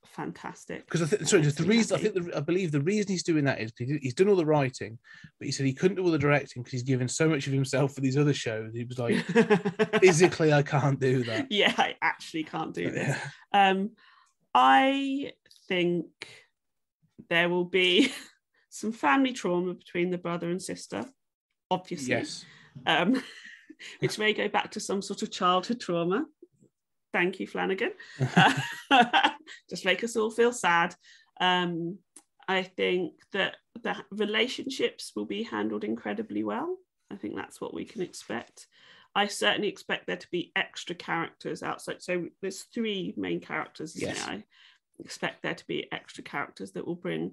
fantastic. Because I believe the reason he's doing that is he's done all the writing, but he said he couldn't do all the directing because he's given so much of himself for these other shows. He was like, physically, I can't do that. Yeah, I actually can't do this. I think there will be some family trauma between the brother and sister, obviously. Yes. Which may go back to some sort of childhood trauma. Thank you, Flanagan. Just make us all feel sad. I think that the relationships will be handled incredibly well. I think that's what we can expect. I certainly expect there to be extra characters outside. So there's 3 main characters. Yes. I expect there to be extra characters that will bring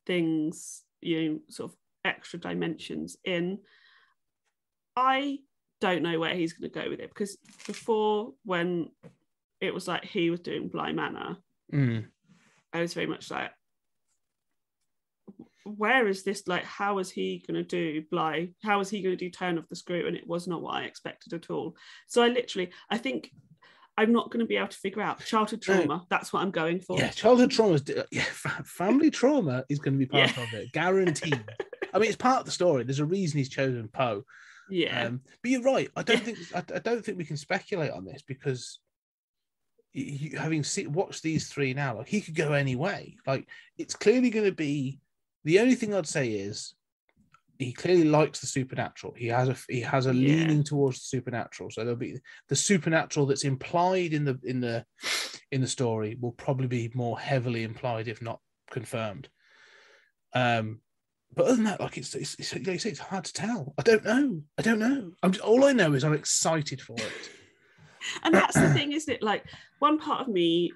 things, you know, sort of extra dimensions in. I don't know where he's going to go with it, because before, when it was like he was doing Bly Manor, I was very much like, where is this, like, how is he going to do Bly? How is he going to do Turn of the Screw? And it was not what I expected at all. So I think I'm not going to be able to figure out childhood trauma. That's what I'm going for. Yeah, childhood trauma family trauma is going to be part of it, guaranteed. I mean, it's part of the story. There's a reason he's chosen Poe. Yeah, but you're right. I don't think we can speculate on this, because having watched these 3 now, like, he could go any way. Like, it's clearly going to be. The only thing I'd say is he clearly likes the supernatural. He has a leaning towards the supernatural. So there'll be the supernatural that's implied in the story will probably be more heavily implied, if not confirmed. But other than that, like, it's like you say, it's hard to tell. I don't know. All I know is I'm excited for it. And that's the thing, isn't it? Like, one part of me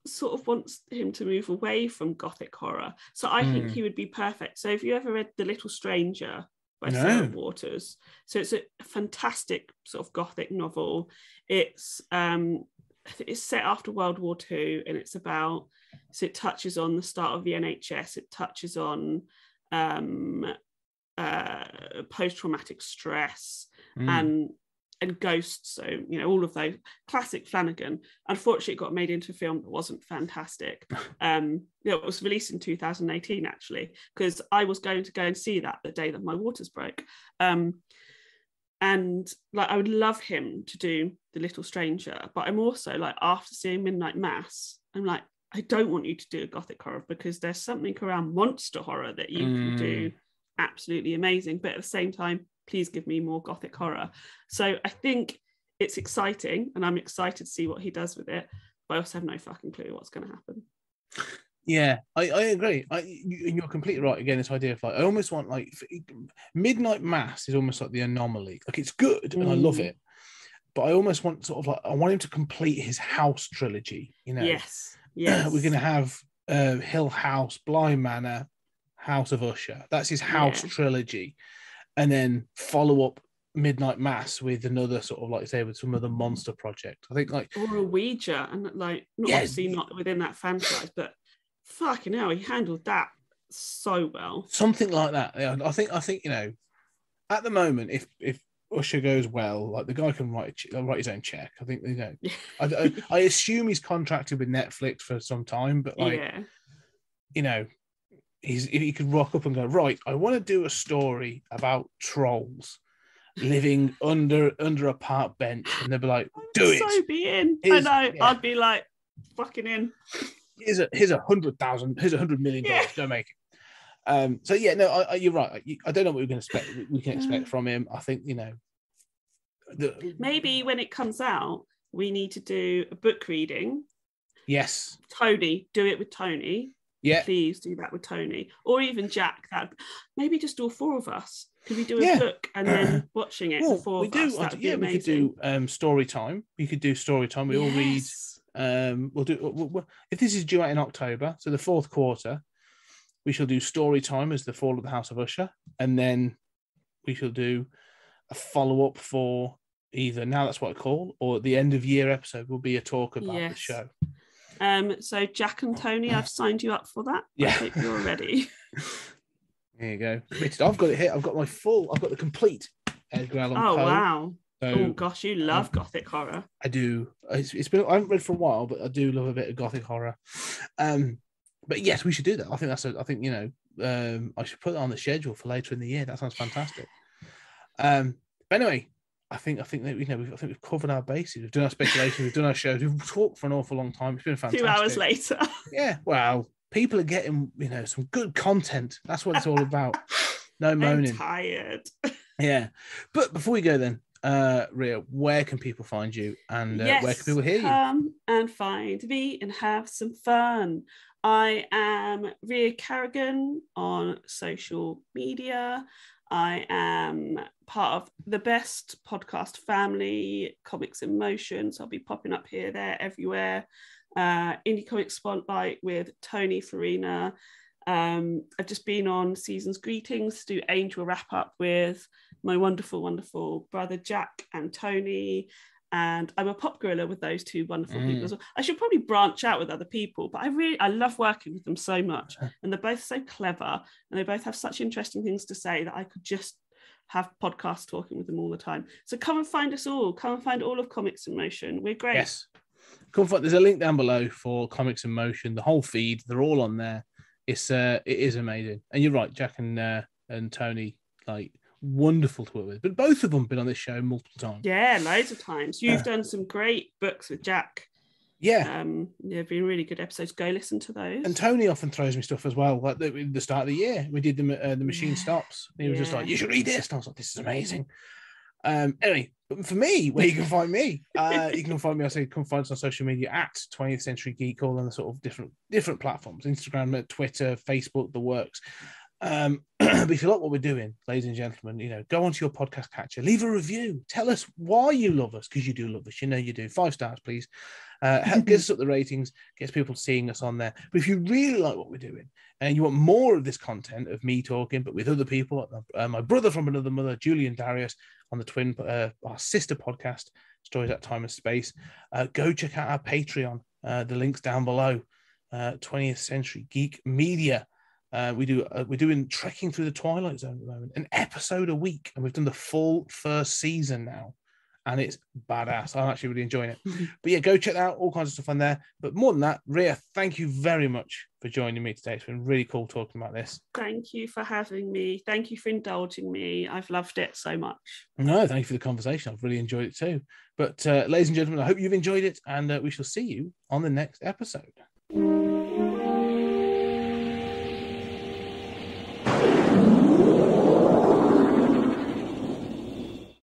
sort of wants him to move away from gothic horror. So I think he would be perfect. So have you ever read The Little Stranger by Sarah Waters? So it's a fantastic sort of gothic novel. It's set after World War II, and it's about, so it touches on the start of the NHS. It touches on post-traumatic stress and ghosts, so, you know, all of those classic Flanagan. Unfortunately, it got made into a film that wasn't fantastic. It was released in 2018, actually, because I was going to go and see that the day that my waters broke. And like, I would love him to do The Little Stranger, but I'm also like, after seeing Midnight Mass, I'm like, I don't want you to do a gothic horror, because there's something around monster horror that you can do absolutely amazing. But at the same time, please give me more gothic horror. So I think it's exciting, and I'm excited to see what he does with it. But I also have no fucking clue what's going to happen. Yeah, I agree. You're completely right. Again, this idea of like, I almost want like Midnight Mass is almost like the anomaly. Like, it's good and I love it, but I almost want sort of like, I want him to complete his House trilogy. You know, yes. We're going to have Hill House, Bly Manor, House of Usher. That's his House trilogy, and then follow up Midnight Mass with another sort of, like you say, with some other monster project. I think like, or a Ouija, and like, not obviously not within that franchise, but fucking hell, he handled that so well. Something like that. I think you know, at the moment, if Usher goes well, like, the guy can write his own check. I think, you know, I assume he's contracted with Netflix for some time, but like, you know, he could rock up and go, right, I want to do a story about trolls living under a park bench, and they'll be like, do it. So be in. I know. Yeah. I'd be like, fucking in. Here's $100 million. Don't make it. So yeah, no, you're right. I don't know what we can expect from him. I think, you know, maybe when it comes out, we need to do a book reading. Yes. Tony, do it with Tony. Yeah. Please do that with Tony, or even Jack. That maybe just all four of us. Could we do a book and then watching it? Well, we do. We could do story time. We could do story time. We all read. We'll do. If this is due out in October, so the fourth quarter, we shall do story time as the Fall of the House of Usher, and then we shall do a follow up for either Now That's What I Call, or the end of year episode will be a talk about the show. So Jack and Tony, I've signed you up for that. Yeah, I hope you're ready. There you go. I've got it here. I've got the complete Edgar Allan Poe. Oh wow. So, oh gosh, you love gothic horror. I do. It's been, I haven't read for a while, but I do love a bit of gothic horror. But yes, we should do that. I think you know, I should put that on the schedule for later in the year. That sounds fantastic. But anyway, I think that, you know, we've covered our bases. We've done our speculation. We've done our shows. We've talked for an awful long time. It's been fantastic. 2 hours later. Yeah. Well, people are getting, you know, some good content. That's what it's all about. No moaning. I'm tired. Yeah. But before we go then, Rhea, where can people find you, and where can people hear you? Come and find me and have some fun. I am Rhea Carrigan on social media. I am part of the best podcast family, Comics in Motion. So I'll be popping up here, there, everywhere. Indie Comics Spotlight with Tony Farina. I've just been on Season's Greetings to do Angel wrap up with my wonderful, wonderful brother Jack and Tony. And I'm a pop gorilla with those two wonderful people as well. I should probably branch out with other people, but I love working with them so much. And they're both so clever, and they both have such interesting things to say that I could just have podcasts talking with them all the time. So come and find us all. Come and find all of Comics in Motion. We're great. Yes. There's a link down below for Comics in Motion. The whole feed, they're all on there. It is amazing. And you're right, Jack and Tony, like, wonderful to work with. But both of them have been on this show multiple times. Yeah, loads of times. You've done some great books with Jack. Yeah. They've been really good episodes. Go listen to those. And Tony often throws me stuff as well. Like at the start of the year, we did the Machine Stops. And he was just like, you should read this. And I was like, this is amazing. Anyway, for me, where you can find me, you can find me, I say, come find us on social media at 20th Century Geek, all on the sort of different platforms, Instagram, Twitter, Facebook, the works. But if you like what we're doing, ladies and gentlemen, you know, go onto your podcast catcher, leave a review, tell us why you love us, because you do love us, you know you do. 5 stars, please. Get us up the ratings, gets people seeing us on there. But if you really like what we're doing and you want more of this content of me talking, but with other people, my brother from another mother, Julie and Darius, on the our sister podcast, Stories at Time and Space, go check out our Patreon. The link's down below. 20th Century Geek Media. We're doing Trekking Through the Twilight Zone at the moment, an episode a week, and we've done the full first season now. and it's badass. I'm actually really enjoying it. But yeah, go check that out. All kinds of stuff on there. But more than that, Ria, thank you very much for joining me today. It's been really cool talking about this. Thank you for having me. Thank you for indulging me. I've loved it so much. No, thank you for the conversation. I've really enjoyed it too. But ladies and gentlemen, I hope you've enjoyed it, and we shall see you on the next episode.